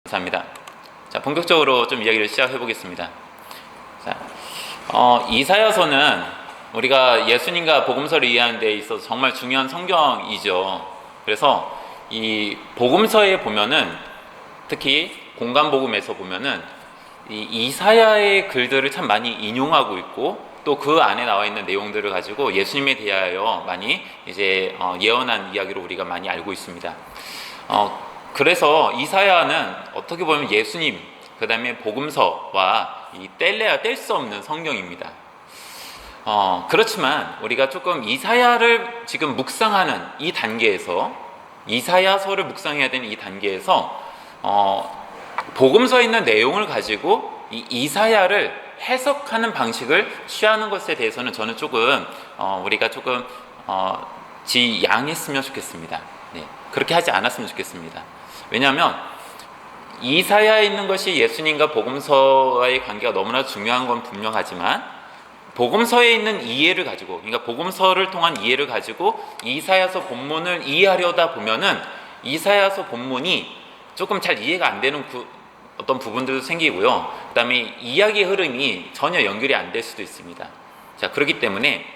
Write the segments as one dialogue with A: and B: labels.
A: 감사합니다. 자, 본격적으로 좀 이야기를 시작해 보겠습니다. 자, 이사야서는 우리가 예수님과 복음서를 이해하는 데 있어서 정말 중요한 성경이죠. 그래서 이 복음서에 보면은, 특히 공간복음에서 보면은 이 이사야의 글들을 참 많이 인용하고 있고, 또 그 안에 나와 있는 내용들을 가지고 예수님에 대하여 많이 이제 예언한 이야기로 우리가 많이 알고 있습니다. 그래서 이사야는 어떻게 보면 예수님, 그 다음에 복음서와 뗄래야 뗄 수 없는 성경입니다. 그렇지만 우리가 조금 이사야를 지금 묵상하는 이 단계에서, 이사야서를 묵상해야 되는 이 단계에서 복음서에 있는 내용을 가지고 이 이사야를 해석하는 방식을 취하는 것에 대해서는 저는 조금 우리가 조금 지양했으면 좋겠습니다. 네, 그렇게 하지 않았으면 좋겠습니다. 왜냐하면 이사야에 있는 것이 예수님과 복음서와의 관계가 너무나 중요한 건 분명하지만, 복음서에 있는 이해를 가지고, 그러니까 복음서를 통한 이해를 가지고 이사야서 본문을 이해하려다 보면은 이사야서 본문이 조금 잘 이해가 안 되는 어떤 부분들도 생기고요. 그 다음에 이야기의 흐름이 전혀 연결이 안 될 수도 있습니다. 자, 그렇기 때문에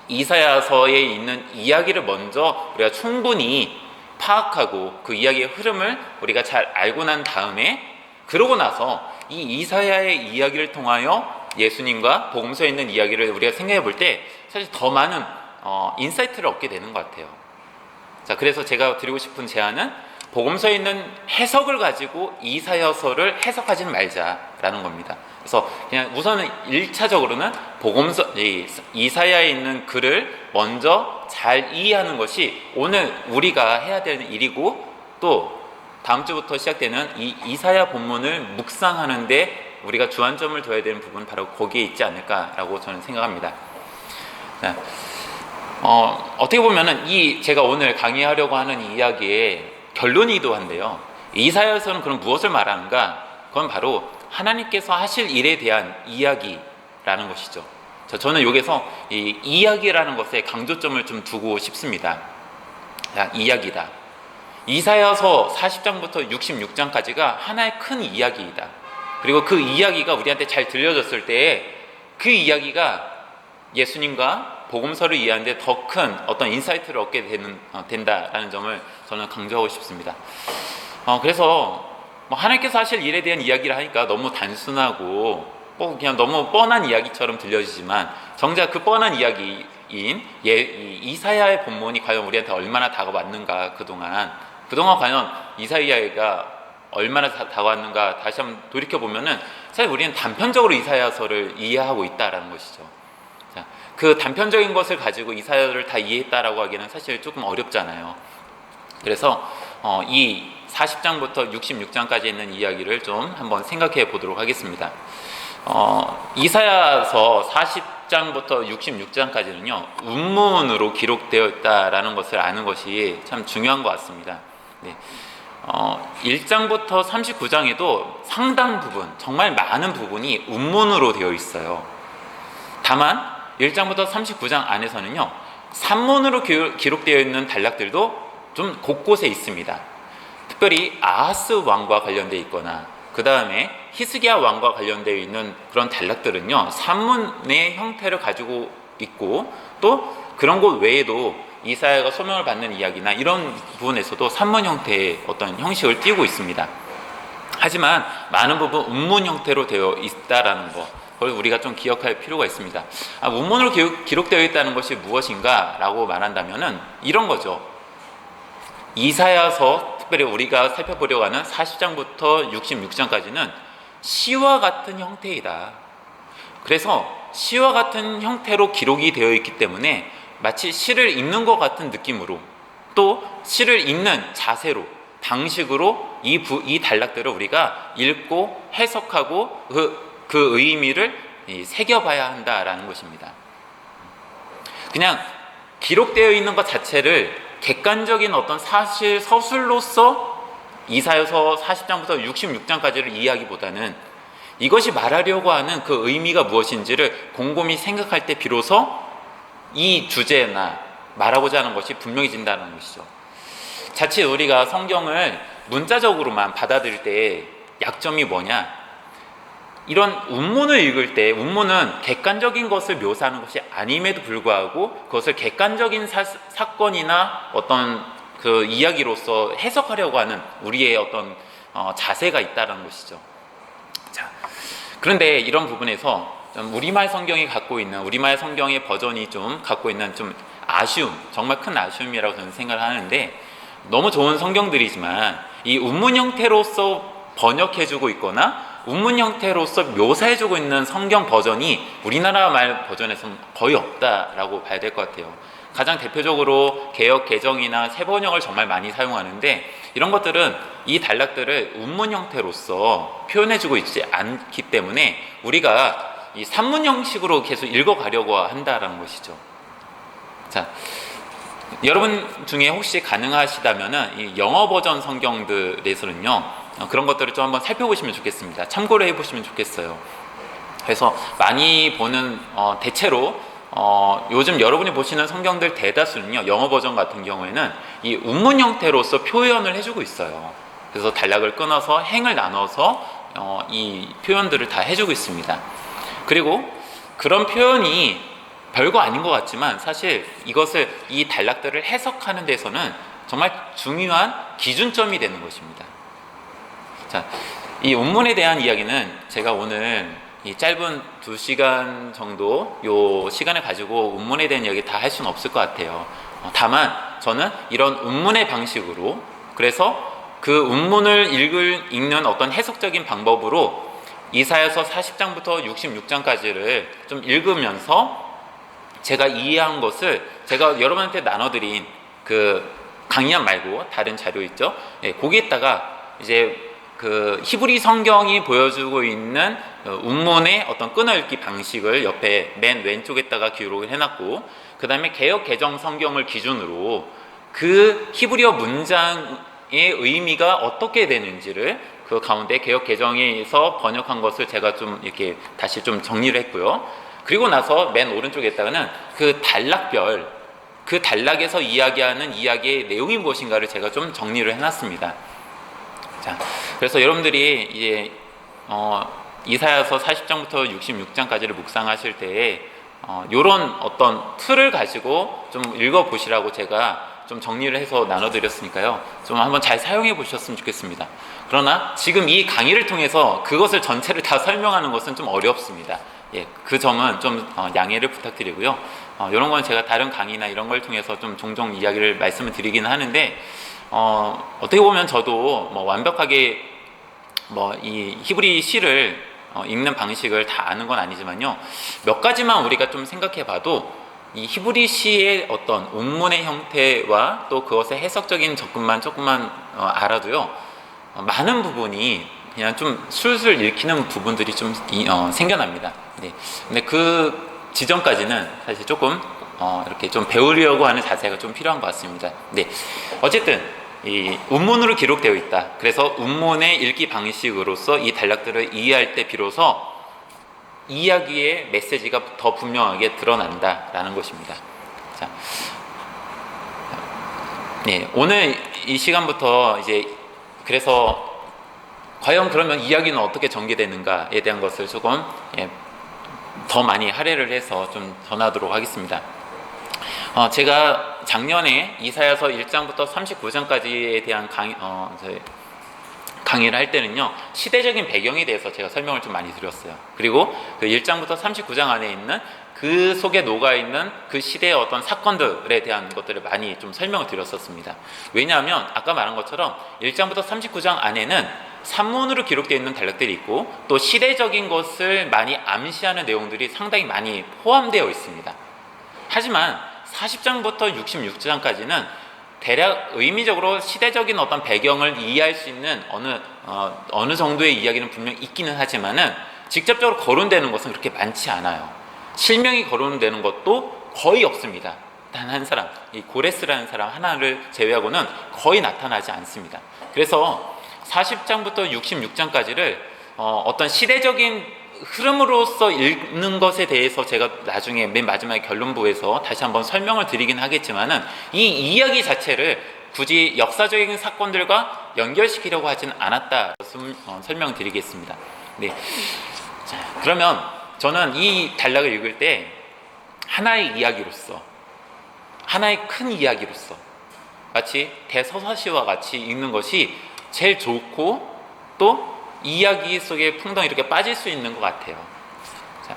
A: 이사야서에 있는 이야기를 먼저 우리가 충분히 파악하고 그 이야기의 흐름을 우리가 잘 알고 난 다음에, 그러고 나서 이 이사야의 이야기를 통하여 예수님과 복음서에 있는 이야기를 우리가 생각해 볼 때 사실 더 많은 인사이트를 얻게 되는 것 같아요. 자, 그래서 제가 드리고 싶은 제안은 복음서에 있는 해석을 가지고 이사야서를 해석하지는 말자라는 겁니다. 그래서 그냥 우선은 1차적으로는 복음서, 이사야에 있는 글을 먼저 잘 이해하는 것이 오늘 우리가 해야 되는 일이고, 또 다음 주부터 시작되는 이 이사야 본문을 묵상하는데 우리가 주안점을 둬야 되는 부분은 바로 거기에 있지 않을까라고 저는 생각합니다. 자, 어떻게 보면은 제가 오늘 강의하려고 하는 이 이야기의 결론이기도 한데요. 이사야서는 그럼 무엇을 말하는가? 그건 바로 하나님께서 하실 일에 대한 이야기라는 것이죠. 저는 여기서 이 이야기라는 것에 강조점을 좀 두고 싶습니다. 자, 이야기다. 이사야서 40장부터 66장까지가 하나의 큰 이야기이다. 그리고 그 이야기가 우리한테 잘 들려졌을 때 그 이야기가 예수님과 복음서를 이해하는데 더 큰 어떤 인사이트를 얻게 된다라는 점을 저는 강조하고 싶습니다. 그래서 하나님께서 하실 일에 대한 이야기를 하니까 너무 단순하고 그냥 너무 뻔한 이야기처럼 들려지지만, 정작 그 뻔한 이야기인 이사야의 본문이 과연 우리한테 얼마나 다가왔는가, 그동안 과연 이사야가 얼마나 다가왔는가 다시 한번 돌이켜보면은 사실 우리는 단편적으로 이사야서를 이해하고 있다라는 것이죠. 자, 그 단편적인 것을 가지고 이사야를 다 이해했다라고 하기는 사실 조금 어렵잖아요. 그래서 이 40장부터 66장까지 있는 이야기를 좀 한번 생각해 보도록 하겠습니다. 이사야서 40장부터 66장까지는요 운문으로 기록되어 있다라는 것을 아는 것이 참 중요한 것 같습니다. 네. 1장부터 39장에도 상당 부분, 정말 많은 부분이 운문으로 되어 있어요. 다만 1장부터 39장 안에서는요 산문으로 기록되어 있는 단락들도 좀 곳곳에 있습니다. 특별히 아하스 왕과 관련되어 있거나 그 다음에 히스기야 왕과 관련되어 있는 그런 단락들은요 산문의 형태를 가지고 있고, 또 그런 것 외에도 이사야가 소명을 받는 이야기나 이런 부분에서도 산문 형태의 어떤 형식을 띠고 있습니다. 하지만 많은 부분 운문 형태로 되어 있다라는 것, 그걸 우리가 좀 기억할 필요가 있습니다. 운문으로 기록되어 있다는 것이 무엇인가 라고 말한다면은 이런 거죠. 이사야서, 특별히 우리가 살펴보려고 하는 40장부터 66장까지는 시와 같은 형태이다. 그래서 시와 같은 형태로 기록이 되어 있기 때문에 마치 시를 읽는 것 같은 느낌으로, 또 시를 읽는 자세로, 방식으로 이 단락들을 우리가 읽고 해석하고 그 의미를 새겨봐야 한다라는 것입니다. 그냥 기록되어 있는 것 자체를 객관적인 어떤 사실 서술로서 이사야서 40장부터 66장까지를 이해하기보다는 이것이 말하려고 하는 그 의미가 무엇인지를 곰곰이 생각할 때 비로소 이 주제나 말하고자 하는 것이 분명해진다는 것이죠. 자칫 우리가 성경을 문자적으로만 받아들일 때 약점이 뭐냐? 이런 운문을 읽을 때 운문은 객관적인 것을 묘사하는 것이 아님에도 불구하고 그것을 객관적인 사건이나 어떤 그 이야기로서 해석하려고 하는 우리의 어떤 자세가 있다는 것이죠. 자, 그런데 이런 부분에서 우리말 성경이 갖고 있는 우리말 성경의 버전이 좀 갖고 있는 좀 아쉬움, 정말 큰 아쉬움이라고 저는 생각을 하는데, 너무 좋은 성경들이지만 이 운문 형태로서 번역해주고 있거나 운문 형태로서 묘사해주고 있는 성경 버전이 우리나라 말 버전에서는 거의 없다라고 봐야 될 것 같아요. 가장 대표적으로 개역 개정이나 새번역을 정말 많이 사용하는데, 이런 것들은 이 단락들을 운문 형태로서 표현해주고 있지 않기 때문에 우리가 이 산문 형식으로 계속 읽어가려고 한다라는 것이죠. 자, 여러분 중에 혹시 가능하시다면은 이 영어 버전 성경들에서는요, 그런 것들을 좀 한번 살펴보시면 좋겠습니다. 참고를 해보시면 좋겠어요. 그래서 많이 보는 대체로 요즘 여러분이 보시는 성경들 대다수는요, 영어 버전 같은 경우에는 이 운문 형태로서 표현을 해주고 있어요. 그래서 단락을 끊어서 행을 나눠서 이 표현들을 다 해주고 있습니다. 그리고 그런 표현이 별거 아닌 것 같지만 사실 이것을 이 단락들을 해석하는 데서는 정말 중요한 기준점이 되는 것입니다. 자, 이 운문에 대한 이야기는 제가 오늘 이 짧은 2시간 정도 요 시간을 가지고 운문에 대한 이야기 다 할 수는 없을 것 같아요. 다만 저는 이런 운문의 방식으로, 그래서 그 운문을 읽는 어떤 해석적인 방법으로 이사야서 40장부터 66장까지를 좀 읽으면서 제가 이해한 것을 제가 여러분한테 나눠드린 그 강의안 말고 다른 자료 있죠? 네, 거기에다가 이제 그 히브리 성경이 보여주고 있는 운문의 어떤 끊어읽기 방식을 옆에 맨 왼쪽에다가 기록을 해놨고, 그 다음에 개역 개정 성경을 기준으로 그 히브리어 문장의 의미가 어떻게 되는지를 그 가운데 개역 개정에서 번역한 것을 제가 좀 이렇게 다시 좀 정리를 했고요. 그리고 나서 맨 오른쪽에다가는 그 단락별, 그 단락에서 이야기하는 이야기의 내용이 무엇인가를 제가 좀 정리를 해놨습니다. 자, 그래서 여러분들이 이제 이사야서 40장부터 66장까지를 묵상하실 때에 이런 어떤 틀을 가지고 좀 읽어보시라고 제가 좀 정리를 해서 나눠드렸으니까요, 좀 한번 잘 사용해 보셨으면 좋겠습니다. 그러나 지금 이 강의를 통해서 그것을 전체를 다 설명하는 것은 좀 어렵습니다. 예, 그 점은 좀 양해를 부탁드리고요. 이런 건 제가 다른 강의나 이런 걸 통해서 좀 종종 이야기를 말씀을 드리긴 하는데, 어떻게 보면 저도 뭐 완벽하게 뭐 이 히브리 시를 읽는 방식을 다 아는 건 아니지만요, 몇 가지만 우리가 좀 생각해 봐도 이 히브리 시의 어떤 운문의 형태와 또 그것의 해석적인 접근만 조금만 알아도요, 많은 부분이 그냥 좀 술술 읽히는 부분들이 좀 생겨납니다. 네. 근데 그 지점까지는 사실 조금 이렇게 좀 배우려고 하는 자세가 좀 필요한 것 같습니다. 네. 어쨌든 이 운문으로 기록되어 있다. 그래서 운문의 읽기 방식으로서 이 단락들을 이해할 때 비로소 이야기의 메시지가 더 분명하게 드러난다라는 것입니다. 자, 네, 오늘 이 시간부터 이제 그래서 과연 그러면 이야기는 어떻게 전개되는가에 대한 것을 조금 더 많이 할애를 해서 좀 전하도록 하겠습니다. 제가 작년에 이사야서 1장부터 39장까지에 대한 강의를 할 때는요, 시대적인 배경에 대해서 제가 설명을 좀 많이 드렸어요. 그리고 그 1장부터 39장 안에 있는 그 속에 녹아있는 그 시대의 어떤 사건들에 대한 것들을 많이 좀 설명을 드렸었습니다. 왜냐하면 아까 말한 것처럼 1장부터 39장 안에는 산문으로 기록되어 있는 단락들이 있고 또 시대적인 것을 많이 암시하는 내용들이 상당히 많이 포함되어 있습니다. 하지만 40장부터 66장까지는 대략 의미적으로 시대적인 어떤 배경을 이해할 수 있는 어느 정도의 이야기는 분명 있기는 하지만은 직접적으로 거론되는 것은 그렇게 많지 않아요. 실명이 거론되는 것도 거의 없습니다. 단 한 사람, 이 고레스라는 사람 하나를 제외하고는 거의 나타나지 않습니다. 그래서 40장부터 66장까지를 어떤 시대적인 흐름으로서 읽는 것에 대해서 제가 나중에 맨 마지막에 결론부에서 다시 한번 설명을 드리긴 하겠지만은 이 이야기 자체를 굳이 역사적인 사건들과 연결시키려고 하지는 않았다. 설명드리겠습니다. 네. 자, 그러면 저는 이 단락을 읽을 때 하나의 이야기로서, 하나의 큰 이야기로서 마치 대서사시와 같이 읽는 것이 제일 좋고 또 이야기 속에 풍덩이 이렇게 빠질 수 있는 것 같아요. 자,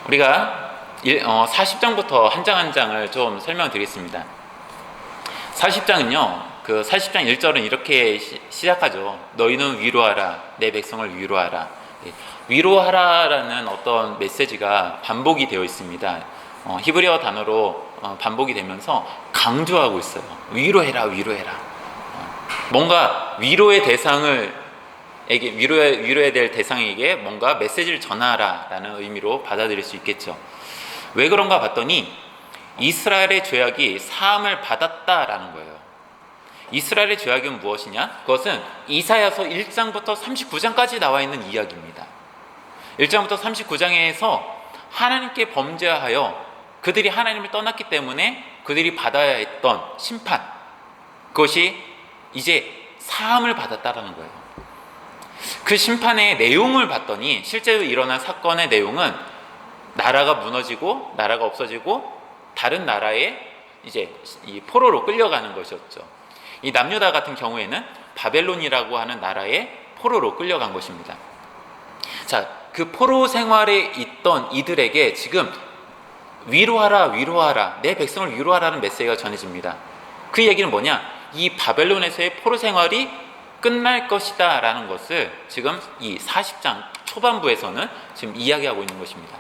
A: 우리가 40장부터 한 장 한 장을 좀 설명드리겠습니다. 40장은요, 그 40장 1절은 이렇게 시작하죠. 너희는 위로하라, 내 백성을 위로하라. 위로하라라는 어떤 메시지가 반복이 되어 있습니다. 히브리어 단어로 반복이 되면서 강조하고 있어요. 위로해라, 위로해라. 뭔가 위로의 위로해야 될 대상에게 뭔가 메시지를 전하라라는 의미로 받아들일 수 있겠죠. 왜 그런가 봤더니 이스라엘의 죄악이 사함을 받았다라는 거예요. 이스라엘의 죄악은 무엇이냐? 그것은 이사야서 1장부터 39장까지 나와 있는 이야기입니다. 1장부터 39장에서 하나님께 범죄하여 그들이 하나님을 떠났기 때문에 그들이 받아야 했던 심판, 그것이 이제 사함을 받았다라는 거예요. 그 심판의 내용을 봤더니 실제로 일어난 사건의 내용은 나라가 무너지고 나라가 없어지고 다른 나라에 이제 이 포로로 끌려가는 것이었죠. 이 남유다 같은 경우에는 바벨론이라고 하는 나라에 포로로 끌려간 것입니다. 자, 그 포로 생활에 있던 이들에게 지금 위로하라, 위로하라, 내 백성을 위로하라는 메시지가 전해집니다. 그 얘기는 뭐냐? 이 바벨론에서의 포로 생활이 끝날 것이다 라는 것을 지금 이 40장 초반부에서는 지금 이야기하고 있는 것입니다.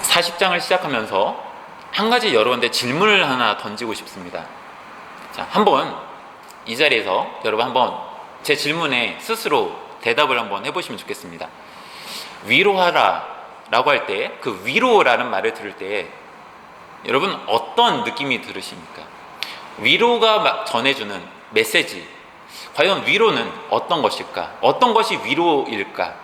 A: 40장을 시작하면서 한 가지 여러분한테 질문을 하나 던지고 싶습니다. 자, 한번 이 자리에서 여러분 한번 제 질문에 스스로 대답을 한번 해보시면 좋겠습니다. 위로하라 라고 할 때 그 위로라는 말을 들을 때 여러분 어떤 느낌이 들으십니까? 위로가 전해주는 메시지, 과연 위로는 어떤 것일까? 어떤 것이 위로일까?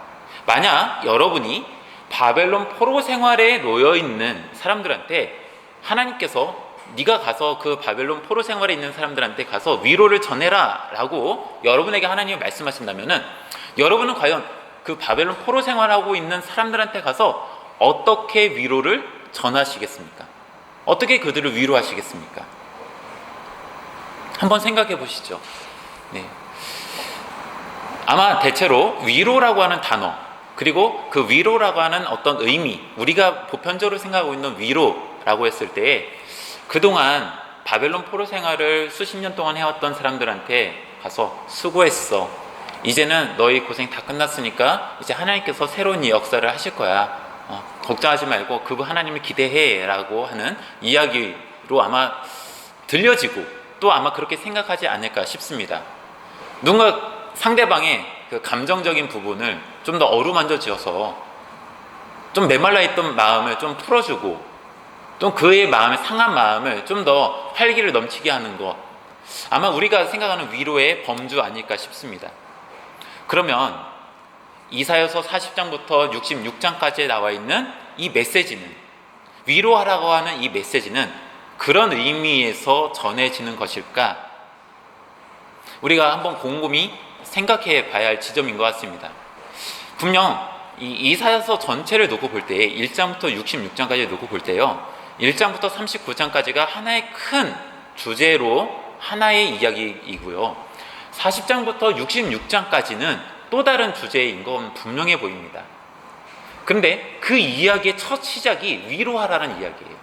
A: 만약 여러분이 바벨론 포로 생활에 놓여있는 사람들한테 하나님께서 네가 가서 그 바벨론 포로 생활에 있는 사람들한테 가서 위로를 전해라 라고 여러분에게 하나님이 말씀하신다면은 여러분은 과연 그 바벨론 포로 생활하고 있는 사람들한테 가서 어떻게 위로를 전하시겠습니까? 어떻게 그들을 위로하시겠습니까? 한번 생각해 보시죠. 네. 아마 대체로 위로라고 하는 단어, 그리고 그 위로라고 하는 어떤 의미, 우리가 보편적으로 생각하고 있는 위로라고 했을 때 그동안 바벨론 포로 생활을 수십 년 동안 해왔던 사람들한테 가서 수고했어, 이제는 너희 고생 다 끝났으니까 이제 하나님께서 새로운 역사를 하실 거야, 걱정하지 말고 그 하나님을 기대해 라고 하는 이야기로 아마 들려지고 또 아마 그렇게 생각하지 않을까 싶습니다. 누군가 상대방의 그 감정적인 부분을 좀 더 어루만져 지어서 좀 메말라 있던 마음을 좀 풀어주고 또 그의 마음의 상한 마음을 좀 더 활기를 넘치게 하는 것, 아마 우리가 생각하는 위로의 범주 아닐까 싶습니다. 그러면 이사야서 40장부터 66장까지 나와 있는 이 메시지는, 위로하라고 하는 이 메시지는 그런 의미에서 전해지는 것일까? 우리가 한번 곰곰이 생각해 봐야 할 지점인 것 같습니다. 분명 이 이사야서 전체를 놓고 볼 때 1장부터 66장까지 놓고 볼 때요, 1장부터 39장까지가 하나의 큰 주제로 하나의 이야기이고요, 40장부터 66장까지는 또 다른 주제인 건 분명해 보입니다. 그런데 그 이야기의 첫 시작이 위로하라는 이야기예요.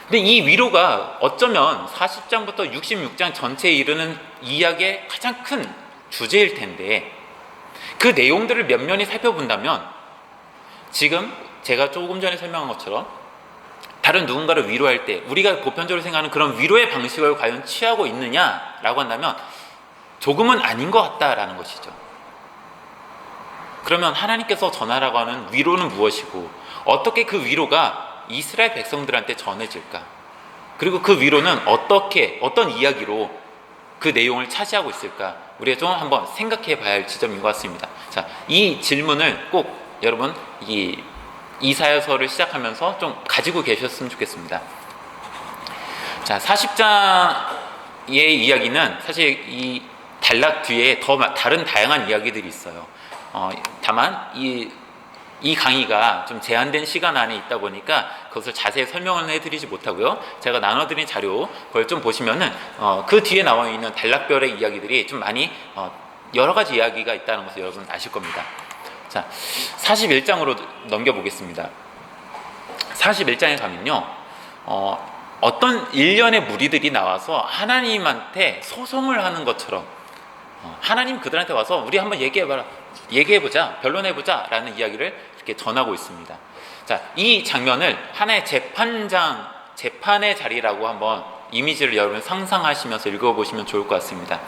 A: 근데 이 위로가 어쩌면 40장부터 66장 전체에 이르는 이야기의 가장 큰 주제일 텐데, 그 내용들을 면면히 살펴본다면 지금 제가 조금 전에 설명한 것처럼 다른 누군가를 위로할 때 우리가 보편적으로 생각하는 그런 위로의 방식을 과연 취하고 있느냐라고 한다면 조금은 아닌 것 같다라는 것이죠. 그러면 하나님께서 전하라고 하는 위로는 무엇이고 어떻게 그 위로가 이스라엘 백성들한테 전해질까? 그리고 그 위로는 어떤 이야기로 그 내용을 차지하고 있을까? 우리가 좀 한번 생각해 봐야 할 지점인 것 같습니다. 자, 이 질문을 꼭 여러분 이사야서를 시작하면서 좀 가지고 계셨으면 좋겠습니다. 자, 40장의 이야기는 사실 이 단락 뒤에 더 다른 다양한 이야기들이 있어요. 다만 이 강의가 좀 제한된 시간 안에 있다 보니까 그것을 자세히 설명을 해드리지 못하고요. 제가 나눠드린 자료 그걸 좀 보시면은 그 뒤에 나와 있는 단락별의 이야기들이 좀 많이 여러 가지 이야기가 있다는 것을 여러분 아실 겁니다. 자, 41장으로 넘겨보겠습니다. 41장에 가면요, 어떤 일련의 무리들이 나와서 하나님한테 소송을 하는 것처럼 하나님 그들한테 와서 우리 한번 얘기해보자, 변론해보자 라는 이야기를 이렇게 전하고 있습니다. 자, 이 장면을 하나의 재판의 자리라고 한번 이미지를 여러분 상상하시면서 읽어보시면 좋을 것 같습니다.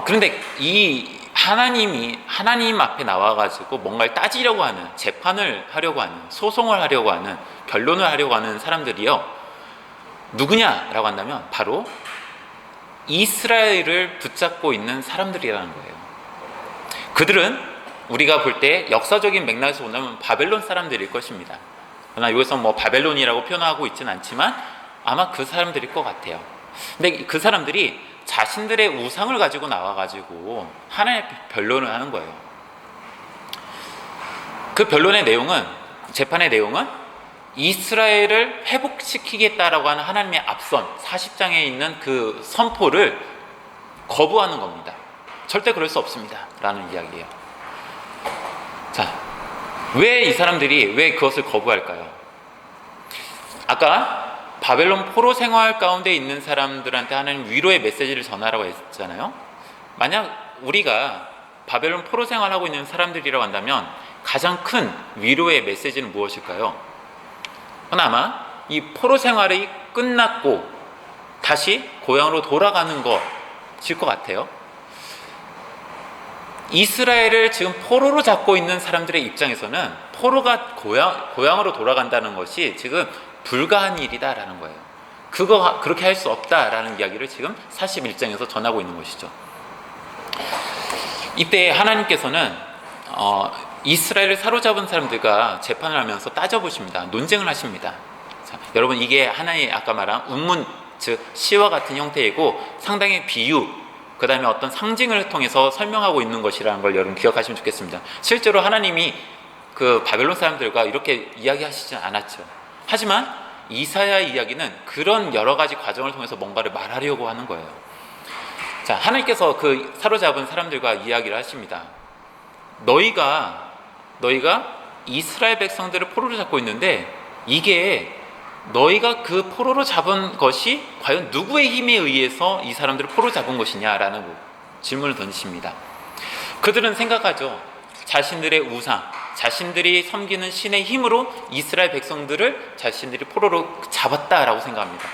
A: 그런데 이 하나님 앞에 나와가지고 뭔가를 따지려고 하는, 재판을 하려고 하는, 소송을 하려고 하는, 변론을 하려고 하는 사람들이요, 누구냐라고 한다면 바로 이스라엘을 붙잡고 있는 사람들이라는 거예요. 그들은 우리가 볼 때 역사적인 맥락에서 본다면 바벨론 사람들일 것입니다. 그러나 여기서 뭐 바벨론이라고 표현하고 있지는 않지만 아마 그 사람들일 것 같아요. 근데 그 사람들이 자신들의 우상을 가지고 나와가지고 하나님의 변론을 하는 거예요. 그 변론의 내용은, 재판의 내용은 이스라엘을 회복시키겠다라고 하는 하나님의 앞선 40장에 있는 그 선포를 거부하는 겁니다. 절대 그럴 수 없습니다 라는 이야기예요. 자, 왜 이 사람들이 왜 그것을 거부할까요? 아까 바벨론 포로 생활 가운데 있는 사람들한테 하나님 위로의 메시지를 전하라고 했잖아요. 만약 우리가 바벨론 포로 생활하고 있는 사람들이라고 한다면 가장 큰 위로의 메시지는 무엇일까요? 아마 이 포로 생활이 끝났고 다시 고향으로 돌아가는 것일 것 같아요. 이스라엘을 지금 포로로 잡고 있는 사람들의 입장에서는 포로가 고향으로 돌아간다는 것이 지금 불가한 일이다라는 거예요. 그렇게 할 수 없다라는 이야기를 지금 41장에서 전하고 있는 것이죠. 이때 하나님께서는 이스라엘을 사로잡은 사람들과 재판을 하면서 따져보십니다. 논쟁을 하십니다. 자, 여러분, 이게 하나의 아까 말한 운문, 즉 시와 같은 형태이고 상당히 비유, 그 다음에 어떤 상징을 통해서 설명하고 있는 것이라는 걸 여러분 기억하시면 좋겠습니다. 실제로 하나님이 그 바벨론 사람들과 이렇게 이야기하시지 않았죠. 하지만 이사야의 이야기는 그런 여러 가지 과정을 통해서 뭔가를 말하려고 하는 거예요. 자, 하나님께서 그 사로잡은 사람들과 이야기를 하십니다. 너희가 이스라엘 백성들을 포로로 잡고 있는데 이게 너희가 그 포로로 잡은 것이 과연 누구의 힘에 의해서 이 사람들을 포로 잡은 것이냐라는 질문을 던지십니다. 그들은 생각하죠. 자신들의 우상, 자신들이 섬기는 신의 힘으로 이스라엘 백성들을 자신들이 포로로 잡았다라고 생각합니다.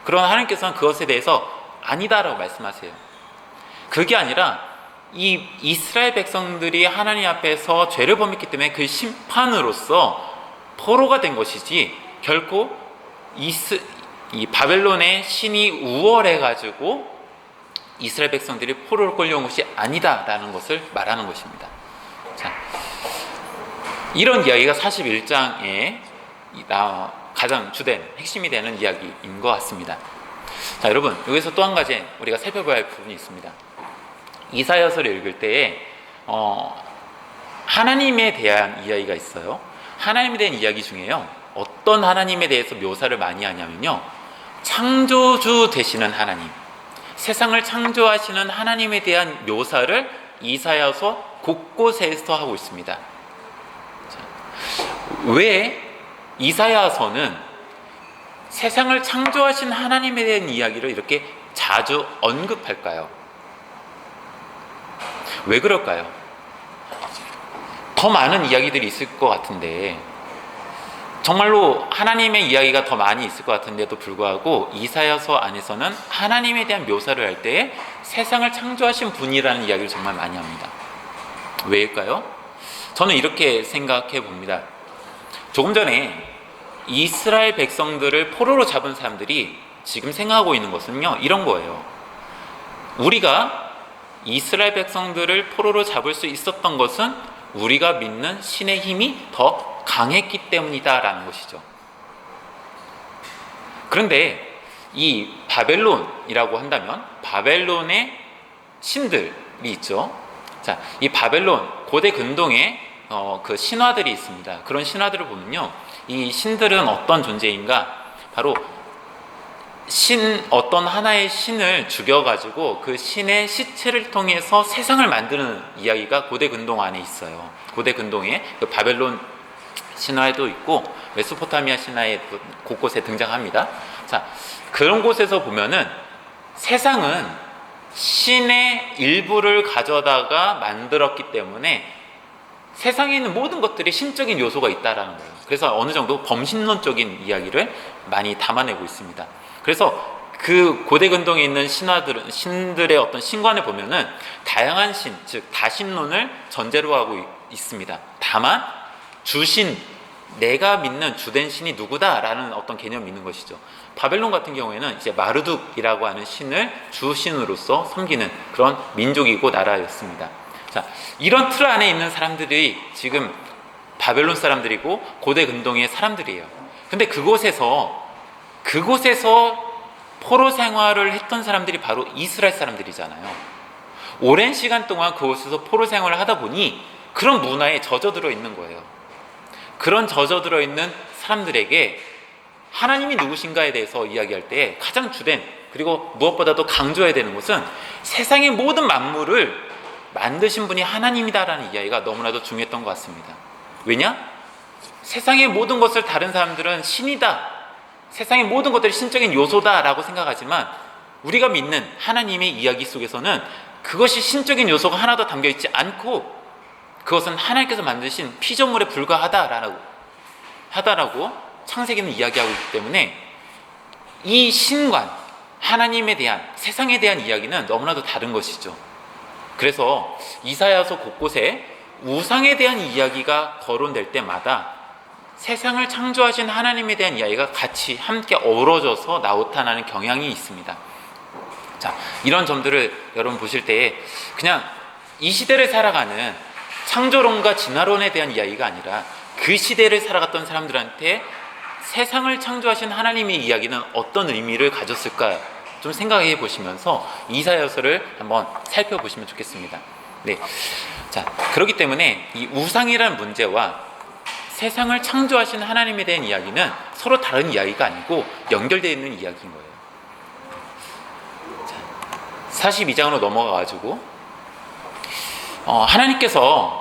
A: 그러나 하나님께서는 그것에 대해서 아니다라고 말씀하세요. 그게 아니라 이 이스라엘 백성들이 하나님 앞에서 죄를 범했기 때문에 그 심판으로서 포로가 된 것이지 결코 이 바벨론의 신이 우월해가지고 이스라엘 백성들이 포로로 끌려온 것이 아니다라는 것을 말하는 것입니다. 자, 이런 이야기가 41장에 가장 주된 핵심이 되는 이야기인 것 같습니다. 자, 여러분, 여기서 또 한 가지 우리가 살펴봐야 할 부분이 있습니다. 이사야서를 읽을 때에 하나님에 대한 이야기가 있어요. 하나님에 대한 이야기 중에요, 어떤 하나님에 대해서 묘사를 많이 하냐면요, 창조주 되시는 하나님, 세상을 창조하시는 하나님에 대한 묘사를 이사야서 곳곳에서 하고 있습니다. 자, 왜 이사야서는 세상을 창조하신 하나님에 대한 이야기를 이렇게 자주 언급할까요? 왜 그럴까요? 더 많은 이야기들이 있을 것 같은데, 정말로 하나님의 이야기가 더 많이 있을 것 같은데도 불구하고 이사야서 안에서는 하나님에 대한 묘사를 할 때 세상을 창조하신 분이라는 이야기를 정말 많이 합니다. 왜일까요? 저는 이렇게 생각해 봅니다. 조금 전에 이스라엘 백성들을 포로로 잡은 사람들이 지금 생각하고 있는 것은요, 이런 거예요. 우리가 이스라엘 백성들을 포로로 잡을 수 있었던 것은 우리가 믿는 신의 힘이 더 강했기 때문이다 라는 것이죠. 그런데 이 바벨론이라고 한다면 바벨론의 신들이 있죠. 자, 이 바벨론 고대 근동에 그 신화들이 있습니다. 그런 신화들을 보면요, 이 신들은 어떤 존재인가? 바로 어떤 하나의 신을 죽여가지고 그 신의 시체를 통해서 세상을 만드는 이야기가 고대 근동 안에 있어요. 고대 근동에 그 바벨론 신화에도 있고 메소포타미아 신화에 곳곳에 등장합니다. 자, 그런 곳에서 보면은 세상은 신의 일부를 가져다가 만들었기 때문에 세상에 있는 모든 것들이 신적인 요소가 있다라는 거예요. 그래서 어느 정도 범신론적인 이야기를 많이 담아내고 있습니다. 그래서 그 고대 근동에 있는 신들의 어떤 신관을 보면은 다양한 신, 즉 다신론을 전제로 하고 있습니다. 다만 주신, 내가 믿는 주된 신이 누구다라는 어떤 개념이 있는 것이죠. 바벨론 같은 경우에는 이제 마르둑이라고 하는 신을 주신으로서 섬기는 그런 민족이고 나라였습니다. 자, 이런 틀 안에 있는 사람들이 지금 바벨론 사람들이고 고대 근동의 사람들이에요. 근데 그곳에서 포로 생활을 했던 사람들이 바로 이스라엘 사람들이잖아요. 오랜 시간 동안 그곳에서 포로 생활을 하다 보니 그런 문화에 젖어들어 있는 거예요. 그런 젖어들어 있는 사람들에게 하나님이 누구신가에 대해서 이야기할 때 가장 주된, 그리고 무엇보다도 강조해야 되는 것은 세상의 모든 만물을 만드신 분이 하나님이다라는 이야기가 너무나도 중요했던 것 같습니다. 왜냐? 세상의 모든 것을 다른 사람들은 신이다, 세상의 모든 것들이 신적인 요소다라고 생각하지만 우리가 믿는 하나님의 이야기 속에서는 그것이 신적인 요소가 하나도 담겨있지 않고 그것은 하나님께서 만드신 피조물에 불과하다라고 창세기는 이야기하고 있기 때문에 이 신관, 하나님에 대한, 세상에 대한 이야기는 너무나도 다른 것이죠. 그래서 이사야서 곳곳에 우상에 대한 이야기가 거론될 때마다 세상을 창조하신 하나님에 대한 이야기가 같이 함께 어우러져서 나타나는 경향이 있습니다. 자, 이런 점들을 여러분 보실 때 그냥 이 시대를 살아가는 창조론과 진화론에 대한 이야기가 아니라 그 시대를 살아갔던 사람들한테 세상을 창조하신 하나님의 이야기는 어떤 의미를 가졌을까 좀 생각해 보시면서 이사야서를 한번 살펴보시면 좋겠습니다. 네, 자, 그렇기 때문에 이 우상이라는 문제와 세상을 창조하신 하나님에 대한 이야기는 서로 다른 이야기가 아니고 연결되어 있는 이야기인 거예요. 자, 42장으로 넘어가가지고 하나님께서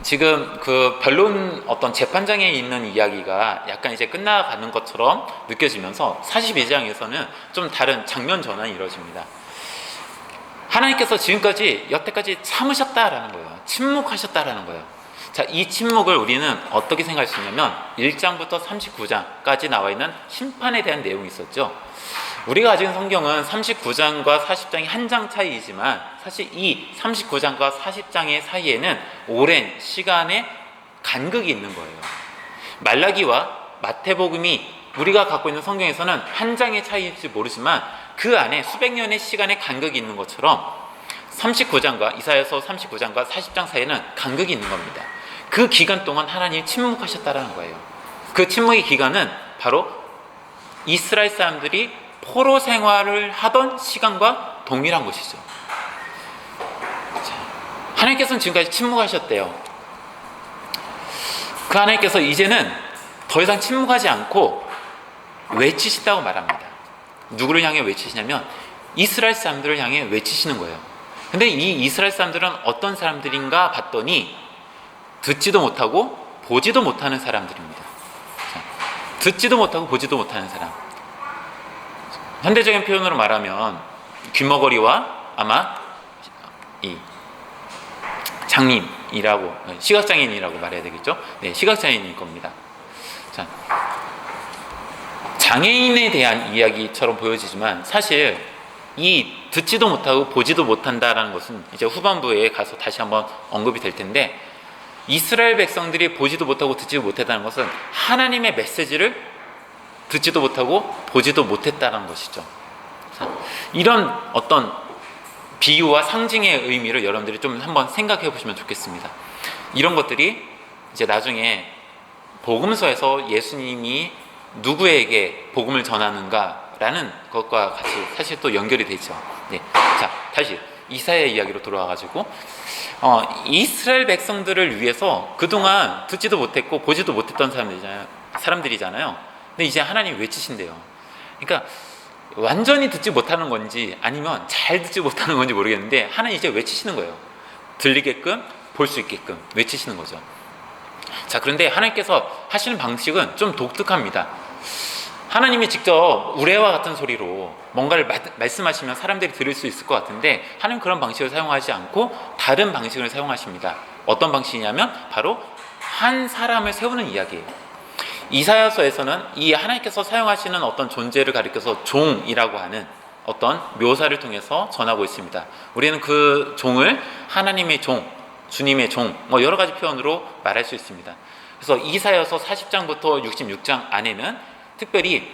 A: 지금 그 변론 어떤 재판장에 있는 이야기가 약간 이제 끝나가는 것처럼 느껴지면서 42장에서는 좀 다른 장면 전환이 이루어집니다. 하나님께서 지금까지 여태까지 참으셨다라는 거예요. 침묵하셨다라는 거예요. 자, 이 침묵을 우리는 어떻게 생각할 수 있냐면 1장부터 39장까지 나와 있는 심판에 대한 내용이 있었죠. 우리가 가진 성경은 39장과 40장이 한 장 차이이지만 사실 이 39장과 40장의 사이에는 오랜 시간의 간극이 있는 거예요. 말라기와 마태복음이 우리가 갖고 있는 성경에서는 한 장의 차이일지 모르지만 그 안에 수백 년의 시간의 간극이 있는 것처럼 39장과 이사야서 39장과 40장 사이에는 간극이 있는 겁니다. 그 기간 동안 하나님이 침묵하셨다는 거예요. 그 침묵의 기간은 바로 이스라엘 사람들이 포로 생활을 하던 시간과 동일한 것이죠. 자, 하나님께서는 지금까지 침묵하셨대요. 그 하나님께서 이제는 더 이상 침묵하지 않고 외치신다고 말합니다. 누구를 향해 외치시냐면 이스라엘 사람들을 향해 외치시는 거예요. 근데 이 이스라엘 사람들은 어떤 사람들인가 봤더니 듣지도 못하고 보지도 못하는 사람들입니다. 자, 듣지도 못하고 보지도 못하는 사람. 현대적인 표현으로 말하면 귀머거리와 아마 이 장님이라고, 시각장애인이라고 말해야 되겠죠. 네, 시각장애인일 겁니다. 자, 장애인에 대한 이야기처럼 보여지지만 사실 이 듣지도 못하고 보지도 못한다라는 것은 이제 후반부에 가서 다시 한번 언급이 될 텐데, 이스라엘 백성들이 보지도 못하고 듣지도 못했다는 것은 하나님의 메시지를 듣지도 못하고 보지도 못했다는 것이죠. 자, 이런 어떤 비유와 상징의 의미를 여러분들이 좀 한번 생각해 보시면 좋겠습니다. 이런 것들이 이제 나중에 복음서에서 예수님이 누구에게 복음을 전하는가 된다라는 것과 같이 사실 또 연결이 되죠. 네. 자, 다시 이사야 이야기로 돌아와가지고 이스라엘 백성들을 위해서 그동안 듣지도 못했고 보지도 못했던 사람들이잖아요. 근데 이제 하나님이 외치신대요. 그러니까 완전히 듣지 못하는 건지 아니면 잘 듣지 못하는 건지 모르겠는데 하나님 이제 외치시는 거예요. 들리게끔 볼 수 있게끔 외치시는 거죠. 자, 그런데 하나님께서 하시는 방식은 좀 독특합니다. 하나님이 직접 우레와 같은 소리로 뭔가를 말씀하시면 사람들이 들을 수 있을 것 같은데 하나님 그런 방식을 사용하지 않고 다른 방식을 사용하십니다. 어떤 방식이냐면 바로 한 사람을 세우는 이야기예요. 이사야서에서는 이 하나님께서 사용하시는 어떤 존재를 가리켜서 종이라고 하는 어떤 묘사를 통해서 전하고 있습니다. 우리는 그 종을 하나님의 종, 주님의 종, 여러 가지 표현으로 말할 수 있습니다. 그래서 이사야서 40장부터 66장 안에는 특별히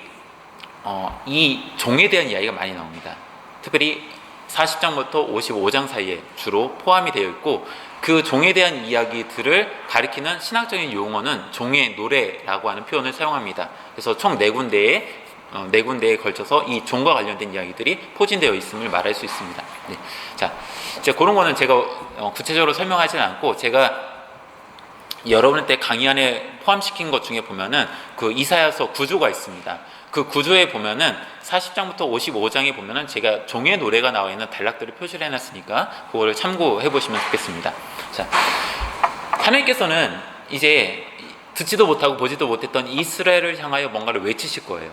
A: 이 종에 대한 이야기가 많이 나옵니다. 특별히 40장부터 55장 사이에 주로 포함이 되어 있고 그 종에 대한 이야기들을 가리키는 신학적인 용어는 종의 노래라고 하는 표현을 사용합니다. 그래서 총 4군데에 걸쳐서 이 종과 관련된 이야기들이 포진되어 있음을 말할 수 있습니다. 네. 자, 이제 그런 거는 제가 구체적으로 설명하지는 않고 제가 여러분한테 강의 안에 포함시킨 것 중에 보면은 그 이사야서 구조가 있습니다. 그 구조에 보면은 40장부터 55장에 보면은 제가 종의 노래가 나와 있는 단락들을 표시를 해놨으니까 그거를 참고해 보시면 좋겠습니다. 자, 하나님께서는 이제 듣지도 못하고 보지도 못했던 이스라엘을 향하여 뭔가를 외치실 거예요.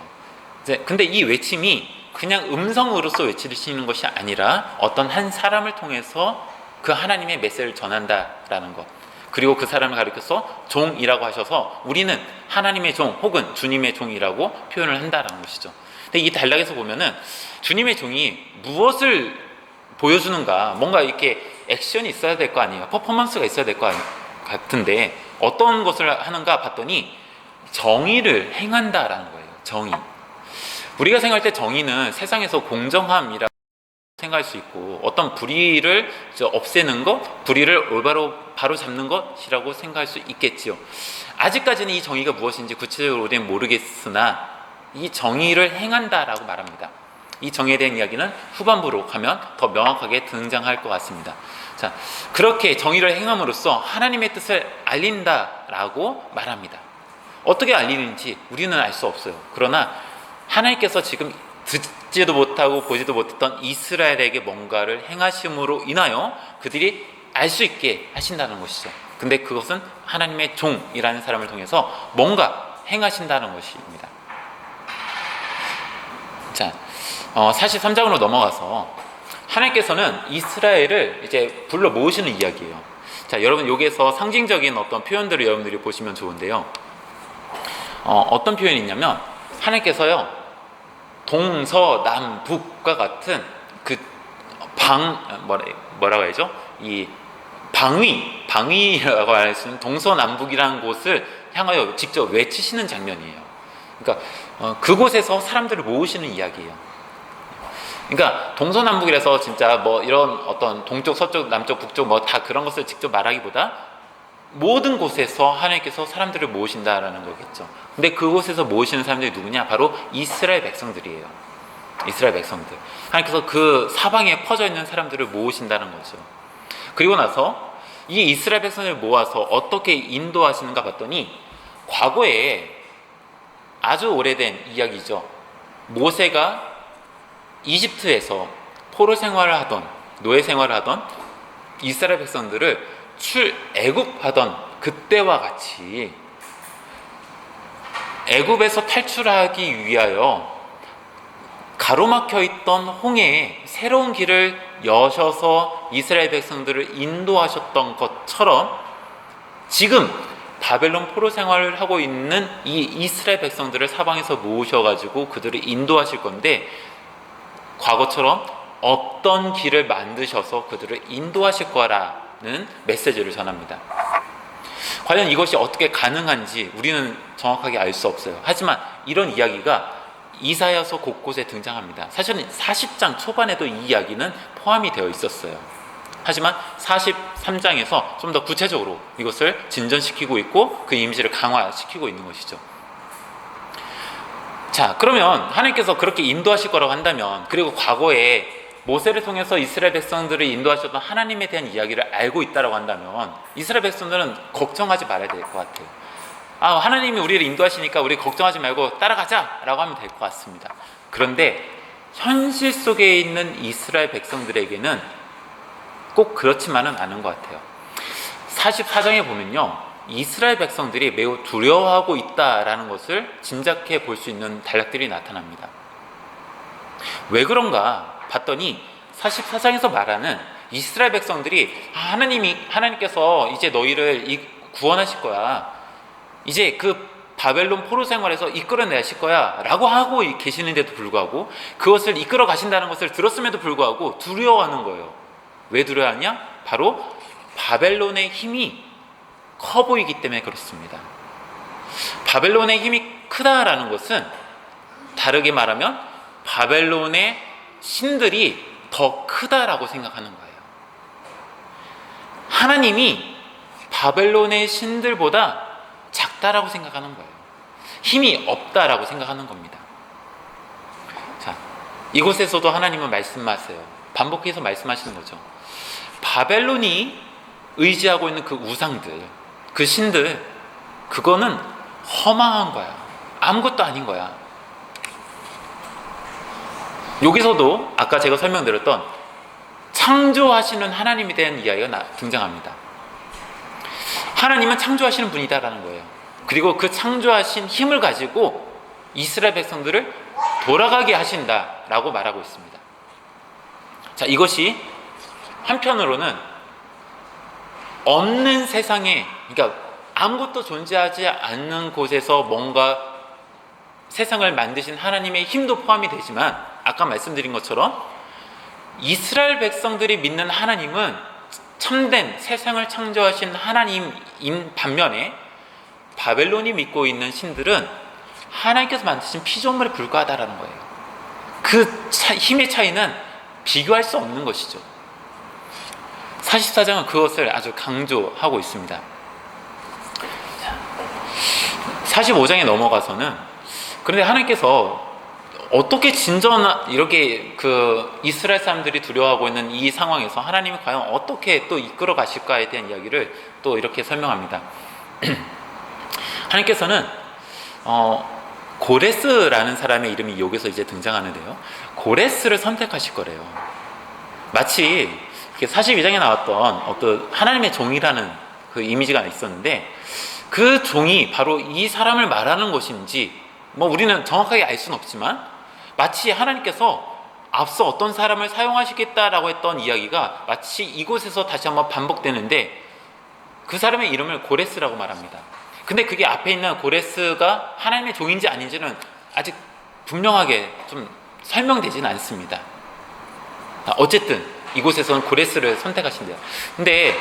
A: 근데 이 외침이 그냥 음성으로서 외치시는 것이 아니라 어떤 한 사람을 통해서 그 하나님의 메시지를 전한다라는 것. 그리고 그 사람을 가리켜서 종이라고 하셔서 우리는 하나님의 종 혹은 주님의 종이라고 표현을 한다라는 것이죠. 근데 이 단락에서 보면은 주님의 종이 무엇을 보여주는가, 뭔가 이렇게 액션이 있어야 될 거 아니에요. 퍼포먼스가 있어야 될 거 같은데 어떤 것을 하는가 봤더니 정의를 행한다라는 거예요. 정의. 우리가 생각할 때 정의는 세상에서 공정함이라 생각할 수 있고 어떤 불의를 없애는 것, 불의를 올바로 바로 잡는 것이라고 생각할 수 있겠지요. 아직까지는 이 정의가 무엇인지 구체적으로 우리는 모르겠으나 이 정의를 행한다라고 말합니다. 이 정의에 대한 이야기는 후반부로 가면 더 명확하게 등장할 것 같습니다. 자, 그렇게 정의를 행함으로써 하나님의 뜻을 알린다라고 말합니다. 어떻게 알리는지 우리는 알 수 없어요. 그러나 하나님께서 지금 듣지도 못하고 보지도 못했던 이스라엘에게 뭔가를 행하심으로 인하여 그들이 알 수 있게 하신다는 것이죠. 근데 그것은 하나님의 종이라는 사람을 통해서 뭔가 행하신다는 것입니다. 자, 43장으로 넘어가서 하나님께서는 이스라엘을 이제 불러 모으시는 이야기예요. 자, 여러분 여기에서 상징적인 어떤 표현들을 여러분들이 보시면 좋은데요. 어떤 표현이 있냐면 하나님께서요 동서남북과 같은 그 뭐라고 해야죠? 이 방위라고 할 수 있는 동서남북이라는 곳을 향하여 직접 외치시는 장면이에요. 그러니까 그곳에서 사람들을 모으시는 이야기예요. 그러니까 동서남북이라서 진짜 뭐 이런 어떤 동쪽, 서쪽, 남쪽, 북쪽 뭐 다 그런 것을 직접 말하기보다 모든 곳에서 하나님께서 사람들을 모으신다라는 거겠죠. 근데 그곳에서 모으시는 사람들이 누구냐? 바로 이스라엘 백성들이에요. 이스라엘 백성들. 하나님께서 그 사방에 퍼져 있는 사람들을 모으신다는 거죠. 그리고 나서 이 이스라엘 백성을 모아서 어떻게 인도하시는가 봤더니 과거에 아주 오래된 이야기죠. 모세가 이집트에서 포로 생활을 하던, 노예 생활을 하던 이스라엘 백성들을 출애굽하던 그때와 같이 애굽에서 탈출하기 위하여 가로막혀 있던 홍해에 새로운 길을 여셔서 이스라엘 백성들을 인도하셨던 것처럼 지금 바벨론 포로 생활을 하고 있는 이 이스라엘 백성들을 사방에서 모으셔가지고 그들을 인도하실 건데 과거처럼 어떤 길을 만드셔서 그들을 인도하실 거라는 메시지를 전합니다. 과연 이것이 어떻게 가능한지 우리는 정확하게 알 수 없어요. 하지만 이런 이야기가 이사야서 곳곳에 등장합니다. 사실은 40장 초반에도 이 이야기는 포함이 되어 있었어요. 하지만 43장에서 좀 더 구체적으로 이것을 진전시키고 있고 그 임시를 강화시키고 있는 것이죠. 자, 그러면 하나님께서 그렇게 인도하실 거라고 한다면, 그리고 과거에 모세를 통해서 이스라엘 백성들을 인도하셨던 하나님에 대한 이야기를 알고 있다라고 한다면 이스라엘 백성들은 걱정하지 말아야 될 것 같아요. 하나님이 우리를 인도하시니까 우리 걱정하지 말고 따라가자 라고 하면 될 것 같습니다. 그런데 현실 속에 있는 이스라엘 백성들에게는 꼭 그렇지만은 않은 것 같아요. 44장에 보면요, 이스라엘 백성들이 매우 두려워하고 있다라는 것을 짐작해 볼 수 있는 단락들이 나타납니다. 왜 그런가 봤더니 44장에서 말하는 이스라엘 백성들이 하나님께서 이제 너희를 구원하실 거야, 이제 그 바벨론 포로 생활에서 이끌어내실 거야 라고 하고 계시는데도 불구하고, 그것을 이끌어 가신다는 것을 들었음에도 불구하고 두려워하는 거예요. 왜 두려워하냐? 바로 바벨론의 힘이 커 보이기 때문에 그렇습니다. 바벨론의 힘이 크다라는 것은 다르게 말하면 바벨론의 신들이 더 크다라고 생각하는 거예요. 하나님이 바벨론의 신들보다 작다라고 생각하는 거예요. 힘이 없다라고 생각하는 겁니다. 자, 이곳에서도 하나님은 말씀하세요. 반복해서 말씀하시는 거죠. 바벨론이 의지하고 있는 그 우상들, 그 신들, 그거는 허망한 거야. 아무것도 아닌 거야. 여기서도 아까 제가 설명드렸던 창조하시는 하나님에 대한 이야기가 등장합니다. 하나님은 창조하시는 분이다라는 거예요. 그리고 그 창조하신 힘을 가지고 이스라엘 백성들을 돌아가게 하신다라고 말하고 있습니다. 자, 이것이 한편으로는 없는 세상에, 그러니까 아무것도 존재하지 않는 곳에서 뭔가 세상을 만드신 하나님의 힘도 포함이 되지만, 아까 말씀드린 것처럼 이스라엘 백성들이 믿는 하나님은 참된 세상을 창조하신 하나님인 반면에 바벨론이 믿고 있는 신들은 하나님께서 만드신 피조물에 불과하다라는 거예요. 그 힘의 차이는 비교할 수 없는 것이죠. 44장은 그것을 아주 강조하고 있습니다. 45장에 넘어가서는, 그런데 하나님께서 어떻게 이렇게 이스라엘 사람들이 두려워하고 있는 이 상황에서 하나님이 과연 어떻게 또 이끌어 가실까에 대한 이야기를 또 이렇게 설명합니다. 하나님께서는 고레스라는 사람의 이름이 여기서 이제 등장하는데요, 고레스를 선택하실 거래요. 마치 42장에 나왔던 어떤 하나님의 종이라는 그 이미지가 있었는데, 그 종이 바로 이 사람을 말하는 것인지 우리는 정확하게 알 수는 없지만, 마치 하나님께서 앞서 어떤 사람을 사용하시겠다라고 했던 이야기가 마치 이곳에서 다시 한번 반복되는데, 그 사람의 이름을 고레스라고 말합니다. 근데 그게 앞에 있는 고레스가 하나님의 종인지 아닌지는 아직 분명하게 좀 설명되지는 않습니다. 어쨌든 이곳에서는 고레스를 선택하신대요. 근데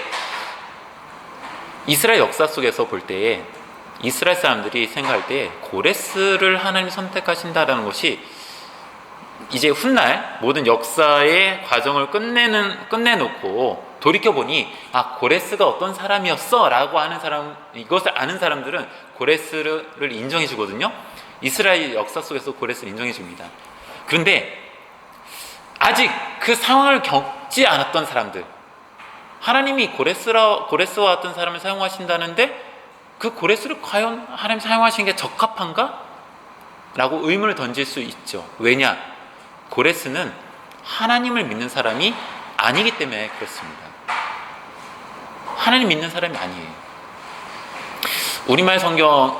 A: 이스라엘 역사 속에서 볼 때 이스라엘 사람들이 생각할 때 고레스를 하나님이 선택하신다라는 것이 이제 훗날 모든 역사의 과정을 끝내놓고 돌이켜보니, 고레스가 어떤 사람이었어 라고 하는 사람, 이것을 아는 사람들은 고레스를 인정해 주거든요. 이스라엘 역사 속에서 고레스를 인정해 줍니다. 그런데 아직 그 상황을 겪지 않았던 사람들, 하나님이 고레스와 같은 사람을 사용하신다는데 그 고레스를 과연 하나님 사용하시는 게 적합한가? 라고 의문을 던질 수 있죠. 왜냐? 고레스는 하나님을 믿는 사람이 아니기 때문에 그렇습니다. 하나님 믿는 사람이 아니에요. 우리말 성경은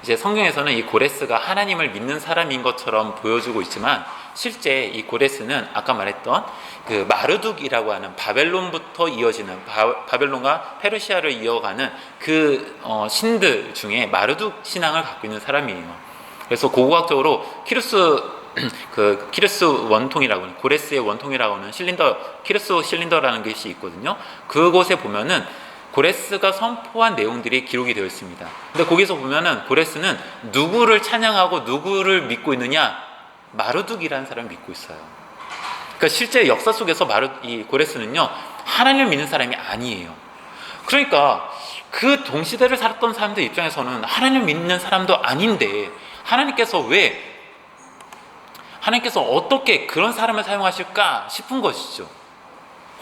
A: 이제 성경에서는 이 고레스가 하나님을 믿는 사람인 것처럼 보여주고 있지만, 실제 이 고레스는 아까 말했던 그 마르둑이라고 하는 바벨론부터 이어지는 바벨론과 페르시아를 이어가는 그 신들 중에 마르둑 신앙을 갖고 있는 사람이에요. 그래서 고고학적으로 키르스 원통이라고 하는, 고레스의 원통이라고 하는 키르스 실린더라는 것이 있거든요. 그곳에 보면은 고레스가 선포한 내용들이 기록이 되어 있습니다. 근데 거기서 보면은 고레스는 누구를 찬양하고 누구를 믿고 있느냐? 마르둑이라는 사람을 믿고 있어요. 그러니까 실제 역사 속에서 이 고레스는요, 하나님을 믿는 사람이 아니에요. 그러니까 그 동시대를 살았던 사람들 입장에서는 하나님을 믿는 사람도 아닌데 하나님께서 어떻게 그런 사람을 사용하실까 싶은 것이죠.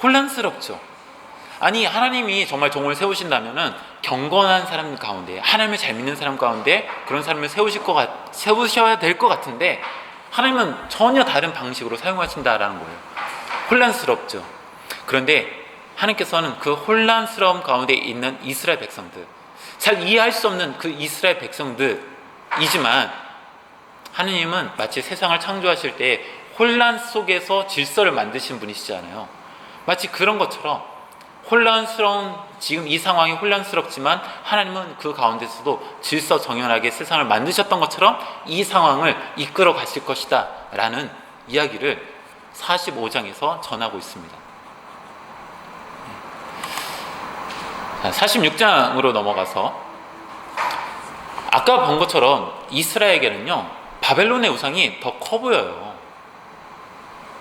A: 혼란스럽죠. 아니, 하나님이 정말 종을 세우신다면은 경건한 사람 가운데, 하나님을 잘 믿는 사람 가운데 그런 사람을 세우셔야 될 것 같은데, 하나님은 전혀 다른 방식으로 사용하신다라는 거예요. 혼란스럽죠. 그런데 하나님께서는 그 혼란스러움 가운데 있는 이스라엘 백성들, 잘 이해할 수 없는 그 이스라엘 백성들이지만, 하나님은 마치 세상을 창조하실 때 혼란 속에서 질서를 만드신 분이시잖아요. 마치 그런 것처럼 지금 이 상황이 혼란스럽지만 하나님은 그 가운데서도 질서 정연하게 세상을 만드셨던 것처럼 이 상황을 이끌어 가실 것이다 라는 이야기를 45장에서 전하고 있습니다. 46장으로 넘어가서, 아까 본 것처럼 이스라엘에게는요, 바벨론의 우상이 더 커 보여요.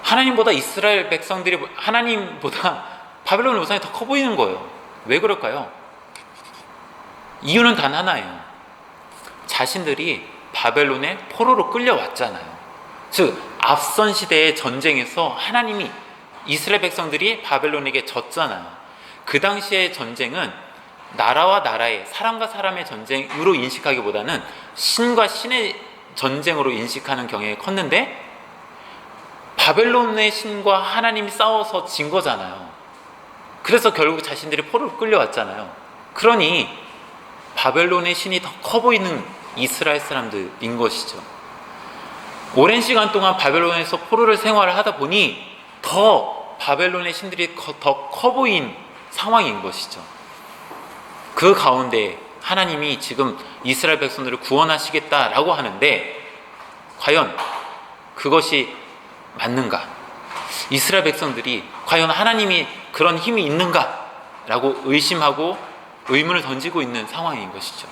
A: 하나님보다 바벨론의 우상이 더 커 보이는 거예요. 왜 그럴까요? 이유는 단 하나예요. 자신들이 바벨론의 포로로 끌려왔잖아요. 즉, 앞선 시대의 전쟁에서 하나님이 이스라엘 백성들이 바벨론에게 졌잖아요. 그 당시의 전쟁은 나라와 나라의, 사람과 사람의 전쟁으로 인식하기보다는 신과 신의 전쟁으로 인식하는 경향이 컸는데, 바벨론의 신과 하나님이 싸워서 진 거잖아요. 그래서 결국 자신들이 포로로 끌려왔잖아요. 그러니 바벨론의 신이 더 커 보이는 이스라엘 사람들인 것이죠. 오랜 시간 동안 바벨론에서 포로를 생활을 하다 보니 더 바벨론의 신들이 더 커 보인 상황인 것이죠. 그 가운데 하나님이 지금 이스라엘 백성들을 구원하시겠다라고 하는데, 과연 그것이 맞는가? 이스라엘 백성들이 과연 하나님이 그런 힘이 있는가? 라고 의심하고 의문을 던지고 있는 상황인 것이죠.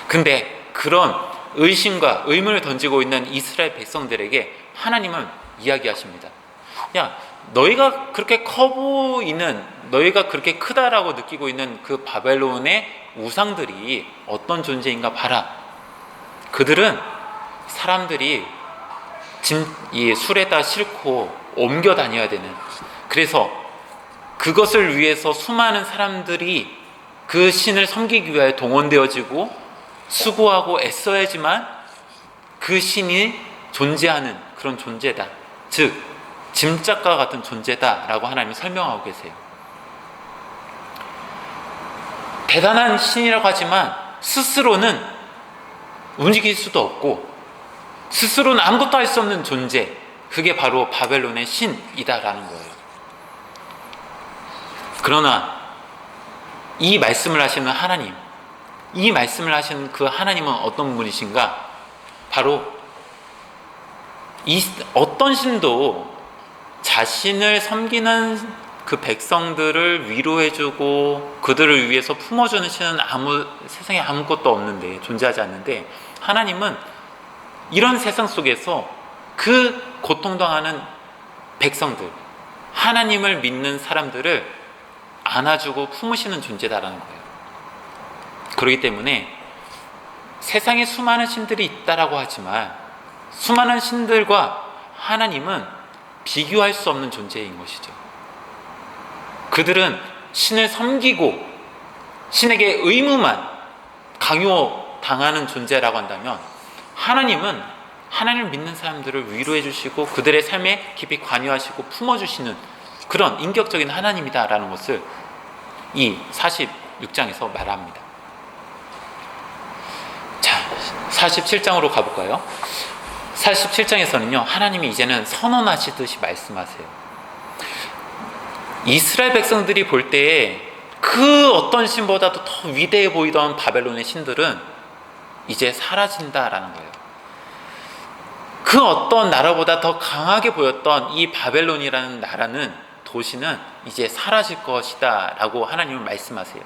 A: 근데 그런 의심과 의문을 던지고 있는 이스라엘 백성들에게 하나님은 이야기하십니다. 야, 너희가 그렇게 너희가 그렇게 크다라고 느끼고 있는 그 바벨론의 우상들이 어떤 존재인가 봐라. 그들은 사람들이 이 술에다 싣고 옮겨 다녀야 되는, 그래서 그것을 위해서 수많은 사람들이 그 신을 섬기기 위하여 동원되어지고 수고하고 애써야지만 그 신이 존재하는 그런 존재다. 즉, 짐짝과 같은 존재다라고 하나님이 설명하고 계세요. 대단한 신이라고 하지만 스스로는 움직일 수도 없고 스스로는 아무것도 할 수 없는 존재, 그게 바로 바벨론의 신이다라는 거예요. 그러나 이 말씀을 하시는 하나님, 이 말씀을 하시는 그 하나님은 어떤 분이신가? 바로 어떤 신도 자신을 섬기는 그 백성들을 위로해주고 그들을 위해서 품어주는 신은 세상에 아무것도 없는데, 존재하지 않는데, 하나님은 이런 세상 속에서 그 고통당하는 백성들, 하나님을 믿는 사람들을 안아주고 품으시는 존재다라는 거예요. 그렇기 때문에 세상에 수많은 신들이 있다라고 하지만 수많은 신들과 하나님은 비교할 수 없는 존재인 것이죠. 그들은 신을 섬기고 신에게 의무만 강요당하는 존재라고 한다면, 하나님은 하나님을 믿는 사람들을 위로해 주시고 그들의 삶에 깊이 관여하시고 품어주시는 그런 인격적인 하나님이다라는 것을 이 46장에서 말합니다. 자, 47장으로 가볼까요? 47장에서는요, 하나님이 이제는 선언하시듯이 말씀하세요. 이스라엘 백성들이 볼 때에 그 어떤 신보다도 더 위대해 보이던 바벨론의 신들은 이제 사라진다라는 거예요. 그 어떤 나라보다 더 강하게 보였던 이 바벨론이라는 도시는 이제 사라질 것이다 라고 하나님은 말씀하세요.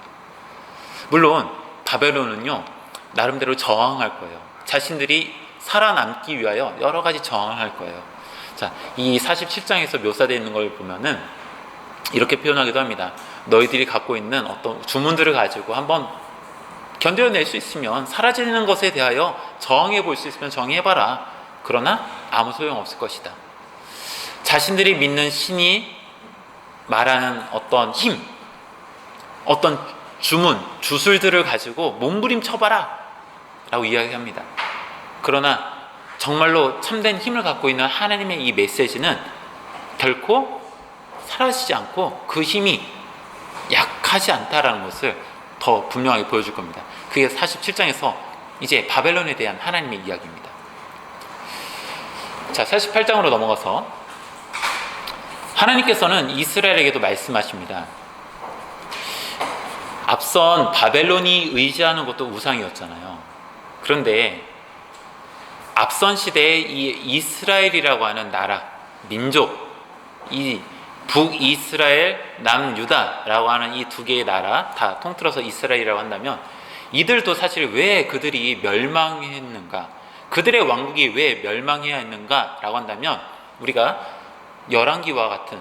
A: 물론 바벨론은요, 나름대로 저항할 거예요. 자신들이 살아남기 위하여 여러 가지 저항할 거예요. 자, 이 47장에서 묘사되어 있는 걸 보면은 이렇게 표현하기도 합니다. 너희들이 갖고 있는 어떤 주문들을 가지고 한번 견뎌낼 수 있으면, 사라지는 것에 대하여 저항해 볼 수 있으면 저항해봐라. 그러나 아무 소용없을 것이다. 자신들이 믿는 신이 말하는 어떤 힘, 어떤 주문, 주술들을 가지고 몸부림쳐봐라 라고 이야기합니다. 그러나 정말로 참된 힘을 갖고 있는 하나님의 이 메시지는 결코 사라지지 않고 그 힘이 약하지 않다라는 것을 더 분명하게 보여줄 겁니다. 그게 47장에서 이제 바벨론에 대한 하나님의 이야기입니다. 자, 48장으로 넘어가서 하나님께서는 이스라엘에게도 말씀하십니다. 앞선 바벨론이 의지하는 것도 우상이었잖아요. 그런데 앞선 시대에 이 이스라엘이라고 하는 나라, 민족, 이 북이스라엘, 남유다라고 하는 이 두 개의 나라, 다 통틀어서 이스라엘이라고 한다면, 이들도 사실 왜 그들이 멸망했는가, 그들의 왕국이 왜 멸망해야 했는가 라고 한다면, 우리가 열왕기와 같은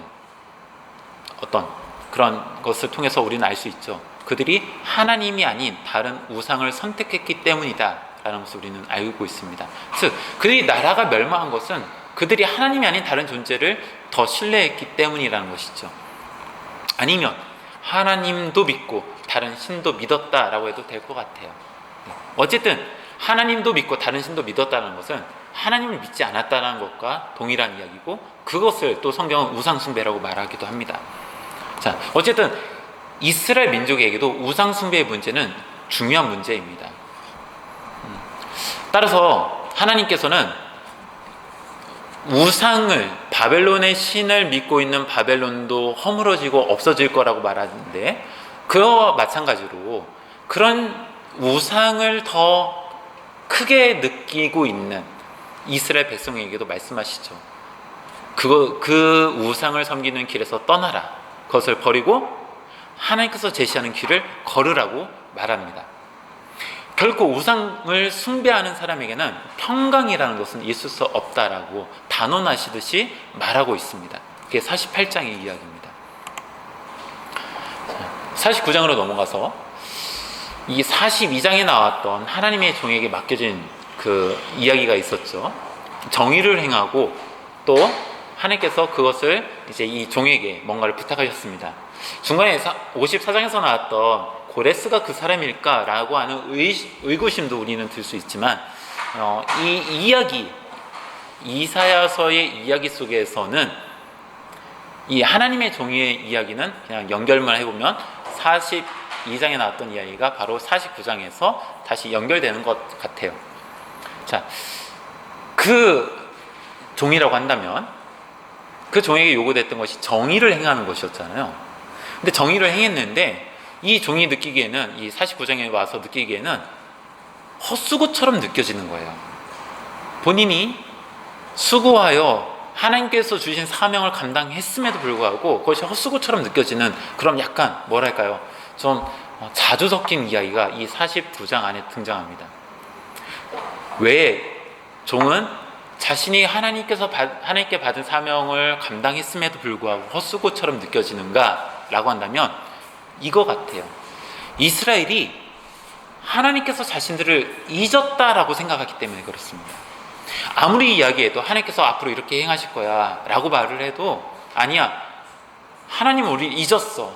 A: 어떤 그런 것을 통해서 우리는 알 수 있죠. 그들이 하나님이 아닌 다른 우상을 선택했기 때문이다 라는 것을 우리는 알고 있습니다. 즉, 그들이 나라가 멸망한 것은 그들이 하나님이 아닌 다른 존재를 더 신뢰했기 때문이라는 것이죠. 아니면 하나님도 믿고 다른 신도 믿었다라고 해도 될 것 같아요. 어쨌든 하나님도 믿고 다른 신도 믿었다는 것은 하나님을 믿지 않았다는 것과 동일한 이야기고, 그것을 또 성경은 우상숭배라고 말하기도 합니다. 자, 어쨌든 이스라엘 민족에게도 우상숭배의 문제는 중요한 문제입니다. 따라서 하나님께서는 우상을, 바벨론의 신을 믿고 있는 바벨론도 허물어지고 없어질 거라고 말하는데, 그와 마찬가지로 그런 우상을 더 크게 느끼고 있는 이스라엘 백성에게도 말씀하시죠. 그 우상을 섬기는 길에서 떠나라. 그것을 버리고 하나님께서 제시하는 길을 걸으라고 말합니다. 결코 우상을 숭배하는 사람에게는 평강이라는 것은 있을 수 없다라고 단언하시듯이 말하고 있습니다. 그게 48장의 이야기입니다. 49장으로 넘어가서 이 42장에 나왔던 하나님의 종에게 맡겨진 그 이야기가 있었죠. 정의를 행하고 또 하나님께서 그것을 이제 이 종에게 뭔가를 부탁하셨습니다. 중간에 54장에서 나왔던 고레스가 그 사람일까라고 하는 의구심도 우리는 들 수 있지만, 이 이야기, 이사야서의 이야기 속에서는 이 하나님의 종의 이야기는 그냥 연결만 해보면 42장에 나왔던 이야기가 바로 49장에서 다시 연결되는 것 같아요. 자, 그 종이라고 한다면 그 종에게 요구됐던 것이 정의를 행하는 것이었잖아요. 근데 정의를 행했는데 이 종이 느끼기에는, 이 49장에 와서 느끼기에는 헛수고처럼 느껴지는 거예요. 본인이 수고하여 하나님께서 주신 사명을 감당했음에도 불구하고 그것이 헛수고처럼 느껴지는 그런 약간 뭐랄까요, 좀 자주 섞인 이야기가 이 49장 안에 등장합니다. 왜 종은 자신이 하나님께 받은 사명을 감당했음에도 불구하고 헛수고처럼 느껴지는가 라고 한다면 이거 같아요. 이스라엘이 하나님께서 자신들을 잊었다라고 생각하기 때문에 그렇습니다. 아무리 이야기해도 하나님께서 앞으로 이렇게 행하실 거야 라고 말을 해도, 아니야, 하나님은 우리를 잊었어,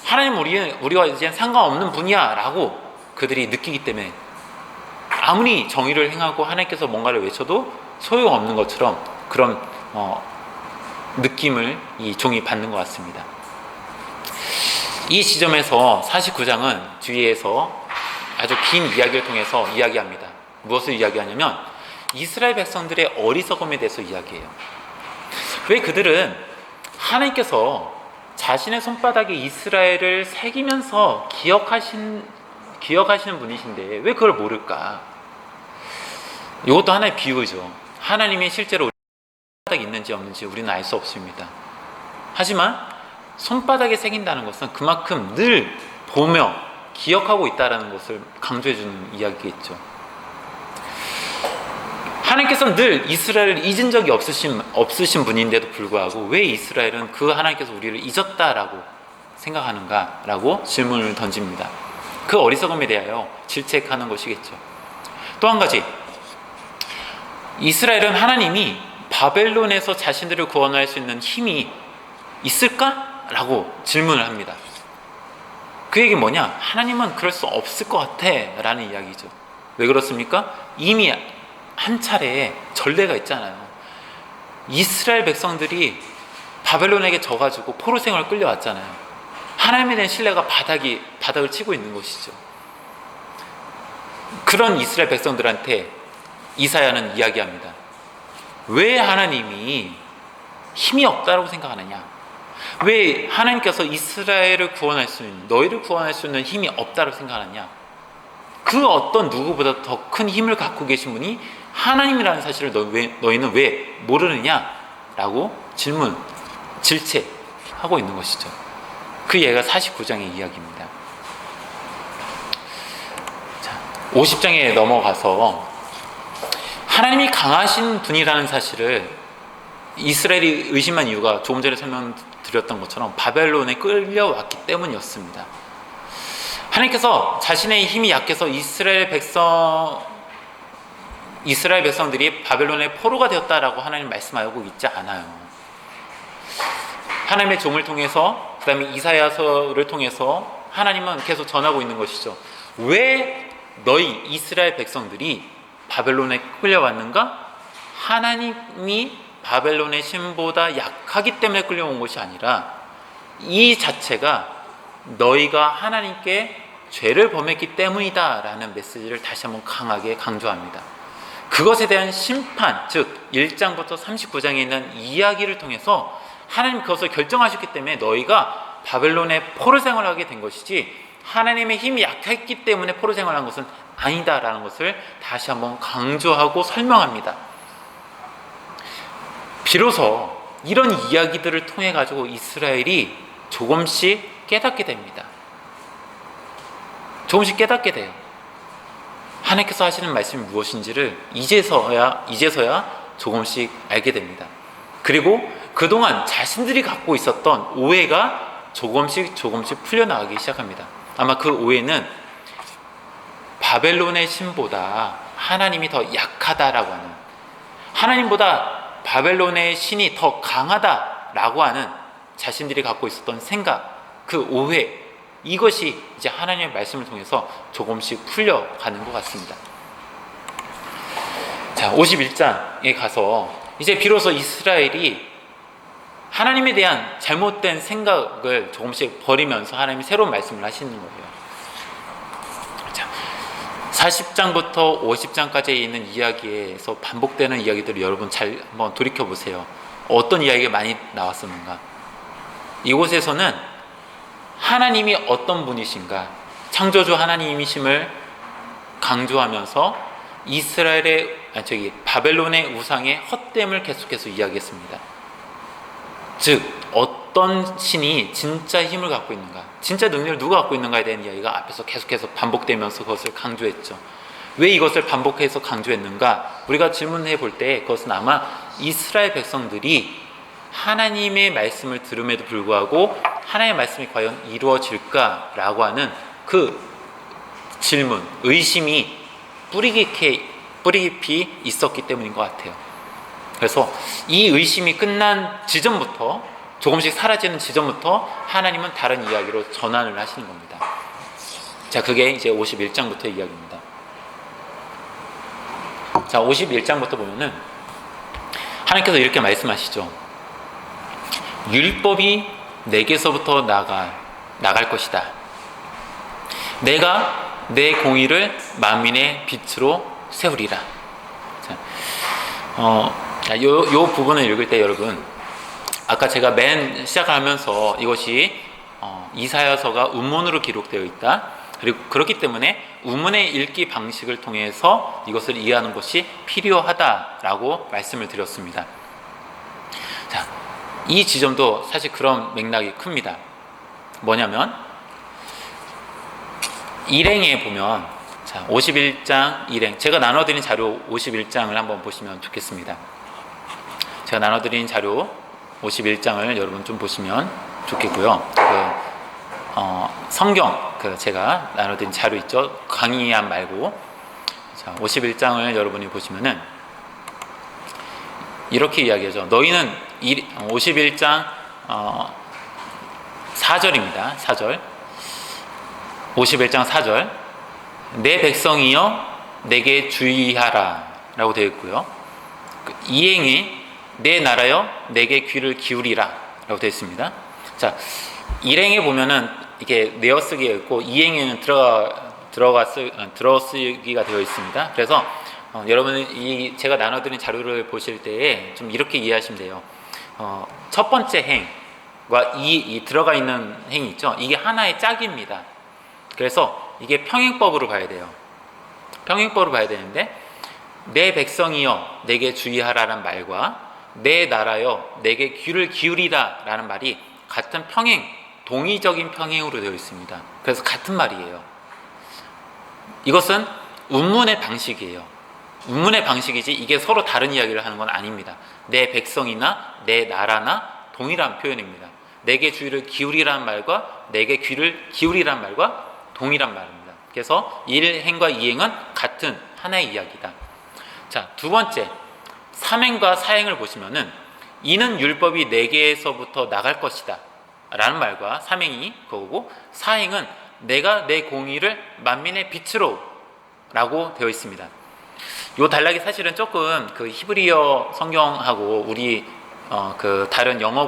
A: 하나님은 우리와 이제 상관없는 분이야 라고 그들이 느끼기 때문에 아무리 정의를 행하고 하나님께서 뭔가를 외쳐도 소용없는 것처럼 그런 느낌을 이 종이 받는 것 같습니다. 이 지점에서 49장은 뒤에서 아주 긴 이야기를 통해서 이야기합니다. 무엇을 이야기하냐면 이스라엘 백성들의 어리석음에 대해서 이야기해요. 왜 그들은 하나님께서 자신의 손바닥에 이스라엘을 새기면서 기억하시는 분이신데 왜 그걸 모를까? 이것도 하나의 비유죠. 하나님이 실제로 손바닥에 있는지 없는지 우리는 알 수 없습니다. 하지만 손바닥에 새긴다는 것은 그만큼 늘 보며 기억하고 있다는 것을 강조해주는 이야기겠죠. 하나님께서는 늘 이스라엘을 잊은 적이 없으신 분인데도 불구하고 왜 이스라엘은 그 하나님께서 우리를 잊었다라고 생각하는가 라고 질문을 던집니다. 그 어리석음에 대하여 질책하는 것이겠죠. 또 한 가지, 이스라엘은 하나님이 바벨론에서 자신들을 구원할 수 있는 힘이 있을까? 라고 질문을 합니다. 그 얘기 뭐냐? 하나님은 그럴 수 없을 것 같아 라는 이야기죠. 왜 그렇습니까? 이미 한 차례 전례가 있잖아요. 이스라엘 백성들이 바벨론에게 져가지고 포로 생활을 끌려왔잖아요. 하나님에 대한 신뢰가 바닥을 치고 있는 것이죠. 그런 이스라엘 백성들한테 이사야는 이야기합니다. 왜 하나님이 힘이 없다고 생각하느냐? 왜 하나님께서 이스라엘을 구원할 수 있는, 너희를 구원할 수 있는 힘이 없다고 생각하느냐? 그 어떤 누구보다 더 큰 힘을 갖고 계신 분이 하나님이라는 사실을 너희는 왜 모르느냐? 라고 질책하고 있는 것이죠. 그 예가 49장의 이야기입니다. 자, 50장에 넘어가서 하나님이 강하신 분이라는 사실을 이스라엘이 의심한 이유가 조금 전에 설명드렸던 것처럼 바벨론에 끌려왔기 때문이었습니다. 하나님께서 자신의 힘이 약해서 이스라엘 백성들이 바벨론의 포로가 되었다라고 하나님 말씀하고 있지 않아요. 하나님의 종을 통해서, 그 다음에 이사야서를 통해서 하나님은 계속 전하고 있는 것이죠. 왜 너희 이스라엘 백성들이 바벨론에 끌려왔는가? 하나님이 바벨론의 신보다 약하기 때문에 끌려온 것이 아니라 이 자체가 너희가 하나님께 죄를 범했기 때문이다 라는 메시지를 다시 한번 강하게 강조합니다. 그것에 대한 심판, 즉 1장부터 39장에 있는 이야기를 통해서 하나님 그것을 결정하셨기 때문에 너희가 바벨론의 포로 생활을 하게 된 것이지 하나님의 힘이 약했기 때문에 포로 생활한 것은 아니다라는 것을 다시 한번 강조하고 설명합니다. 비로소 이런 이야기들을 통해 가지고 이스라엘이 조금씩 깨닫게 됩니다. 조금씩 깨닫게 돼요. 하나님께서 하시는 말씀이 무엇인지를 이제서야 조금씩 알게 됩니다. 그리고 그동안 자신들이 갖고 있었던 오해가 조금씩 풀려나가기 시작합니다. 아마 그 오해는 바벨론의 신보다 하나님이 더 약하다라고 하는, 하나님보다 바벨론의 신이 더 강하다라고 하는 자신들이 갖고 있었던 생각, 그 오해, 이것이 이제 하나님의 말씀을 통해서 조금씩 풀려가는 것 같습니다. 자, 51장에 가서 이제 비로소 이스라엘이 하나님에 대한 잘못된 생각을 조금씩 버리면서 하나님이 새로운 말씀을 하시는 거예요. 자, 40장부터 50장까지 있는 이야기에서 반복되는 이야기들을 여러분 잘 한번 돌이켜보세요. 어떤 이야기가 많이 나왔었는가? 이곳에서는 하나님이 어떤 분이신가, 창조주 하나님이심을 강조하면서 바벨론의 우상의 헛됨을 계속해서 이야기했습니다. 즉 어떤 신이 진짜 힘을 갖고 있는가, 진짜 능력을 누가 갖고 있는가에 대한 이야기가 앞에서 계속해서 반복되면서 그것을 강조했죠. 왜 이것을 반복해서 강조했는가? 우리가 질문해 볼 때 그것은 아마 이스라엘 백성들이 하나님의 말씀을 들음에도 불구하고 하나님의 말씀이 과연 이루어질까라고 하는 그 질문, 의심이 뿌리 깊이 있었기 때문인 것 같아요. 그래서 이 의심이 끝난 지점부터, 조금씩 사라지는 지점부터 하나님은 다른 이야기로 전환을 하시는 겁니다. 자, 그게 이제 51장부터 이야기입니다. 자, 51장부터 보면은 하나님께서 이렇게 말씀하시죠. 율법이 내게서부터 나갈 것이다. 내가 내 공의를 만민의 빛으로 세우리라. 자, 요 부분을 읽을 때 여러분, 아까 제가 맨 시작하면서 이것이 이사야서가 운문으로 기록되어 있다. 그리고 그렇기 때문에 우문의 읽기 방식을 통해서 이것을 이해하는 것이 필요하다라고 말씀을 드렸습니다. 자, 이 지점도 사실 그런 맥락이 큽니다. 뭐냐면 일행에 보면, 자, 51장 일행, 제가 나눠드린 자료 51장을 한번 보시면 좋겠습니다. 제가 나눠드린 자료 51장을 여러분 좀 보시면 좋겠고요. 성경 그 제가 나눠드린 자료 있죠. 강의안 말고. 자, 51장을 여러분이 보시면은 이렇게 이야기하죠. 너희는 51장 4절입니다. 4절. 51장 4절. 내 백성이여 내게 주의하라 라고 되어 있고요. 이행에 내 나라여 내게 귀를 기울이라 라고 되어 있습니다. 자, 일행에 보면은 이게 내어쓰기가 있고 이행에는 들어쓰기가 되어 있습니다. 그래서 여러분은 이 제가 나눠드린 자료를 보실 때에 좀 이렇게 이해하시면 돼요. 첫 번째 행과 이 들어가 있는 행이 있죠. 이게 하나의 짝입니다. 그래서 이게 평행법으로 봐야 돼요. 평행법으로 봐야 되는데 내 백성이여 내게 주의하라는 말과 내 나라여 내게 귀를 기울이라 라는 말이 같은 평행, 동의적인 평행으로 되어 있습니다. 그래서 같은 말이에요. 이것은 운문의 방식이에요. 운문의 방식이지 이게 서로 다른 이야기를 하는 건 아닙니다. 내 백성이나 내 나라나 동일한 표현입니다. 내게 주의를 기울이라는 말과 내게 귀를 기울이라는 말과 동일한 말입니다. 그래서 일행과 이행은 같은 하나의 이야기다. 자, 두 번째, 삼행과 사행을 보시면은 이는 율법이 내게서부터 나갈 것이다 라는 말과 삼행이 그거고, 사행은 내가 내 공의를 만민의 빛으로 라고 되어 있습니다. 요 단락이 사실은 조금 그 히브리어 성경하고 우리 그 다른 영어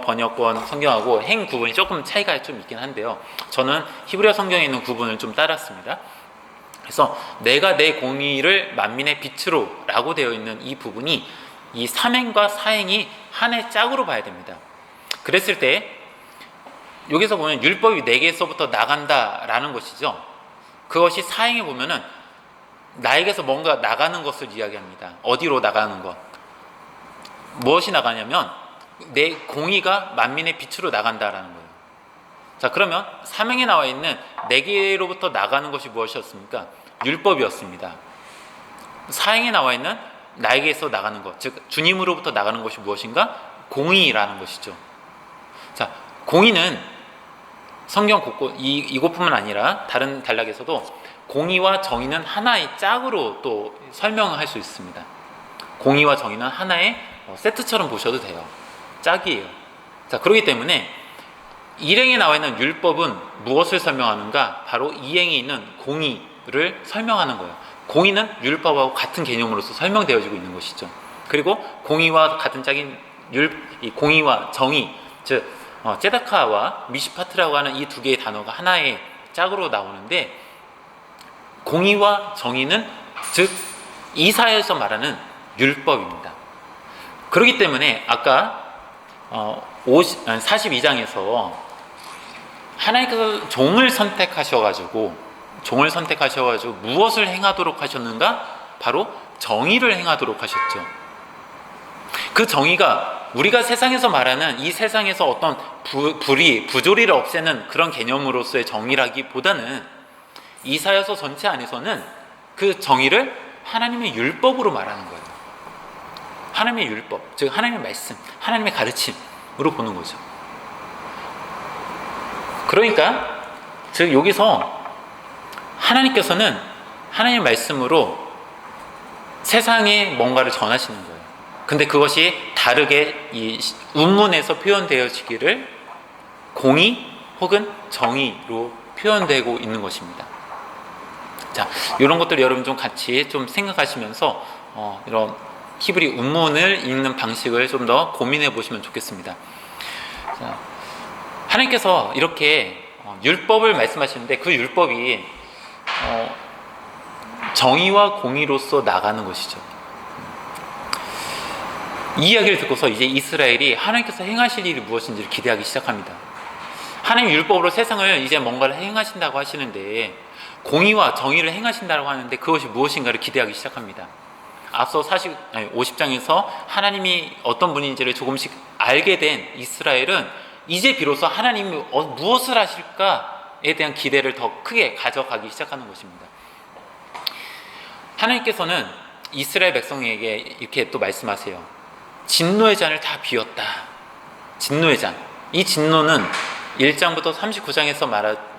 A: 번역본 성경하고 행 구분이 조금 차이가 좀 있긴 한데요. 저는 히브리어 성경에 있는 구분을 좀 따랐습니다. 그래서 내가 내 공의를 만민의 빛으로 라고 되어 있는 이 부분이 이 삼행과 사행이 하나의 짝으로 봐야 됩니다. 그랬을 때 여기서 보면 율법이 내게서부터 나간다라는 것이죠. 그것이 사행에 보면은 나에게서 뭔가 나가는 것을 이야기합니다. 어디로 나가는 것? 무엇이 나가냐면 내 공의가 만민의 빛으로 나간다라는 거예요. 자, 그러면 사명에 나와 있는 내게로부터 나가는 것이 무엇이었습니까? 율법이었습니다. 사행에 나와 있는 나에게서 나가는 것, 즉 주님으로부터 나가는 것이 무엇인가? 공의라는 것이죠. 자, 공의는 성경 곳곳 이곳뿐만 아니라 다른 단락에서도 공의와 정의는 하나의 짝으로 또 설명할 수 있습니다. 공의와 정의는 하나의 세트처럼 보셔도 돼요. 짝이에요. 자, 그렇기 때문에 일행에 나와 있는 율법은 무엇을 설명하는가? 바로 이행에 있는 공의를 설명하는 거예요. 공의는 율법하고 같은 개념으로서 설명되어지고 있는 것이죠. 그리고 공의와 같은 짝인 이 공의와 정의, 즉 제다카와 미시파트라고 하는 이 두 개의 단어가 하나의 짝으로 나오는데, 공의와 정의는 즉 이사야에서 말하는 율법입니다. 그렇기 때문에 아까 42장에서 하나님께서 종을 선택하셔가지고 무엇을 행하도록 하셨는가? 바로 정의를 행하도록 하셨죠. 그 정의가 우리가 세상에서 말하는 이 세상에서 어떤 부조리를 없애는 그런 개념으로서의 정의라기보다는 이사야서 전체 안에서는 그 정의를 하나님의 율법으로 말하는 거예요. 하나님의 율법, 즉 하나님의 말씀, 하나님의 가르침으로 보는 거죠. 그러니까 즉 여기서 하나님께서는 하나님의 말씀으로 세상에 뭔가를 전하시는 거예요. 근데 그것이 다르게 이 운문에서 표현되어지기를 공의 혹은 정의로 표현되고 있는 것입니다. 자, 이런 것들 여러분 좀 같이 좀 생각하시면서 이런 히브리 운문을 읽는 방식을 좀 더 고민해 보시면 좋겠습니다. 자, 하나님께서 이렇게 율법을 말씀하시는데 그 율법이 정의와 공의로서 나가는 것이죠. 이 이야기를 듣고서 이제 이스라엘이 하나님께서 행하실 일이 무엇인지를 기대하기 시작합니다. 하나님 율법으로 세상을 이제 뭔가를 행하신다고 하시는데 공의와 정의를 행하신다고 하는데 그것이 무엇인가를 기대하기 시작합니다. 앞서 50장에서 하나님이 어떤 분인지를 조금씩 알게 된 이스라엘은 이제 비로소 하나님이 무엇을 하실까에 대한 기대를 더 크게 가져가기 시작하는 것입니다. 하나님께서는 이스라엘 백성에게 이렇게 또 말씀하세요. 진노의 잔을 다 비웠다. 진노의 잔. 이 진노는 1장부터 39장에서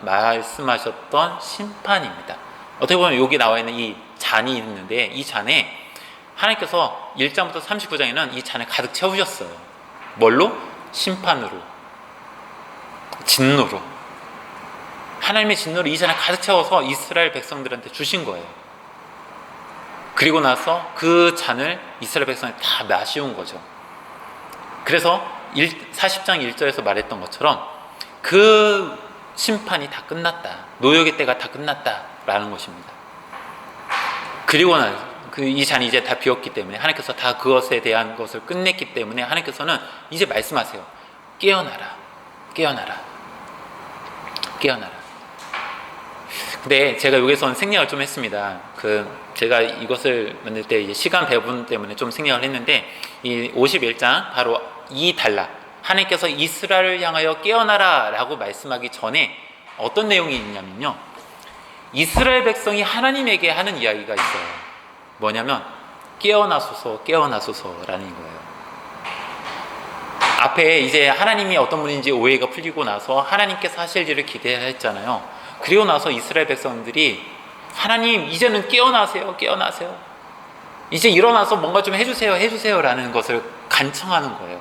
A: 말씀하셨던 심판입니다. 어떻게 보면 여기 나와 있는 이 잔이 있는데, 이 잔에 하나님께서 1장부터 39장에는 이 잔을 가득 채우셨어요. 뭘로? 심판으로, 진노로. 하나님의 진노를 이 잔에 가득 채워서 이스라엘 백성들한테 주신 거예요. 그리고 나서 그 잔을 이스라엘 백성이 다 마시운 거죠. 그래서 40장 1절에서 말했던 것처럼 그 심판이 다 끝났다, 노역의 때가 다 끝났다라는 것입니다. 그리고 나서 이 잔이 이제 다 비었기 때문에, 하나님께서 다 그것에 대한 것을 끝냈기 때문에 하나님께서는 이제 말씀하세요. 깨어나라, 깨어나라, 깨어나라. 근데 제가 여기서는 생략을 좀 했습니다. 제가 이것을 만들 때 이제 시간 배분 때문에 좀 생략을 했는데, 이 51장 바로 이 단락, 하나님께서 이스라엘을 향하여 깨어나라 라고 말씀하기 전에 어떤 내용이 있냐면요, 이스라엘 백성이 하나님에게 하는 이야기가 있어요. 뭐냐면 깨어나소서, 깨어나소서라는 거예요. 앞에 이제 하나님이 어떤 분인지 오해가 풀리고 나서 하나님께서 하실 일을 기대했잖아요. 그리고 나서 이스라엘 백성들이 하나님 이제는 깨어나세요, 깨어나세요, 이제 일어나서 뭔가 좀 해주세요, 해주세요 라는 것을 간청하는 거예요.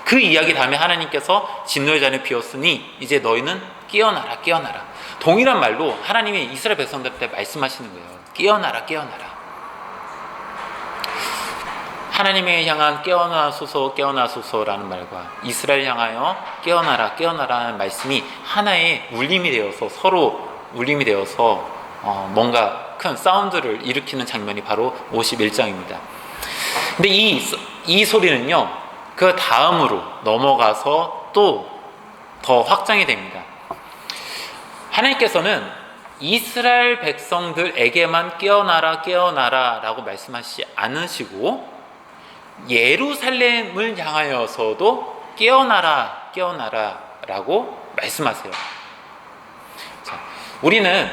A: 그 이야기 다음에 하나님께서 진노의 잔을 비웠으니 이제 너희는 깨어나라, 깨어나라. 동일한 말로 하나님이 이스라엘 백성들한테 말씀하시는 거예요. 깨어나라, 깨어나라. 하나님에 향한 깨어나소서, 깨어나소서라는 말과 이스라엘 향하여 깨어나라, 깨어나라는 말씀이 하나의 울림이 되어서, 서로 울림이 되어서 뭔가 큰 사운드를 일으키는 장면이 바로 51장입니다. 근데 이 소리는요, 그 다음으로 넘어가서 또 더 확장이 됩니다. 하나님께서는 이스라엘 백성들에게만 깨어나라, 깨어나라 라고 말씀하시지 않으시고 예루살렘을 향하여서도 깨어나라, 깨어나라 라고 말씀하세요. 자, 우리는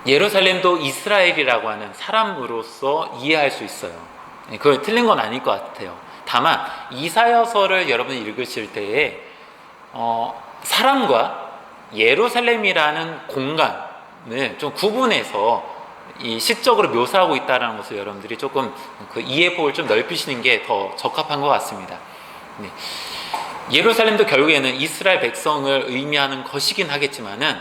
A: 예루살렘도 이스라엘이라고 하는 사람으로서 이해할 수 있어요. 그걸 틀린 건 아닐 것 같아요. 다만 이사야서를 여러분이 읽으실 때에 사람과 예루살렘이라는 공간을 좀 구분해서 이 시적으로 묘사하고 있다는 것을 여러분들이 조금 그 이해폭을 좀 넓히시는 게 더 적합한 것 같습니다. 네. 예루살렘도 결국에는 이스라엘 백성을 의미하는 것이긴 하겠지만은,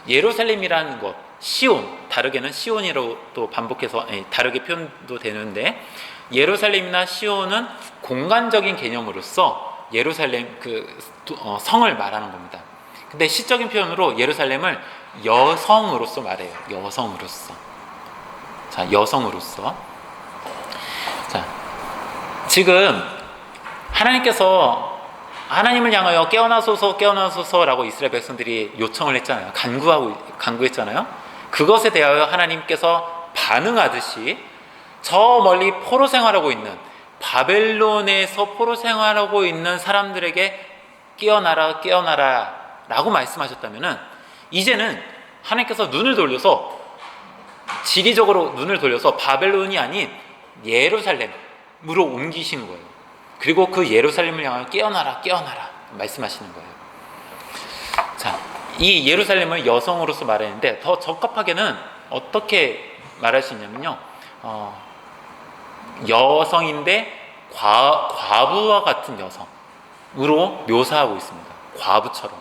A: 예루살렘이라는 것, 시온, 다르게는 시온이라고 또 반복해서 다르게 표현도 되는데, 예루살렘이나 시온은 공간적인 개념으로서 예루살렘 성을 말하는 겁니다. 근데 시적인 표현으로 예루살렘을 여성으로서 말해요. 여성으로서. 자, 여성으로서. 자, 지금 하나님께서 하나님을 향하여 깨어나소서, 깨어나소서라고 이스라엘 백성들이 요청을 했잖아요. 간구했잖아요. 그것에 대하여 하나님께서 반응하듯이 저 멀리 포로 생활하고 있는, 바벨론에서 포로 생활하고 있는 사람들에게 깨어나라, 깨어나라 라고 말씀하셨다면은, 이제는 하나님께서 눈을 돌려서, 지리적으로 눈을 돌려서 바벨론이 아닌 예루살렘으로 옮기신 거예요. 그리고 그 예루살렘을 향하여 깨어나라, 깨어나라 말씀하시는 거예요. 자, 이 예루살렘을 여성으로서 말했는데, 더 적합하게는 어떻게 말할 수 있냐면요, 여성인데 과부와 같은 여성으로 묘사하고 있습니다. 과부처럼.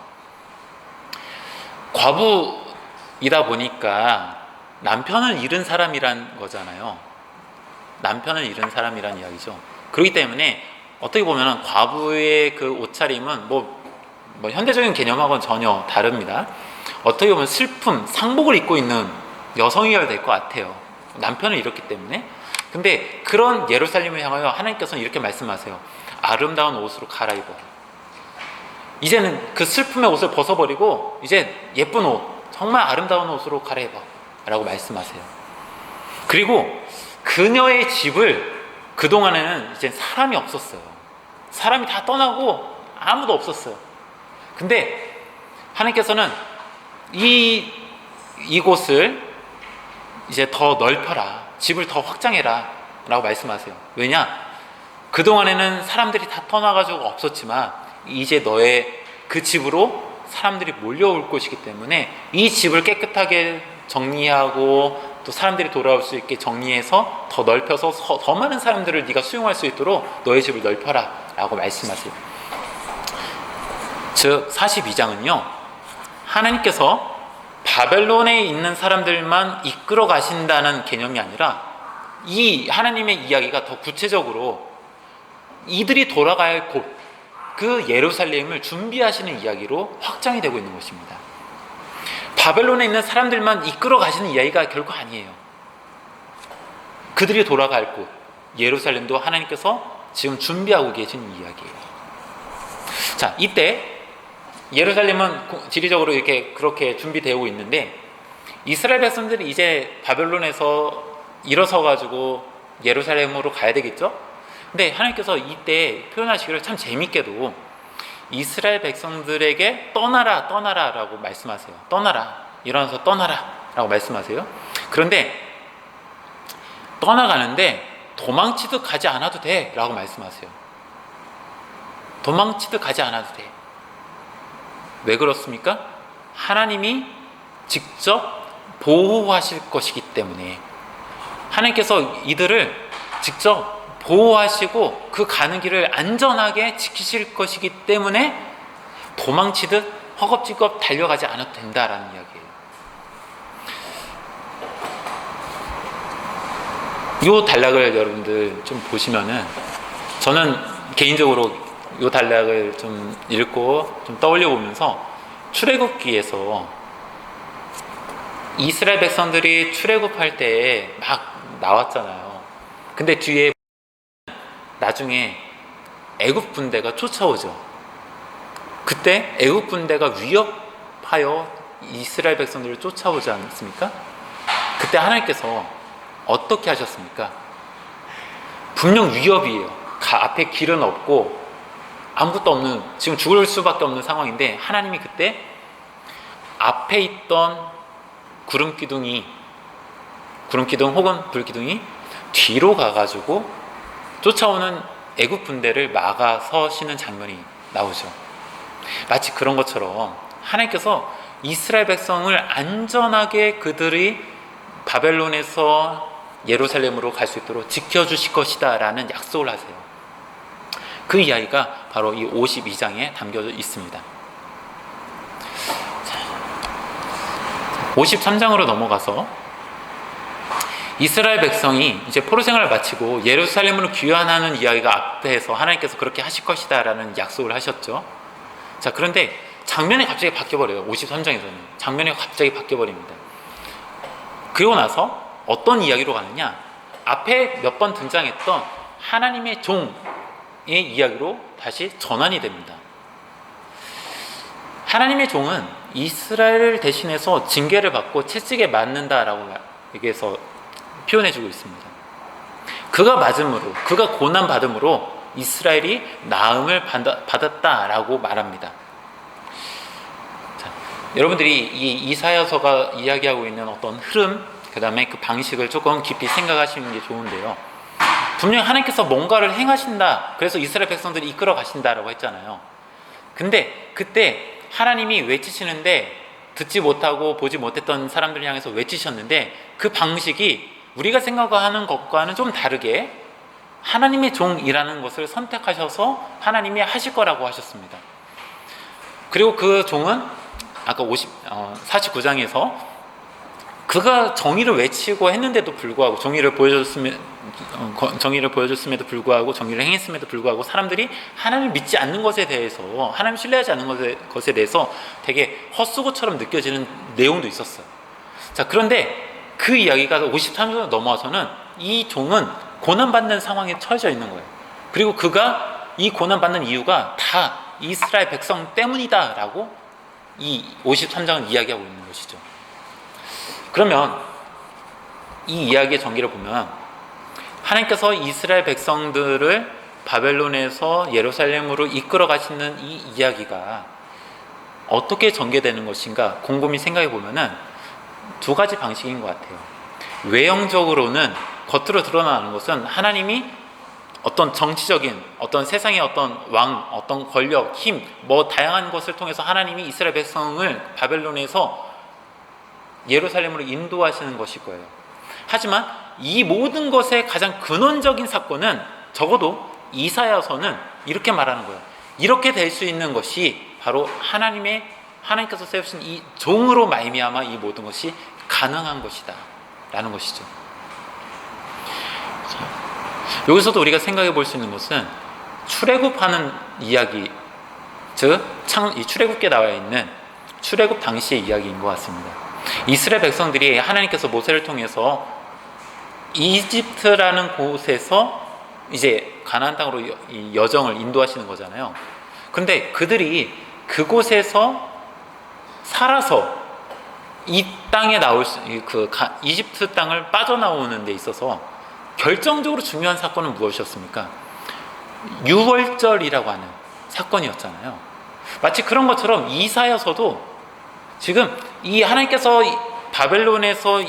A: 과부이다 보니까 남편을 잃은 사람이란 거잖아요. 남편을 잃은 사람이란 이야기죠. 그렇기 때문에 어떻게 보면 과부의 그 옷차림은 뭐 현대적인 개념하고는 전혀 다릅니다. 어떻게 보면 슬픔, 상복을 입고 있는 여성이어야 될 것 같아요. 남편을 잃었기 때문에. 근데 그런 예루살렘을 향하여 하나님께서는 이렇게 말씀하세요. 아름다운 옷으로 갈아입어. 이제는 그 슬픔의 옷을 벗어버리고 이제 예쁜 옷, 정말 아름다운 옷으로 갈아입어 라고 말씀하세요. 그리고 그녀의 집을, 그동안에는 이제 사람이 없었어요. 사람이 다 떠나고 아무도 없었어요. 근데 하나님께서는 이곳을 이제 더 넓혀라, 집을 더 확장해라 라고 말씀하세요. 왜냐? 그동안에는 사람들이 다 떠나가지고 없었지만 이제 너의 그 집으로 사람들이 몰려올 것이기 때문에 이 집을 깨끗하게 정리하고 또 사람들이 돌아올 수 있게 정리해서 더 넓혀서 더 많은 사람들을 네가 수용할 수 있도록 너의 집을 넓혀라 라고 말씀하세요. 즉 42장은요, 하나님께서 바벨론에 있는 사람들만 이끌어 가신다는 개념이 아니라 이 하나님의 이야기가 더 구체적으로 이들이 돌아가야 할 곳, 그 예루살렘을 준비하시는 이야기로 확장이 되고 있는 것입니다. 바벨론에 있는 사람들만 이끌어 가시는 이야기가 결코 아니에요. 그들이 돌아갈 곳, 예루살렘도 하나님께서 지금 준비하고 계신 이야기예요. 자, 이때 예루살렘은 지리적으로 이렇게 그렇게 준비되고 있는데 이스라엘 백성들이 이제 바벨론에서 일어서 가지고 예루살렘으로 가야 되겠죠? 근데 하나님께서 이때 표현하시기를 참 재밌게도 이스라엘 백성들에게 떠나라 떠나라 라고 말씀하세요. 떠나라, 일어나서 떠나라 라고 말씀하세요. 그런데 떠나가는데 도망치듯 가지 않아도 돼 라고 말씀하세요. 도망치듯 가지 않아도 돼. 왜 그렇습니까? 하나님이 직접 보호하실 것이기 때문에, 하나님께서 이들을 직접 보호하시고 그 가는 길을 안전하게 지키실 것이기 때문에 도망치듯 허겁지겁 달려가지 않아도 된다라는 이야기예요. 이 단락을 여러분들 좀 보시면은, 저는 개인적으로 이 단락을 좀 읽고 좀 떠올려 보면서 출애굽기에서 이스라엘 백성들이 출애굽할 때 막 나왔잖아요. 근데 뒤에 나중에 애굽 군대가 쫓아오죠. 그때 애굽 군대가 위협하여 이스라엘 백성들을 쫓아오지 않습니까? 그때 하나님께서 어떻게 하셨습니까? 분명 위협이에요. 앞에 길은 없고 아무것도 없는, 지금 죽을 수밖에 없는 상황인데 하나님이 그때 앞에 있던 구름기둥 혹은 불기둥이 뒤로 가가지고 쫓아오는 애굽 군대를 막아서시는 장면이 나오죠. 마치 그런 것처럼 하나님께서 이스라엘 백성을 안전하게 그들이 바벨론에서 예루살렘으로 갈 수 있도록 지켜주실 것이다 라는 약속을 하세요. 그 이야기가 바로 이 52장에 담겨져 있습니다. 53장으로 넘어가서 이스라엘 백성이 이제 포로 생활을 마치고 예루살렘으로 귀환하는 이야기가 앞에서 하나님께서 그렇게 하실 것이다 라는 약속을 하셨죠. 자, 그런데 장면이 갑자기 바뀌어버려요. 53장에서는 장면이 갑자기 바뀌어버립니다. 그리고 나서 어떤 이야기로 가느냐, 앞에 몇 번 등장했던 하나님의 종의 이야기로 다시 전환이 됩니다. 하나님의 종은 이스라엘을 대신해서 징계를 받고 채찍에 맞는다라고 여기에서 표현해주고 있습니다. 그가 맞음으로, 그가 고난 받음으로 이스라엘이 나음을 받았다라고 말합니다. 자, 여러분들이 이 이사야서가 이야기하고 있는 어떤 흐름, 그 다음에 그 방식을 조금 깊이 생각하시는 게 좋은데요. 분명히 하나님께서 뭔가를 행하신다, 그래서 이스라엘 백성들이 이끌어 가신다라고 했잖아요. 근데 그때 하나님이 외치시는데 듣지 못하고 보지 못했던 사람들을 향해서 외치셨는데 그 방식이 우리가 생각하는 것과는 좀 다르게 하나님의 종이라는 것을 선택하셔서 하나님이 하실 거라고 하셨습니다. 그리고 그 종은 아까 49장에서 그가 정의를 외치고 했는데도 불구하고, 정의를 보여줬음에도 불구하고, 정의를 행했음에도 불구하고 사람들이 하나님을 믿지 않는 것에 대해서, 하나님을 신뢰하지 않는 것에 대해서 되게 헛수고처럼 느껴지는 내용도 있었어요. 자, 그런데 그 이야기가 53절로 넘어와서는 이 종은 고난받는 상황에 처해져 있는 거예요. 그리고 그가 이 고난받는 이유가 다 이스라엘 백성 때문이다라고 이 53장은 이야기하고 있는 것이죠. 그러면 이 이야기의 전개를 보면 하나님께서 이스라엘 백성들을 바벨론에서 예루살렘으로 이끌어 가시는 이 이야기가 어떻게 전개되는 것인가 곰곰이 생각해 보면은 두 가지 방식인 것 같아요. 외형적으로는 겉으로 드러나는 것은 하나님이 어떤 정치적인, 어떤 세상의 어떤 왕, 어떤 권력, 힘, 뭐 다양한 것을 통해서 하나님이 이스라엘 백성을 바벨론에서 예루살렘으로 인도하시는 것일 거예요. 하지만 이 모든 것의 가장 근원적인 사건은 적어도 이사야서는 이렇게 말하는 거예요. 이렇게 될 수 있는 것이 바로 하나님께서 세우신 이 종으로 말미암아 이 모든 것이 가능한 것이다 라는 것이죠. 여기서도 우리가 생각해 볼 수 있는 것은 출애굽하는 이야기, 즉 이 출애굽기에 나와 있는 출애굽 당시의 이야기인 것 같습니다. 이스라엘 백성들이 하나님께서 모세를 통해서 이집트라는 곳에서 이제 가나안 땅으로 이 여정을 인도하시는 거잖아요. 그런데 그들이 그곳에서 살아서 이 땅에 이집트 땅을 빠져나오는 데 있어서 결정적으로 중요한 사건은 무엇이었습니까? 유월절이라고 하는 사건이었잖아요. 마치 그런 것처럼 이사야서도 지금 이 하나님께서 바벨론에서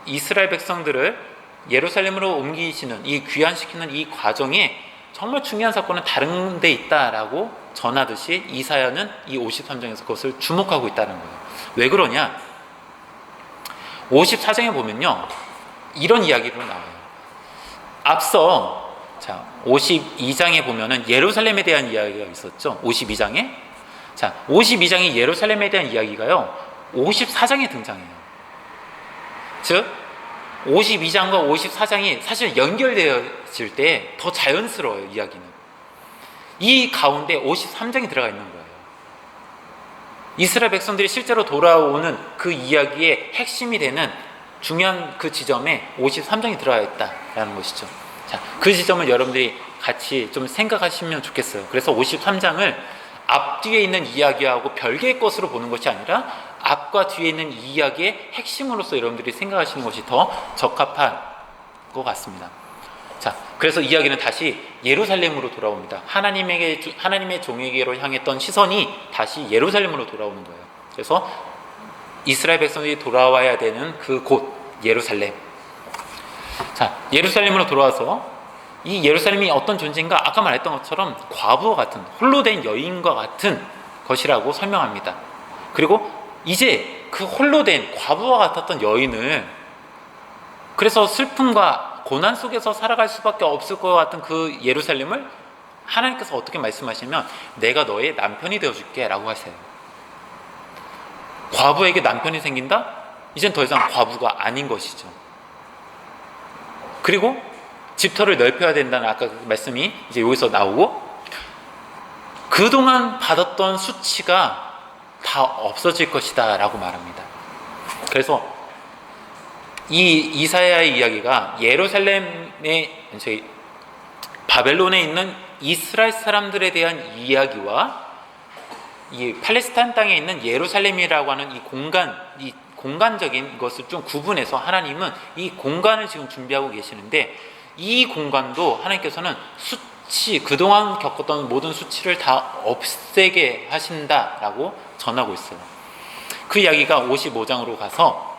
A: 이스라엘 백성들을 예루살렘으로 옮기시는, 이 귀환시키는 이 과정에 정말 중요한 사건은 다른 데 있다라고 전하듯이 이사야는 이 53장에서 그것을 주목하고 있다는 거예요. 왜 그러냐? 54장에 보면요, 이런 이야기로 나와요. 앞서 52장에 보면은 예루살렘에 대한 이야기가 있었죠. 52장에. 52장이 예루살렘에 대한 이야기가요, 54장에 등장해요. 즉 52장과 54장이 사실 연결되어질 때 더 자연스러워요. 이야기는 이 가운데 53장이 들어가 있는 거예요. 이스라엘 백성들이 실제로 돌아오는 그 이야기의 핵심이 되는 중요한 그 지점에 53장이 들어가 있다라는 것이죠. 그 지점을 여러분들이 같이 좀 생각하시면 좋겠어요. 그래서 53장을 앞뒤에 있는 이야기하고 별개의 것으로 보는 것이 아니라 앞과 뒤에 있는 이야기의 핵심으로서 여러분들이 생각하시는 것이 더 적합한 것 같습니다. 그래서 이야기는 다시 예루살렘으로 돌아옵니다. 하나님의 종에게로 향했던 시선이 다시 예루살렘으로 돌아오는 거예요. 그래서 이스라엘 백성들이 돌아와야 되는 그 곳, 예루살렘. 예루살렘으로 돌아와서 이 예루살렘이 어떤 존재인가? 아까 말했던 것처럼 과부와 같은, 홀로 된 여인과 같은 것이라고 설명합니다. 그리고 이제 그 홀로 된 과부와 같았던 여인을, 그래서 슬픔과 고난 속에서 살아갈 수밖에 없을 것 같은 그 예루살렘을 하나님께서 어떻게 말씀하시면 내가 너의 남편이 되어줄게 라고 하세요. 과부에게 남편이 생긴다? 이젠 더 이상 과부가 아닌 것이죠. 그리고 집터를 넓혀야 된다는 아까 그 말씀이 이제 여기서 나오고, 그동안 받았던 수치가 다 없어질 것이다 라고 말합니다. 그래서 이 이사야의 이야기가 바벨론에 있는 이스라엘 사람들에 대한 이야기와 이 팔레스타인 땅에 있는 예루살렘이라고 하는 이 공간적인 것을 좀 구분해서 하나님은 이 공간을 지금 준비하고 계시는데, 이 공간도 하나님께서는 그동안 겪었던 모든 수치를 다 없애게 하신다라고 전하고 있어요. 그 이야기가 55장으로 가서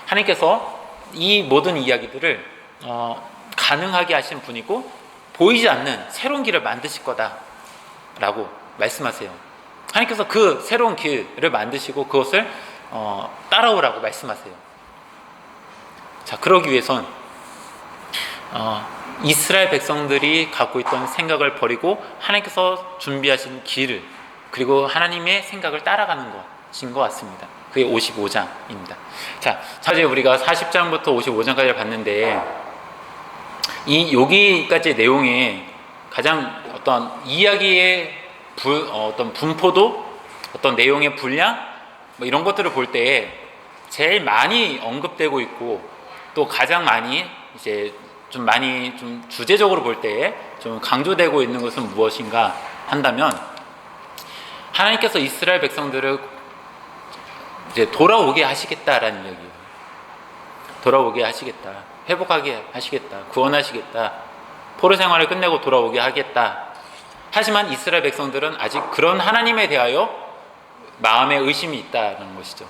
A: 하나님께서 이 모든 이야기들을 가능하게 하신 분이고 보이지 않는 새로운 길을 만드실 거다라고 말씀하세요. 하나님께서 그 새로운 길을 만드시고 그것을 따라오라고 말씀하세요. 그러기 위해선 이스라엘 백성들이 갖고 있던 생각을 버리고 하나님께서 준비하신 길을, 그리고 하나님의 생각을 따라가는 것인 것 같습니다. 그게 55장입니다. 이제 우리가 40장부터 55장까지를 봤는데, 여기까지 내용에 가장 어떤 이야기의 어떤 분포도, 어떤 내용의 분량, 이런 것들을 볼 때 제일 많이 언급되고 있고, 또 가장 많이 이제 좀 주제적으로 볼 때 좀 강조되고 있는 것은 무엇인가 한다면, 하나님께서 이스라엘 백성들을 이제 돌아오게 하시겠다라는 이야기예요. 돌아오게 하시겠다, 회복하게 하시겠다, 구원하시겠다, 포로 생활을 끝내고 돌아오게 하겠다. 하지만 이스라엘 백성들은 아직 그런 하나님에 대하여 마음에 의심이 있다는 것이죠.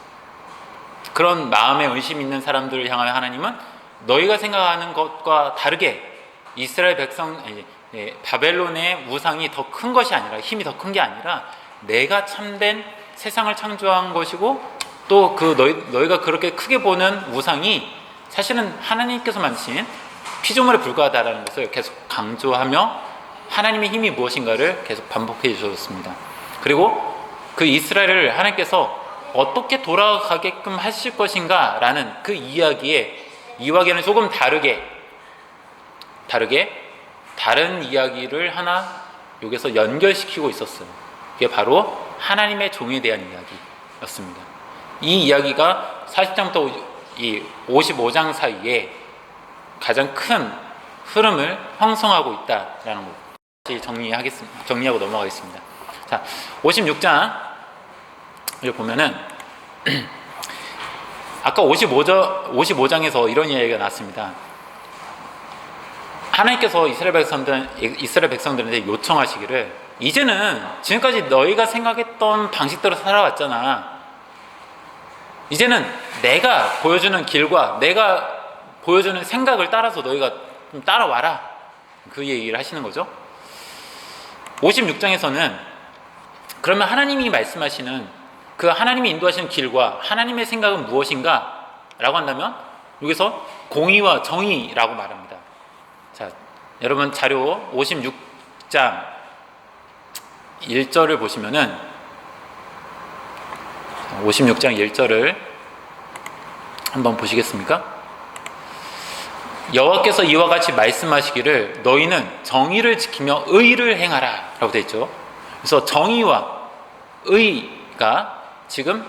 A: 그런 마음에 의심 있는 사람들을 향하여 하나님은 너희가 생각하는 것과 다르게 이스라엘 백성, 바벨론의 우상이 더 큰 것이 아니라, 힘이 더 큰 게 아니라 내가 참된 세상을 창조한 것이고, 또 그 너희가 그렇게 크게 보는 우상이 사실은 하나님께서 만드신 피조물에 불과하다라는 것을 계속 강조하며 하나님의 힘이 무엇인가를 계속 반복해 주셨습니다. 그리고 그 이스라엘을 하나님께서 어떻게 돌아가게끔 하실 것인가 라는 그 이야기에는 조금 다르게 다른 이야기를 하나 여기서 연결시키고 있었어요. 그게 바로 하나님의 종에 대한 이야기였습니다. 이 이야기가 40장부터 이 55장 사이에 가장 큰 흐름을 형성하고 있다라는 것 정리하고 넘어가겠습니다. 자, 56장을 보면은 아까 55장에서 이런 이야기가 나왔습니다. 하나님께서 이스라엘 백성들한테 요청하시기를, 이제는 지금까지 너희가 생각했던 방식대로 살아왔잖아. 이제는 내가 보여주는 길과 내가 보여주는 생각을 따라서 너희가 좀 따라와라. 그 얘기를 하시는 거죠. 56장에서는 그러면 하나님이 말씀하시는 그 하나님이 인도하시는 길과 하나님의 생각은 무엇인가? 라고 한다면 여기서 공의와 정의라고 말합니다. 자, 여러분 자료 56장 1절을 보시면은 56장 1절을 한번 보시겠습니까? 여호와께서 이와 같이 말씀하시기를 너희는 정의를 지키며 의를 행하라 라고 되어 있죠. 그래서 정의와 의가 지금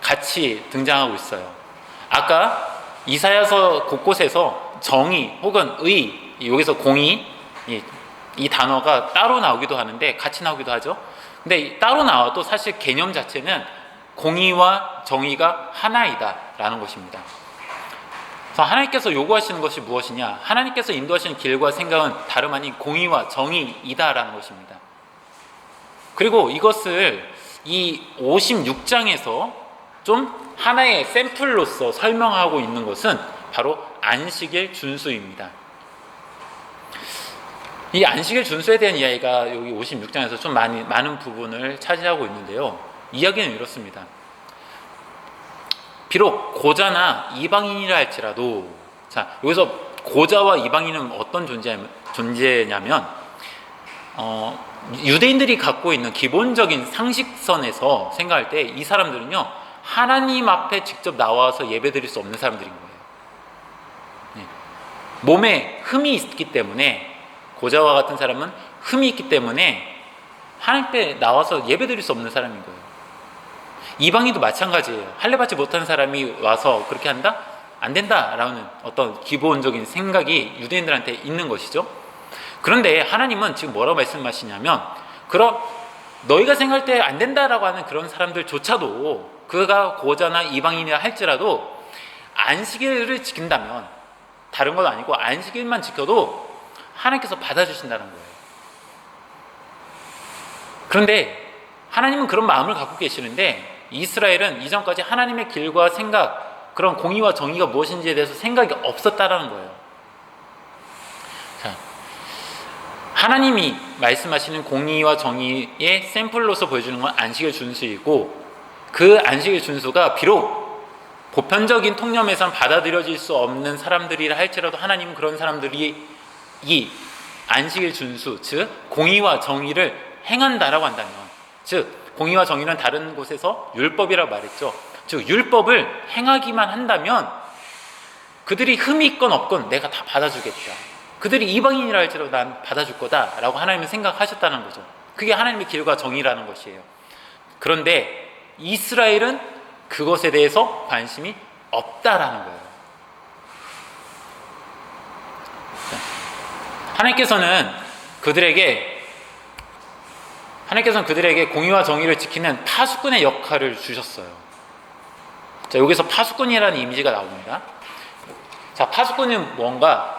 A: 같이 등장하고 있어요. 아까 이사야서 곳곳에서 정의 혹은 의, 여기서 공의, 이 단어가 따로 나오기도 하는데 같이 나오기도 하죠. 근데 따로 나와도 사실 개념 자체는 공의와 정의가 하나이다 라는 것입니다. 그래서 하나님께서 요구하시는 것이 무엇이냐? 하나님께서 인도하시는 길과 생각은 다름 아닌 공의와 정의이다 라는 것입니다. 그리고 이것을 이 56장에서 좀 하나의 샘플로서 설명하고 있는 것은 바로 안식일 준수입니다. 이 안식일 준수에 대한 이야기가 여기 56장에서 좀 많은 부분을 차지하고 있는데요. 이야기는 이렇습니다. 비록 고자나 이방인이라 할지라도, 자, 여기서 고자와 이방인은 어떤 존재냐면 유대인들이 갖고 있는 기본적인 상식선에서 생각할 때 이 사람들은요, 하나님 앞에 직접 나와서 예배드릴 수 없는 사람들인 거예요. 몸에 흠이 있기 때문에, 고자와 같은 사람은 흠이 있기 때문에 하나님 앞에 나와서 예배드릴 수 없는 사람인 거예요. 이방인도 마찬가지예요. 할례받지 못한 사람이 와서 그렇게 한다? 안 된다라는 어떤 기본적인 생각이 유대인들한테 있는 것이죠. 그런데 하나님은 지금 뭐라고 말씀하시냐면, 너희가 생각할 때 안 된다라고 하는 그런 사람들조차도, 그가 고자나 이방인이라 할지라도 안식일을 지킨다면, 다른 건 아니고 안식일만 지켜도 하나님께서 받아주신다는 거예요. 그런데 하나님은 그런 마음을 갖고 계시는데, 이스라엘은 이전까지 하나님의 길과 생각, 그런 공의와 정의가 무엇인지에 대해서 생각이 없었다라는 거예요. 자, 하나님이 말씀하시는 공의와 정의의 샘플로서 보여주는 건 안식일 준수이고, 그 안식일 준수가 비록 보편적인 통념에서는 받아들여질 수 없는 사람들이라 할지라도 하나님은 그런 사람들이 이 안식일 준수, 즉 공의와 정의를 행한다라고 한다면, 즉 공의와 정의는 다른 곳에서 율법이라고 말했죠. 즉 율법을 행하기만 한다면 그들이 흠이 있건 없건 내가 다 받아주겠다. 그들이 이방인이라 할지라도 난 받아줄 거다라고 하나님은 생각하셨다는 거죠. 그게 하나님의 길과 정의라는 것이에요. 그런데 이스라엘은 그것에 대해서 관심이 없다라는 거예요. 하나님께서는 그들에게 공의와 정의를 지키는 파수꾼의 역할을 주셨어요. 자, 여기서 파수꾼이라는 이미지가 나옵니다. 자, 파수꾼은 뭔가?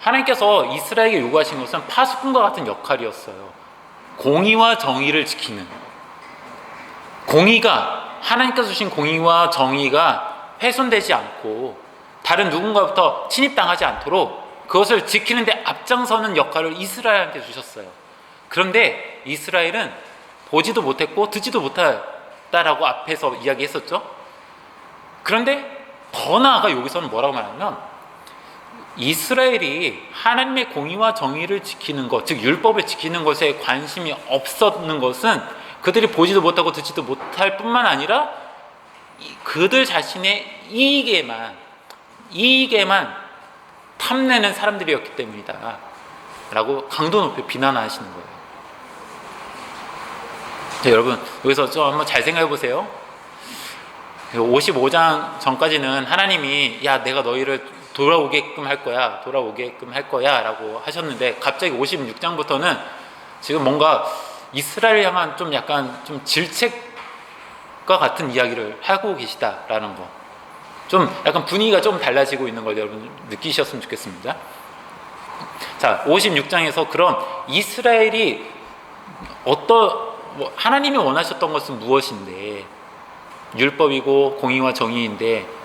A: 하나님께서 이스라엘에게 요구하신 것은 파수꾼과 같은 역할이었어요. 공의와 정의를 지키는. 하나님께서 주신 공의와 정의가 훼손되지 않고 다른 누군가부터 침입당하지 않도록 그것을 지키는데 앞장서는 역할을 이스라엘한테 주셨어요. 그런데 이스라엘은 보지도 못했고 듣지도 못했다라고 앞에서 이야기했었죠. 그런데 더 나아가 여기서는 뭐라고 말하냐면, 이스라엘이 하나님의 공의와 정의를 지키는 것, 즉 율법을 지키는 것에 관심이 없었는 것은 그들이 보지도 못하고 듣지도 못할 뿐만 아니라 그들 자신의 이익에만 탐내는 사람들이었기 때문이다 라고 강도 높이 비난하시는 거예요. 자, 여러분 여기서 좀 한번 잘 생각해 보세요. 55장 전까지는 하나님이 야 내가 너희를 돌아오게끔 할 거야 라고 하셨는데, 갑자기 56장부터는 지금 뭔가 이스라엘 향한 좀 약간 좀 질책과 같은 이야기를 하고 계시다라는 거, 좀 약간 분위기가 좀 달라지고 있는 걸 여러분 느끼셨으면 좋겠습니다. 자, 56장에서 그런 이스라엘이 하나님이 원하셨던 것은 무엇인데, 율법이고 공의와 정의인데,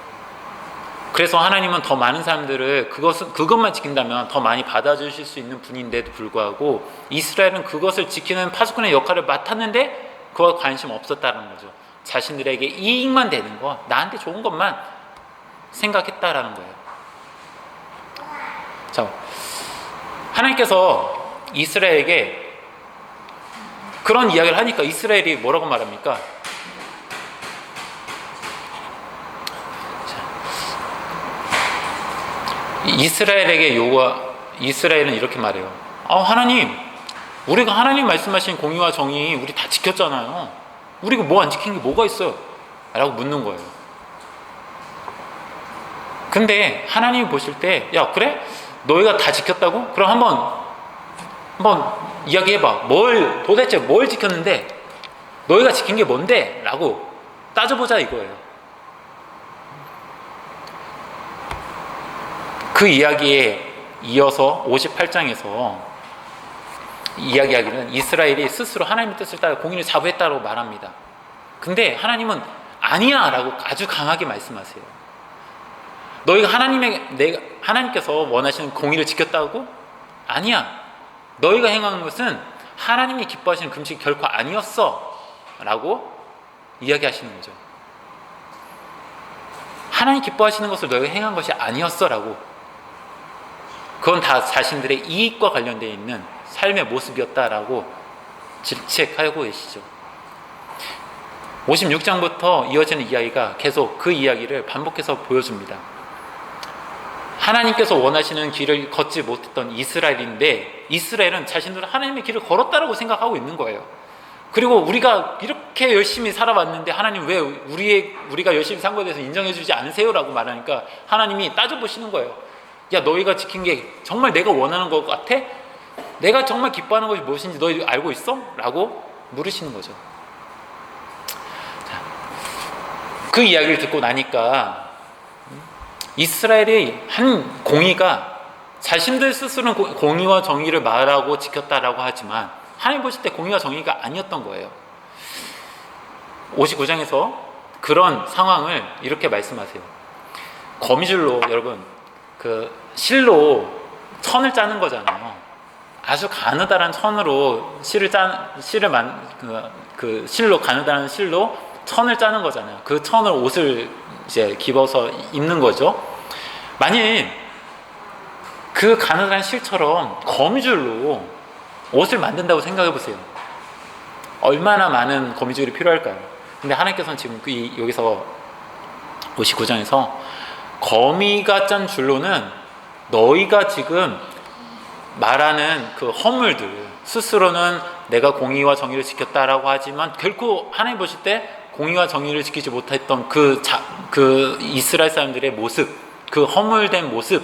A: 그래서 하나님은 더 많은 사람들을 그것만 지킨다면 더 많이 받아주실 수 있는 분인데도 불구하고 이스라엘은 그것을 지키는 파수꾼의 역할을 맡았는데 그와 관심 없었다는 거죠. 자신들에게 이익만 되는 거, 나한테 좋은 것만 생각했다라는 거예요. 자, 하나님께서 이스라엘에게 그런 이야기를 하니까 이스라엘이 뭐라고 말합니까? 이스라엘은 이렇게 말해요. 하나님, 우리가 하나님 말씀하신 공의와 정의 우리 다 지켰잖아요. 우리가 뭐 안 지킨 게 뭐가 있어요? 라고 묻는 거예요. 근데 하나님이 보실 때, 야 그래? 너희가 다 지켰다고? 그럼 한번 이야기해봐. 도대체 뭘 지켰는데? 너희가 지킨 게 뭔데? 라고 따져보자 이거예요. 그 이야기에 이어서 58장에서 이야기하기는 이스라엘이 스스로 하나님의 뜻을 따라 공의를 자부했다고 말합니다. 근데 하나님은 아니야 라고 아주 강하게 말씀하세요. 너희가 하나님께서 원하시는 공의를 지켰다고? 아니야. 너희가 행한 것은 하나님이 기뻐하시는 금식이 결코 아니었어 라고 이야기하시는 거죠. 하나님 기뻐하시는 것을 너희가 행한 것이 아니었어 라고, 그건 다 자신들의 이익과 관련되어 있는 삶의 모습이었다라고 질책하고 계시죠. 56장부터 이어지는 이야기가 계속 그 이야기를 반복해서 보여줍니다. 하나님께서 원하시는 길을 걷지 못했던 이스라엘인데, 이스라엘은 자신들은 하나님의 길을 걸었다라고 생각하고 있는 거예요. 그리고 우리가 이렇게 열심히 살아왔는데 하나님 왜 우리가 열심히 산 것에 대해서 인정해주지 않으세요? 라고 말하니까 하나님이 따져보시는 거예요. 야 너희가 지킨 게 정말 내가 원하는 것 같아? 내가 정말 기뻐하는 것이 무엇인지 너희 알고 있어? 라고 물으시는 거죠. 자, 그 이야기를 듣고 나니까 이스라엘의 한 공의가 자신들 스스로는 공의와 정의를 말하고 지켰다라고 하지만 하나님 보실 때 공의와 정의가 아니었던 거예요. 59장에서 그런 상황을 이렇게 말씀하세요. 거미줄로, 여러분 실로 천을 짜는 거잖아요. 아주 가느다란 천으로 실로 가느다란 실로 천을 짜는 거잖아요. 그 천을 옷을 이제 집어서 입는 거죠. 만일 그 가느다란 실처럼 거미줄로 옷을 만든다고 생각해 보세요. 얼마나 많은 거미줄이 필요할까요? 근데 하나님께서는 지금 여기서 59장에서 거미가 짠 줄로는 너희가 지금 말하는 그 허물들, 스스로는 내가 공의와 정의를 지켰다라고 하지만 결코 하나님 보실 때 공의와 정의를 지키지 못했던 그 이스라엘 사람들의 모습, 그 허물된 모습,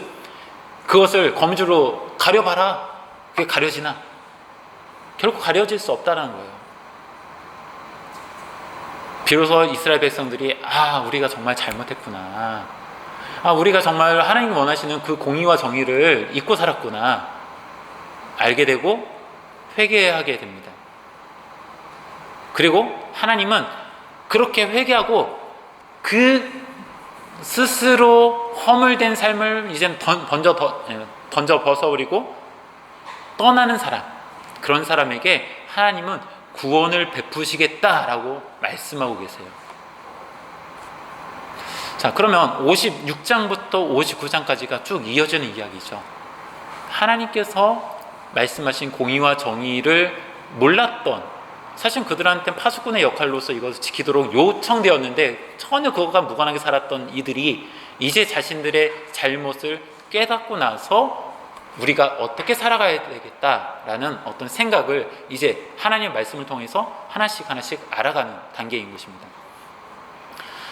A: 그것을 거미줄로 가려봐라. 그게 가려지나? 결코 가려질 수 없다는 거예요. 비로소 이스라엘 백성들이 우리가 정말 잘못했구나. 우리가 정말 하나님이 원하시는 그 공의와 정의를 잊고 살았구나 알게 되고 회개하게 됩니다. 그리고 하나님은 그렇게 회개하고 그 스스로 허물된 삶을 이제 던져 벗어버리고 떠나는 사람, 그런 사람에게 하나님은 구원을 베푸시겠다라고 말씀하고 계세요. 자, 그러면 56장부터 59장까지가 쭉 이어지는 이야기죠. 하나님께서 말씀하신 공의와 정의를 몰랐던, 사실 그들한테 파수꾼의 역할로서 이것을 지키도록 요청되었는데 전혀 그것과 무관하게 살았던 이들이 이제 자신들의 잘못을 깨닫고 나서 우리가 어떻게 살아가야 되겠다라는 어떤 생각을 이제 하나님의 말씀을 통해서 하나씩 알아가는 단계인 것입니다.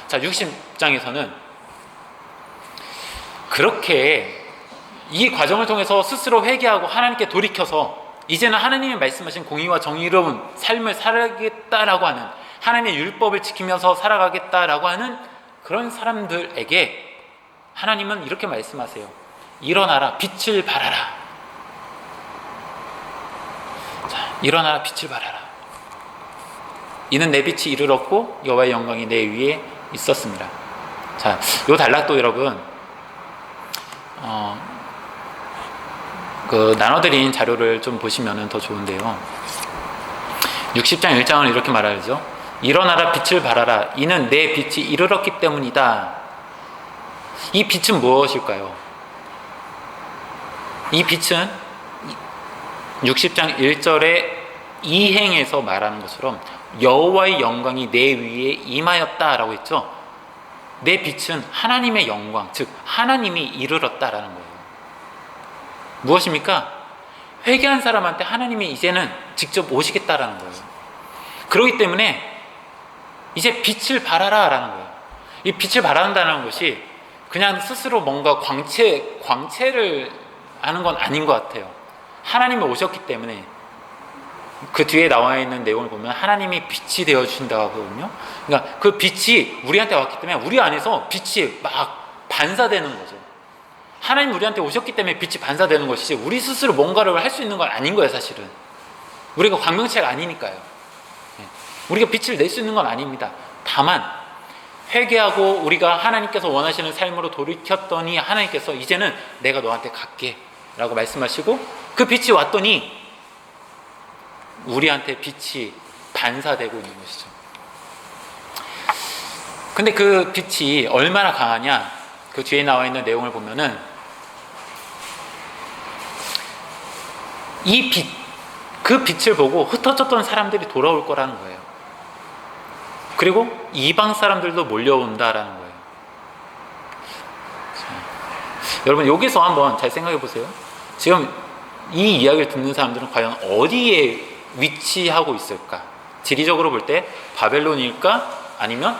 A: 자, 60장에서는 그렇게 이 과정을 통해서 스스로 회개하고 하나님께 돌이켜서 이제는 하나님이 말씀하신 공의와 정의로운 삶을 살아가겠다라고 하는, 하나님의 율법을 지키면서 살아가겠다라고 하는 그런 사람들에게 하나님은 이렇게 말씀하세요. 일어나라, 빛을 발하라. 자, 일어나라, 빛을 발하라. 이는 내 빛이 이르렀고 여호와의 영광이 내 위에 있었습니다. 자, 요 단락도 여러분 그 나눠드린 자료를 좀 보시면 더 좋은데요. 60장 1장은 이렇게 말하죠. 일어나라, 빛을 발하라. 이는 내 빛이 이르렀기 때문이다. 이 빛은 무엇일까요? 이 빛은 60장 1절의 이행에서 말하는 것처럼 여호와의 영광이 내 위에 임하였다라고 했죠. 내 빛은 하나님의 영광, 즉 하나님이 이르렀다라는 거예요. 무엇입니까? 회개한 사람한테 하나님이 이제는 직접 오시겠다라는 거예요. 그렇기 때문에 이제 빛을 발하라라는 거예요. 이 빛을 발한다는 것이 그냥 스스로 뭔가 광채를 하는 건 아닌 것 같아요. 하나님이 오셨기 때문에, 그 뒤에 나와 있는 내용을 보면 하나님이 빛이 되어 주신다고 하거든요. 그러니까 그 빛이 우리한테 왔기 때문에 우리 안에서 빛이 막 반사되는 거죠. 하나님 우리한테 오셨기 때문에 빛이 반사되는 것이지 우리 스스로 뭔가를 할 수 있는 건 아닌 거예요. 사실은 우리가 광명체가 아니니까요. 우리가 빛을 낼 수 있는 건 아닙니다. 다만 회개하고 우리가 하나님께서 원하시는 삶으로 돌이켰더니 하나님께서 이제는 내가 너한테 갈게 라고 말씀하시고 그 빛이 왔더니 우리한테 빛이 반사되고 있는 것이죠. 근데 그 빛이 얼마나 강하냐, 그 뒤에 나와 있는 내용을 보면은 이 빛, 그 빛을 보고 흩어졌던 사람들이 돌아올 거라는 거예요. 그리고 이방 사람들도 몰려온다라는 거예요. 자, 여러분 여기서 한번 잘 생각해 보세요. 지금 이 이야기를 듣는 사람들은 과연 어디에 위치하고 있을까? 지리적으로 볼 때 바벨론일까? 아니면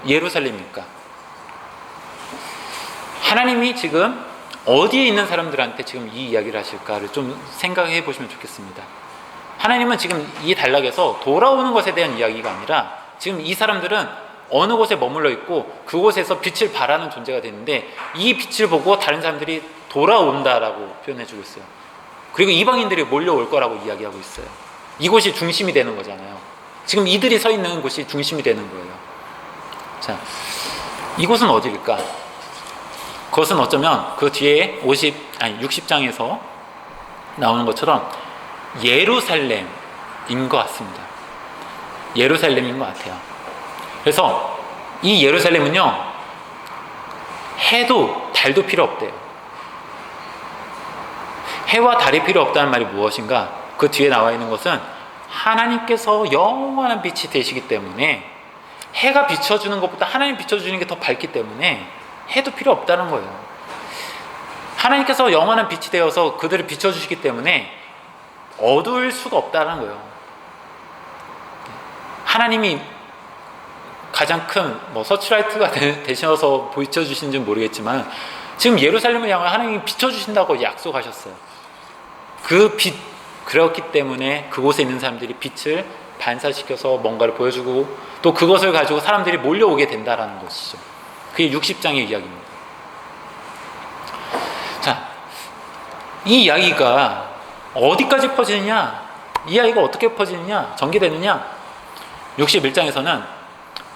A: 예루살렘일까? 하나님이 지금 어디에 있는 사람들한테 지금 이 이야기를 하실까를 좀 생각해 보시면 좋겠습니다. 하나님은 지금 이 단락에서 돌아오는 것에 대한 이야기가 아니라 지금 이 사람들은 어느 곳에 머물러 있고 그곳에서 빛을 발하는 존재가 되는데 이 빛을 보고 다른 사람들이 돌아온다라고 표현해주고 있어요. 그리고 이방인들이 몰려올 거라고 이야기하고 있어요. 이곳이 중심이 되는 거잖아요. 지금 이들이 서 있는 곳이 중심이 되는 거예요. 자, 이곳은 어디일까? 그것은 어쩌면 그 뒤에 60장에서 나오는 것처럼 예루살렘인 것 같습니다. 예루살렘인 것 같아요. 그래서 이 예루살렘은요, 해도 달도 필요 없대요. 해와 달이 필요 없다는 말이 무엇인가? 그 뒤에 나와 있는 것은 하나님께서 영원한 빛이 되시기 때문에 해가 비춰주는 것보다 하나님 비춰주는 게 더 밝기 때문에 해도 필요 없다는 거예요. 하나님께서 영원한 빛이 되어서 그들을 비춰주시기 때문에 어두울 수가 없다는 거예요. 하나님이 가장 큰 서치라이트가 되셔서 비춰주신지는 모르겠지만 지금 예루살렘을 향해 하나님이 비춰주신다고 약속하셨어요. 그 빛, 그렇기 때문에 그곳에 있는 사람들이 빛을 반사시켜서 뭔가를 보여주고 또 그것을 가지고 사람들이 몰려오게 된다는 것이죠. 그게 60장의 이야기입니다. 자, 이 이야기가 어디까지 퍼지느냐, 이 이야기가 어떻게 퍼지느냐, 전개되느냐. 61장에서는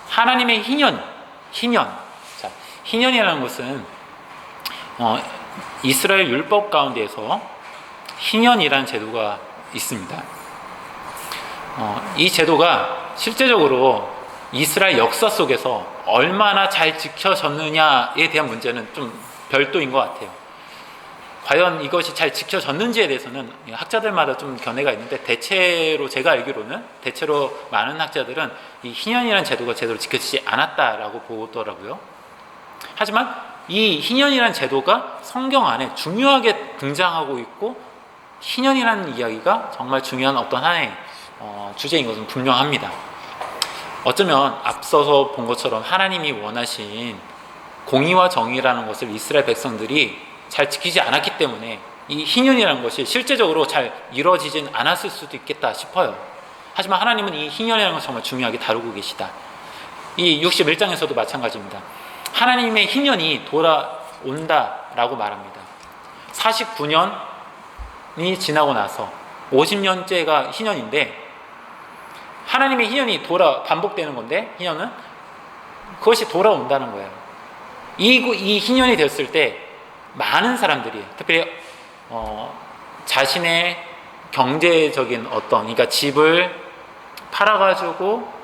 A: 하나님의 희년. 자, 희년이라는 것은 이스라엘 율법 가운데에서 희년이라는 제도가 있습니다. 이 제도가 실제적으로 이스라엘 역사 속에서 얼마나 잘 지켜졌느냐에 대한 문제는 좀 별도인 것 같아요. 과연 이것이 잘 지켜졌는지에 대해서는 학자들마다 좀 견해가 있는데, 대체로 제가 알기로는 대체로 많은 학자들은 이 희년이라는 제도가 제대로 지켜지지 않았다라고 보더라고요. 하지만 이 희년이라는 제도가 성경 안에 중요하게 등장하고 있고, 희년이라는 이야기가 정말 중요한 어떤 하나의 주제인 것은 분명합니다. 어쩌면 앞서서 본 것처럼 하나님이 원하신 공의와 정의라는 것을 이스라엘 백성들이 잘 지키지 않았기 때문에 이 희년이라는 것이 실제적으로 잘 이루어지진 않았을 수도 있겠다 싶어요. 하지만 하나님은 이 희년이라는 것을 정말 중요하게 다루고 계시다. 이 61장에서도 마찬가지입니다. 하나님의 희년이 돌아온다라고 말합니다. 49년이 지나고 나서 50년째가 희년인데, 하나님의 희년이 반복되는 건데, 희년은 그것이 돌아온다는 거예요. 이 희년이 됐을 때 많은 사람들이, 특별히 자신의 경제적인 그러니까 집을 팔아가지고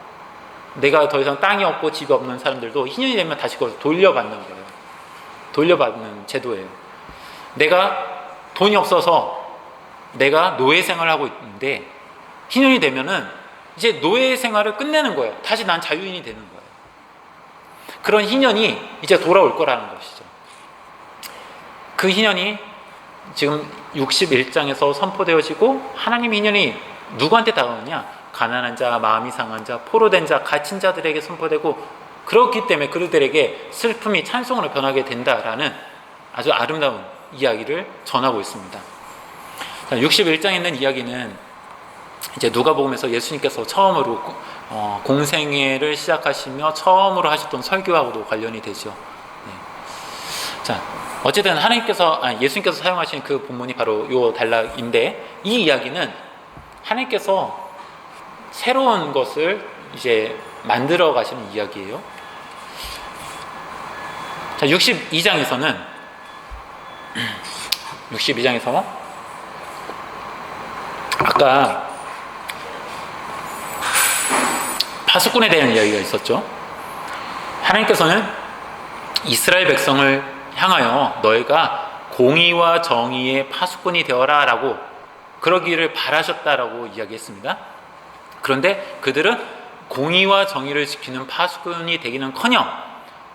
A: 내가 더 이상 땅이 없고 집이 없는 사람들도 희년이 되면 다시 그걸 돌려받는 거예요. 돌려받는 제도예요. 내가 돈이 없어서 내가 노예 생활을 하고 있는데, 희년이 되면은 이제 노예 생활을 끝내는 거예요. 다시 난 자유인이 되는 거예요. 그런 희년이 이제 돌아올 거라는 것이죠. 그 희년이 지금 61장에서 선포되어지고, 하나님의 희년이 누구한테 다가오느냐? 가난한 자, 마음이 상한 자, 포로된 자, 갇힌 자들에게 선포되고, 그렇기 때문에 그들에게 슬픔이 찬송으로 변하게 된다라는 아주 아름다운 이야기를 전하고 있습니다. 61장에 있는 이야기는 이제 누가복음에서 예수님께서 처음으로 공생애를 시작하시며 처음으로 하셨던 설교하고도 관련이 되죠. 네. 자, 어쨌든 예수님께서 사용하신 그 본문이 바로 요 단락인데, 이 이야기는 하나님께서 새로운 것을 이제 만들어 가시는 이야기예요. 자, 62장에서 아까 파수꾼에 대한 이야기가 있었죠. 하나님께서는 이스라엘 백성을 향하여 너희가 공의와 정의의 파수꾼이 되어라 라고, 그러기를 바라셨다라고 이야기했습니다. 그런데 그들은 공의와 정의를 지키는 파수꾼이 되기는커녕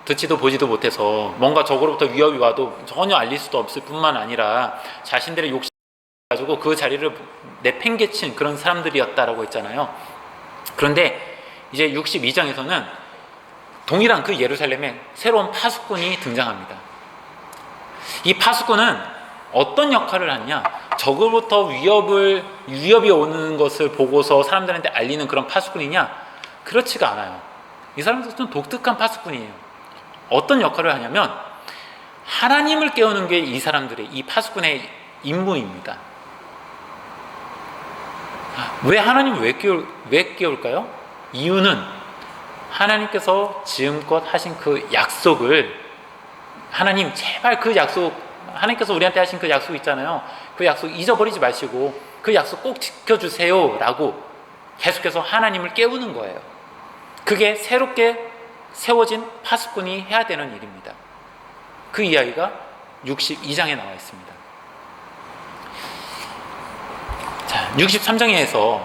A: 듣지도 보지도 못해서 뭔가 적으로부터 위협이 와도 전혀 알릴 수도 없을 뿐만 아니라 자신들의 욕심 가지고 그 자리를 내팽개친 그런 사람들이었다라고 했잖아요. 그런데 이제 62장에서는 동일한 그 예루살렘에 새로운 파수꾼이 등장합니다. 이 파수꾼은 어떤 역할을 하느냐? 적으로부터 위협이 오는 것을 보고서 사람들한테 알리는 그런 파수꾼이냐? 그렇지가 않아요. 이 사람들은 좀 독특한 파수꾼이에요. 어떤 역할을 하냐면 하나님을 깨우는 게 이 파수꾼의 임무입니다. 왜 하나님을 왜 깨울까요? 이유는 하나님께서 지금껏 하신 그 약속을, 하나님 제발 그 약속, 하나님께서 우리한테 하신 그 약속 있잖아요. 그 약속 잊어버리지 마시고 그 약속 꼭 지켜주세요 라고 계속해서 하나님을 깨우는 거예요. 그게 새롭게 세워진 파수꾼이 해야 되는 일입니다. 그 이야기가 62장에 나와 있습니다. 자, 63장에서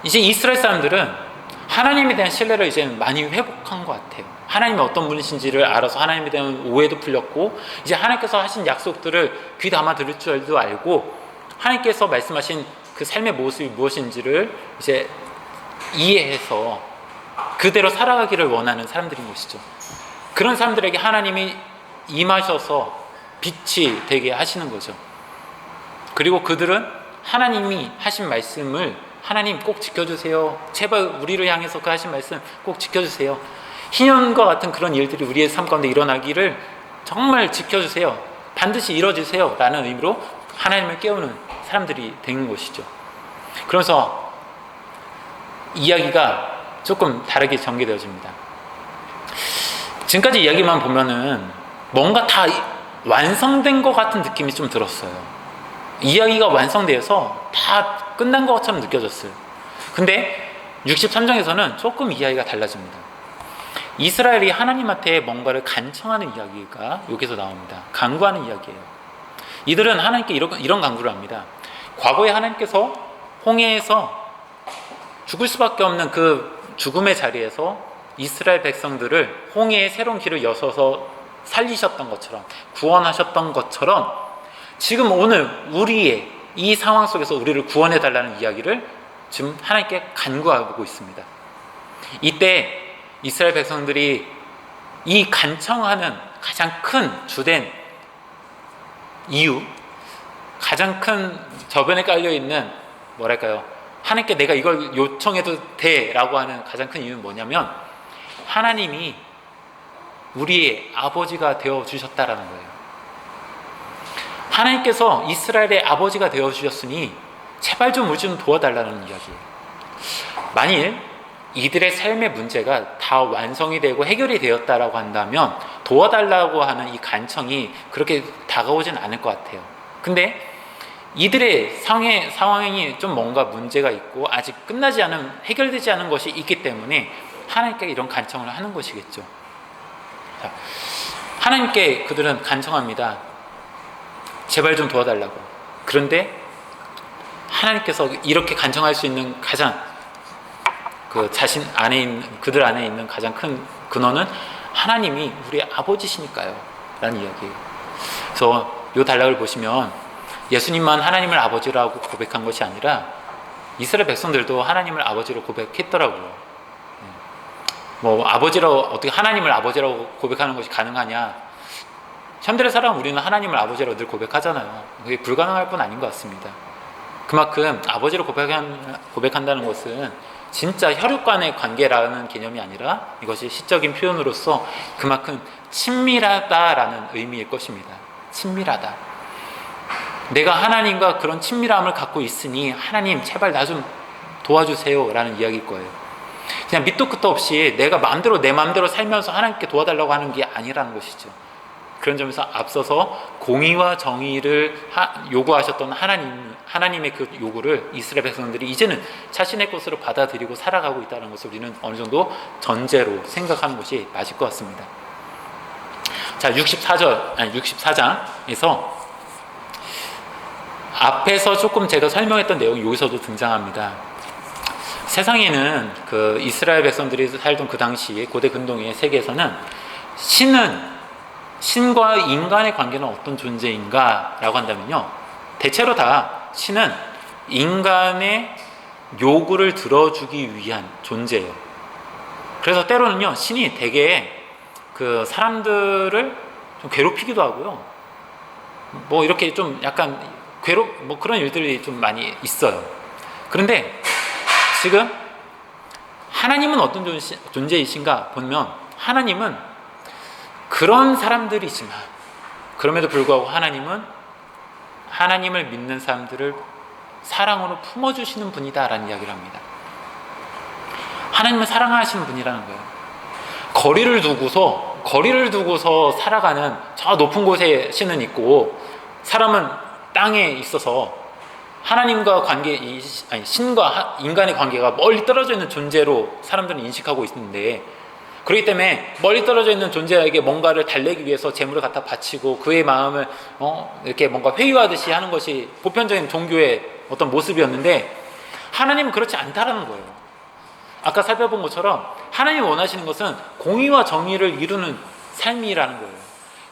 A: 이제 이스라엘 사람들은 하나님에 대한 신뢰를 이제 많이 회복한 것 같아요. 하나님이 어떤 분이신지를 알아서 하나님에 대한 오해도 풀렸고, 이제 하나님께서 하신 약속들을 귀 담아 들을 줄도 알고, 하나님께서 말씀하신 그 삶의 모습이 무엇인지를 이제 이해해서 그대로 살아가기를 원하는 사람들인 것이죠. 그런 사람들에게 하나님이 임하셔서 빛이 되게 하시는 거죠. 그리고 그들은 하나님이 하신 말씀을, 하나님 꼭 지켜주세요, 제발 우리를 향해서 그 하신 말씀 꼭 지켜주세요, 희년과 같은 그런 일들이 우리의 삶 가운데 일어나기를 정말 지켜주세요, 반드시 이뤄주세요 라는 의미로 하나님을 깨우는 사람들이 되는 것이죠. 그래서 이야기가 조금 다르게 전개되어집니다. 지금까지 이야기만 보면은 뭔가 다 완성된 것 같은 느낌이 좀 들었어요. 이야기가 완성되어서 다 끝난 것처럼 느껴졌어요. 근데 63장에서는 조금 이야기가 달라집니다. 이스라엘이 하나님한테 뭔가를 간청하는 이야기가 여기서 나옵니다. 간구하는 이야기예요. 이들은 하나님께 이런 간구를 합니다. 과거에 하나님께서 홍해에서 죽을 수밖에 없는 그 죽음의 자리에서 이스라엘 백성들을 홍해의 새로운 길을 여셔서 살리셨던 것처럼, 구원하셨던 것처럼 지금 오늘 우리의 이 상황 속에서 우리를 구원해 달라는 이야기를 지금 하나님께 간구하고 있습니다. 이때 이스라엘 백성들이 이 간청하는 가장 큰 주된 이유, 가장 큰 저변에 깔려있는 뭐랄까요, 하나님께 내가 이걸 요청해도 돼 라고 하는 가장 큰 이유는 뭐냐면 하나님이 우리의 아버지가 되어주셨다라는 거예요. 하나님께서 이스라엘의 아버지가 되어주셨으니 제발 좀 우리 좀 도와달라는 이야기예요. 만일 이들의 삶의 문제가 다 완성이 되고 해결이 되었다라고 한다면 도와달라고 하는 이 간청이 그렇게 다가오진 않을 것 같아요. 근데 이들의 상황이 좀 뭔가 문제가 있고 아직 끝나지 않은, 해결되지 않은 것이 있기 때문에 하나님께 이런 간청을 하는 것이겠죠. 자, 하나님께 그들은 간청합니다. 제발 좀 도와달라고. 그런데 하나님께서 이렇게 간청할 수 있는 가장 그들 안에 있는 가장 큰 근원은 하나님이 우리의 아버지시니까요 라는 이야기예요. 그래서 이 단락을 보시면 예수님만 하나님을 아버지라고 고백한 것이 아니라 이스라엘 백성들도 하나님을 아버지로 고백했더라고요. 뭐 어떻게 하나님을 아버지라고 고백하는 것이 가능하냐? 현대를 살아온 우리는 하나님을 아버지라고 늘 고백하잖아요. 그게 불가능할 뿐 아닌 것 같습니다. 그만큼 아버지로 고백한다는 것은 진짜 혈육 간의 관계라는 개념이 아니라 이것이 시적인 표현으로서 그만큼 친밀하다라는 의미일 것입니다. 친밀하다. 내가 하나님과 그런 친밀함을 갖고 있으니 하나님 제발 나 좀 도와주세요 라는 이야기일 거예요. 그냥 밑도 끝도 없이 내가 내 마음대로 살면서 하나님께 도와달라고 하는 게 아니라는 것이죠. 그런 점에서 앞서서 공의와 정의를 요구하셨던 하나님의 그 요구를 이스라엘 백성들이 이제는 자신의 것으로 받아들이고 살아가고 있다는 것을 우리는 어느 정도 전제로 생각하는 것이 맞을 것 같습니다. 자, 64장에서 앞에서 조금 제가 설명했던 내용이 여기서도 등장합니다. 세상에는 그 이스라엘 백성들이 살던 그 당시 고대 근동의 세계에서는 신과 인간의 관계는 어떤 존재인가 라고 한다면요, 대체로 다 신은 인간의 요구를 들어주기 위한 존재예요. 그래서 때로는요 신이 되게 그 사람들을 좀 괴롭히기도 하고요, 뭐 이렇게 좀 약간 뭐 그런 일들이 좀 많이 있어요. 그런데 지금 하나님은 어떤 존재이신가 보면 하나님은 그런 사람들이지만 그럼에도 불구하고 하나님은 하나님을 믿는 사람들을 사랑으로 품어주시는 분이다라는 이야기를 합니다. 하나님은 사랑하시는 분이라는 거예요. 거리를 두고서 살아가는 저 높은 곳에 신은 있고 사람은 땅에 있어서 하나님과 신과 인간의 관계가 멀리 떨어져 있는 존재로 사람들은 인식하고 있는데, 그렇기 때문에 멀리 떨어져 있는 존재에게 뭔가를 달래기 위해서 재물을 갖다 바치고 그의 마음을 이렇게 뭔가 회유하듯이 하는 것이 보편적인 종교의 어떤 모습이었는데, 하나님은 그렇지 않다라는 거예요. 아까 살펴본 것처럼 하나님이 원하시는 것은 공의와 정의를 이루는 삶이라는 거예요.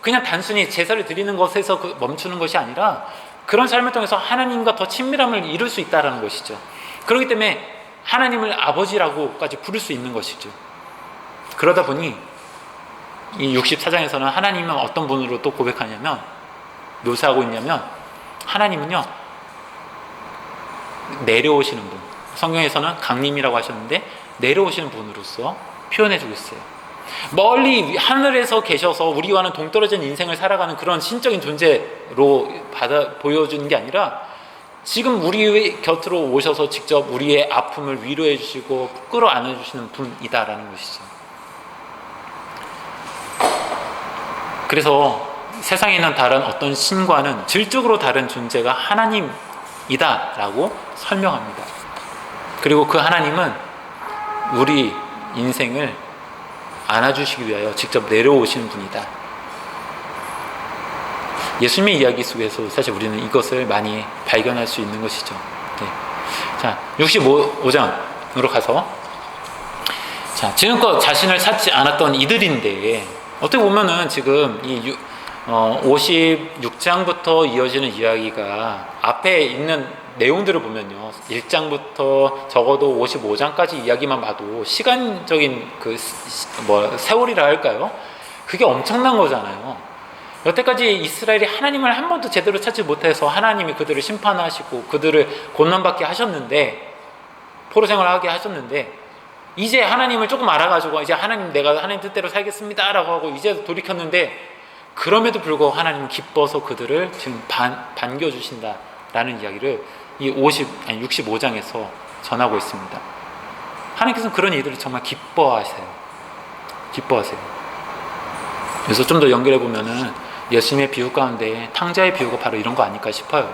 A: 그냥 단순히 제사를 드리는 것에서 멈추는 것이 아니라 그런 삶을 통해서 하나님과 더 친밀함을 이룰 수 있다는 것이죠. 그렇기 때문에 하나님을 아버지라고까지 부를 수 있는 것이죠. 그러다 보니 이 64장에서는 하나님은 어떤 분으로 또 고백하냐면, 묘사하고 있냐면, 하나님은요 내려오시는 분, 성경에서는 강림이라고 하셨는데 내려오시는 분으로서 표현해주고 있어요. 멀리 하늘에서 계셔서 우리와는 동떨어진 인생을 살아가는 그런 신적인 존재로 보여주는 게 아니라 지금 우리 곁으로 오셔서 직접 우리의 아픔을 위로해 주시고 끌어안아 주시는 분이다라는 것이죠. 그래서 세상에 있는 다른 어떤 신과는 질적으로 다른 존재가 하나님이다라고 설명합니다. 그리고 그 하나님은 우리 인생을 안아주시기 위하여 직접 내려오시는 분이다. 예수님의 이야기 속에서 사실 우리는 이것을 많이 발견할 수 있는 것이죠. 네. 자, 65장으로 가서, 자, 지금껏 자신을 찾지 않았던 이들인데, 어떻게 보면은 지금 이 56장부터 이어지는 이야기가 앞에 있는 내용들을 보면요, 1장부터 적어도 55장까지 이야기만 봐도 시간적인 세월이라 할까요? 그게 엄청난 거잖아요. 여태까지 이스라엘이 하나님을 한 번도 제대로 찾지 못해서 하나님이 그들을 심판하시고 그들을 고난받게 하셨는데, 포로 생활을 하게 하셨는데, 이제 하나님을 조금 알아가지고 이제 하나님, 내가 하나님 뜻대로 살겠습니다 라고 하고 이제 돌이켰는데, 그럼에도 불구하고 하나님은 기뻐서 그들을 지금 반겨주신다라는 이야기를 이 65장에서 전하고 있습니다. 하나님께서는 그런 이들을 정말 기뻐하세요. 그래서 좀 더 연결해 보면은 예수님의 비유 가운데 탕자의 비유가 바로 이런 거 아닐까 싶어요.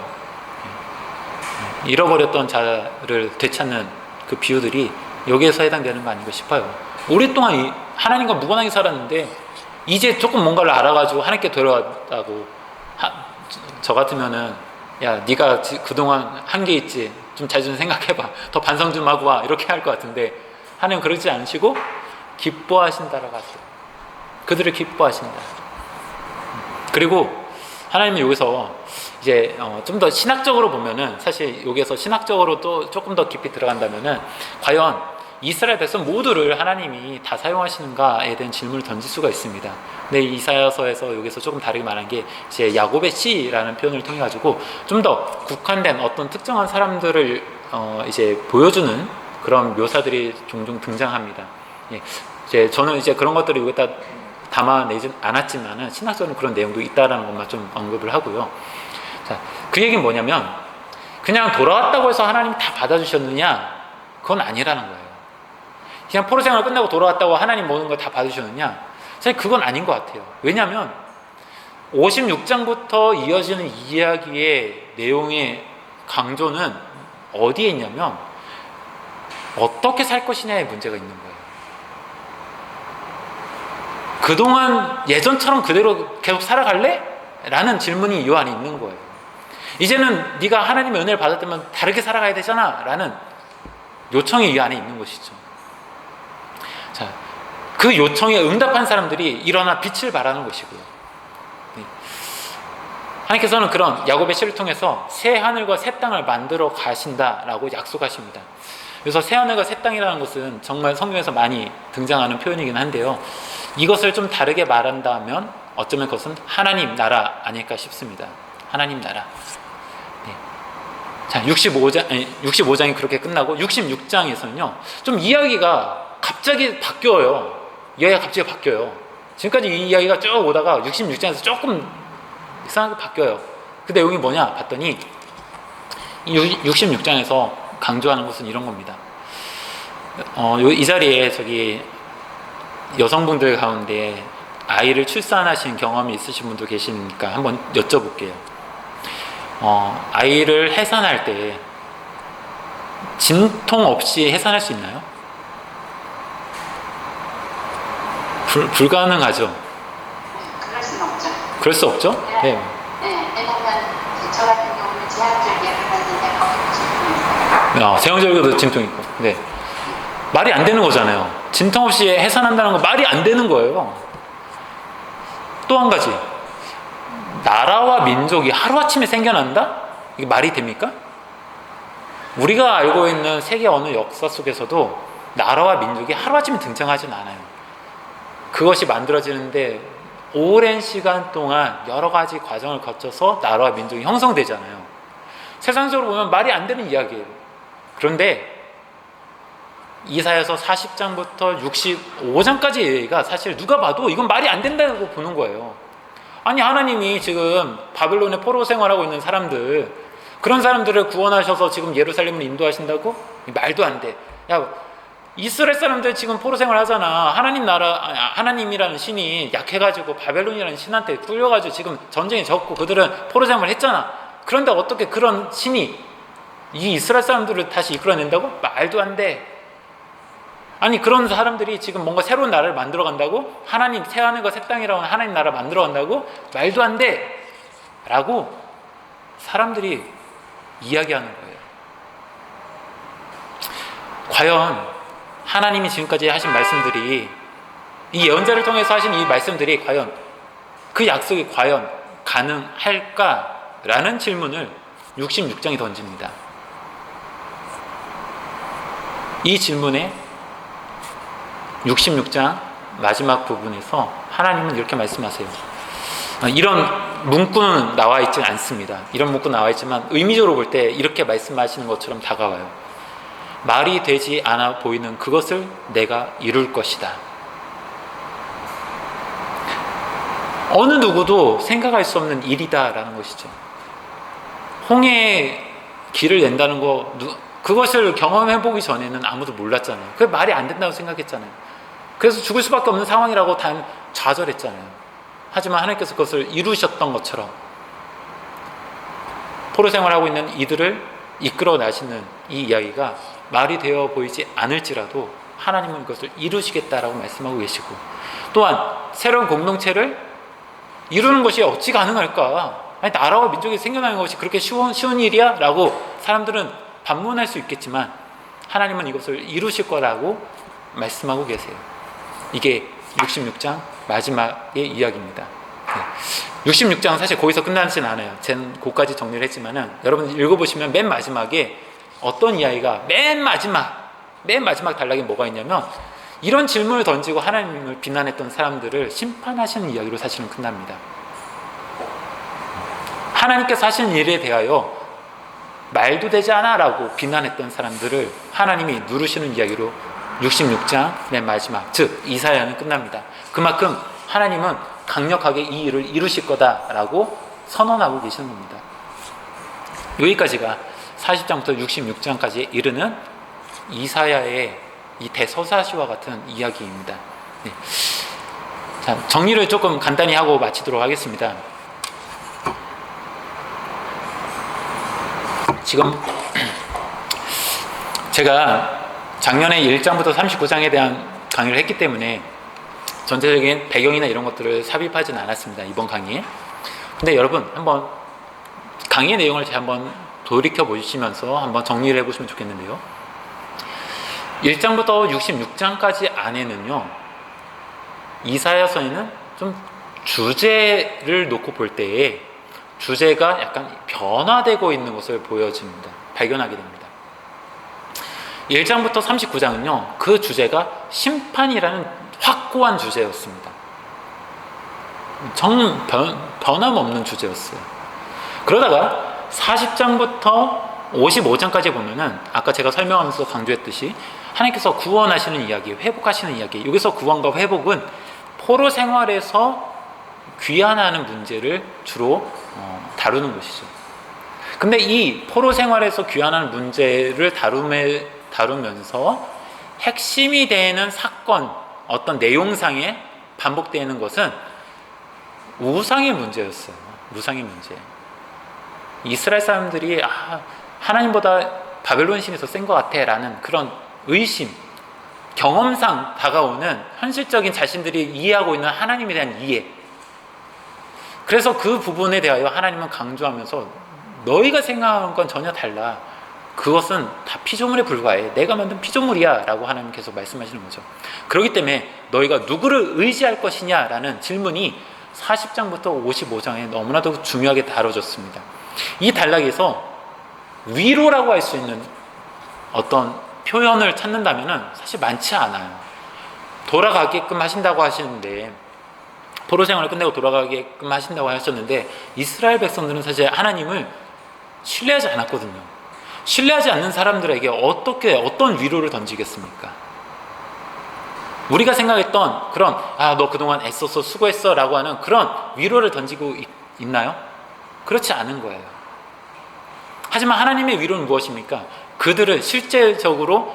A: 잃어버렸던 자를 되찾는 그 비유들이 여기에서 해당되는 거 아닌가 싶어요. 오랫동안 하나님과 무관하게 살았는데 이제 조금 뭔가를 알아가지고 하나님께 돌아왔다고, 저 같으면은 야, 네가 그동안 한 게 있지, 좀 잘 좀 생각해봐, 더 반성 좀 하고 와, 이렇게 할 것 같은데 하나님은 그러지 않으시고 기뻐하신다라고 하세요. 그들을 기뻐하신다. 그리고 하나님은 여기서 이제 좀 더 신학적으로 보면은, 사실 여기에서 신학적으로 또 조금 더 깊이 들어간다면은, 과연 이스라엘 백성 모두를 하나님이 다 사용하시는가에 대한 질문을 던질 수가 있습니다. 근데 이사야서에서 여기서 조금 다르게 말한 게 이제 야곱의 씨라는 표현을 통해 가지고 좀 더 국한된 어떤 특정한 사람들을 이제 보여주는 그런 묘사들이 종종 등장합니다. 예, 이제 저는 이제 그런 것들을 여기다 담아내진 않았지만은 신학적으로 그런 내용도 있다라는 것만 좀 언급을 하고요. 자, 그 얘기는 뭐냐면, 그냥 돌아왔다고 해서 하나님 다 받아주셨느냐? 그건 아니라는 거예요. 그냥 포로 생활 끝나고 돌아왔다고 하나님 모든 걸 다 받으셨느냐? 사실 그건 아닌 것 같아요. 왜냐하면 56장부터 이어지는 이야기의 내용의 강조는 어디에 있냐면, 어떻게 살 것이냐의 문제가 있는 거예요. 그동안 예전처럼 그대로 계속 살아갈래? 라는 질문이 이 안에 있는 거예요. 이제는 네가 하나님의 은혜를 받았다면 다르게 살아가야 되잖아 라는 요청이 이 안에 있는 것이죠. 자, 그 요청에 응답한 사람들이 일어나 빛을 발하는 것이고요. 하나님께서는 그런 야곱의 씨를 통해서 새 하늘과 새 땅을 만들어 가신다라고 약속하십니다. 그래서 새 하늘과 새 땅이라는 것은 정말 성경에서 많이 등장하는 표현이긴 한데요, 이것을 좀 다르게 말한다면 어쩌면 그것은 하나님 나라 아닐까 싶습니다. 하나님 나라. 네. 자, 65장이 그렇게 끝나고 66장에서는요 좀 이야기가 갑자기 바뀌어요. 이야기가 갑자기 바뀌어요. 지금까지 이 이야기가 쭉 오다가 66장에서 조금 이상하게 바뀌어요. 그 내용이 뭐냐 봤더니 66장에서 강조하는 것은 이런 겁니다. 이 자리에 저기 여성분들 가운데 아이를 출산하신 경험이 있으신 분도 계시니까 한번 여쭤볼게요. 아이를 해산할 때 진통 없이 해산할 수 있나요? 불가능하죠.
B: 그럴 수는 없죠.
A: 그럴 수 없죠? 네.
B: 네, 왜냐면 저 같은 경우는 제한절개를 했는데 거기도 진통이 있어요.
A: 세영절개도 진통 있고. 네. 말이 안 되는 거잖아요. 진통 없이 해산한다는 건 말이 안 되는 거예요. 또 한 가지, 나라와 민족이 하루아침에 생겨난다? 이게 말이 됩니까? 우리가 알고 있는 세계 어느 역사 속에서도 나라와 민족이 하루아침에 등장하지는 않아요. 그것이 만들어지는데 오랜 시간 동안 여러 가지 과정을 거쳐서 나라와 민족이 형성되잖아요. 세상적으로 보면 말이 안 되는 이야기예요. 그런데 이사야서 40장부터 65장까지 얘기가 사실 누가 봐도 이건 말이 안 된다고 보는 거예요. 아니, 하나님이 지금 바벨론에 포로 생활하고 있는 사람들, 그런 사람들을 구원하셔서 지금 예루살렘을 인도하신다고? 말도 안 돼. 야, 이스라엘 사람들 지금 포로 생활 하잖아. 하나님이라는 신이 약해가지고 바벨론이라는 신한테 뚫려가지고 지금 전쟁이 졌고 그들은 포로 생활을 했잖아. 그런데 어떻게 그런 신이 이 이스라엘 사람들을 다시 이끌어낸다고? 말도 안 돼. 아니 그런 사람들이 지금 뭔가 새로운 나라를 만들어 간다고? 하나님 새 하늘과 새 땅이라고 하는 하나님 나라 만들어 간다고? 말도 안 돼. 라고 사람들이 이야기하는 거예요. 과연 하나님이 지금까지 하신 말씀들이, 이 예언자를 통해서 하신 이 말씀들이 과연 그 약속이 과연 가능할까라는 질문을 66장이 던집니다. 이 질문에 66장 마지막 부분에서 하나님은 이렇게 말씀하세요. 이런 문구는 나와 있지 않습니다. 이런 문구 나와 있지만 의미적으로 볼 때 이렇게 말씀하시는 것처럼 다가와요. 말이 되지 않아 보이는 그것을 내가 이룰 것이다. 어느 누구도 생각할 수 없는 일이다라는 것이죠. 홍해의 길을 낸다는 거, 그것을 경험해보기 전에는 아무도 몰랐잖아요. 그게 말이 안 된다고 생각했잖아요. 그래서 죽을 수밖에 없는 상황이라고 다 좌절했잖아요. 하지만 하나님께서 그것을 이루셨던 것처럼 포로 생활하고 있는 이들을 이끌어 나시는 이 이야기가 말이 되어 보이지 않을지라도 하나님은 그것을 이루시겠다라고 말씀하고 계시고, 또한 새로운 공동체를 이루는 것이 어찌 가능할까? 아니, 나라와 민족이 생겨나는 것이 그렇게 쉬운 일이야? 라고 사람들은 반문할 수 있겠지만 하나님은 이것을 이루실 거라고 말씀하고 계세요. 이게 66장 마지막의 이야기입니다. 66장은 사실 거기서 끝나지는 않아요. 쟤는 거기까지 정리를 했지만은 여러분 읽어보시면 맨 마지막에 어떤 이야기가 맨 마지막 단락에 뭐가 있냐면 이런 질문을 던지고 하나님을 비난했던 사람들을 심판하시는 이야기로 사실은 끝납니다. 하나님께서 하신 일에 대하여 말도 되지 않아 라고 비난했던 사람들을 하나님이 누르시는 이야기로 66장 맨 마지막, 즉 이사야는 끝납니다. 그만큼 하나님은 강력하게 이 일을 이루실 거다라고 선언하고 계시는 겁니다. 여기까지가 40장부터 66장까지 이르는 이사야의 이 대서사시와 같은 이야기입니다. 네. 자, 정리를 조금 간단히 하고 마치도록 하겠습니다. 지금 제가 작년에 1장부터 39장에 대한 강의를 했기 때문에 전체적인 배경이나 이런 것들을 삽입하지는 않았습니다, 이번 강의에. 근데 여러분 한번 강의의 내용을 한번 돌이켜 보시면서 한번 정리를 해보시면 좋겠는데요. 1장부터 66장까지 안에는요, 이사야서에는 좀 주제를 놓고 볼 때에 주제가 약간 변화되고 있는 것을 보여집니다. 발견하게 됩니다. 1장부터 39장은요, 그 주제가 심판이라는 확고한 주제였습니다. 정 변함없는 주제였어요. 그러다가 40장부터 55장까지 보면은 아까 제가 설명하면서 강조했듯이 하나님께서 구원하시는 이야기, 회복하시는 이야기, 여기서 구원과 회복은 포로 생활에서 귀환하는 문제를 주로 다루는 것이죠. 근데 이 포로 생활에서 귀환하는 문제를 다루면서 핵심이 되는 사건, 어떤 내용상에 반복되는 것은 우상의 문제였어요. 우상의 문제. 이스라엘 사람들이 하나님보다 바벨론 신이 더 센 것 같아 라는 그런 의심, 경험상 다가오는 현실적인 자신들이 이해하고 있는 하나님에 대한 이해, 그래서 그 부분에 대하여 하나님은 강조하면서 너희가 생각하는 건 전혀 달라, 그것은 다 피조물에 불과해, 내가 만든 피조물이야 라고 하나님 계속 말씀하시는 거죠. 그렇기 때문에 너희가 누구를 의지할 것이냐 라는 질문이 40장부터 55장에 너무나도 중요하게 다뤄졌습니다. 이 단락에서 위로라고 할 수 있는 어떤 표현을 찾는다면 사실 많지 않아요. 돌아가게끔 하신다고 하시는데, 포로 생활을 끝내고 돌아가게끔 하신다고 하셨는데, 이스라엘 백성들은 사실 하나님을 신뢰하지 않았거든요. 신뢰하지 않는 사람들에게 어떤 위로를 던지겠습니까? 우리가 생각했던 그런 너 그동안 애썼어, 수고했어 라고 하는 그런 위로를 던지고 있나요? 그렇지 않은 거예요. 하지만 하나님의 위로는 무엇입니까? 그들을 실제적으로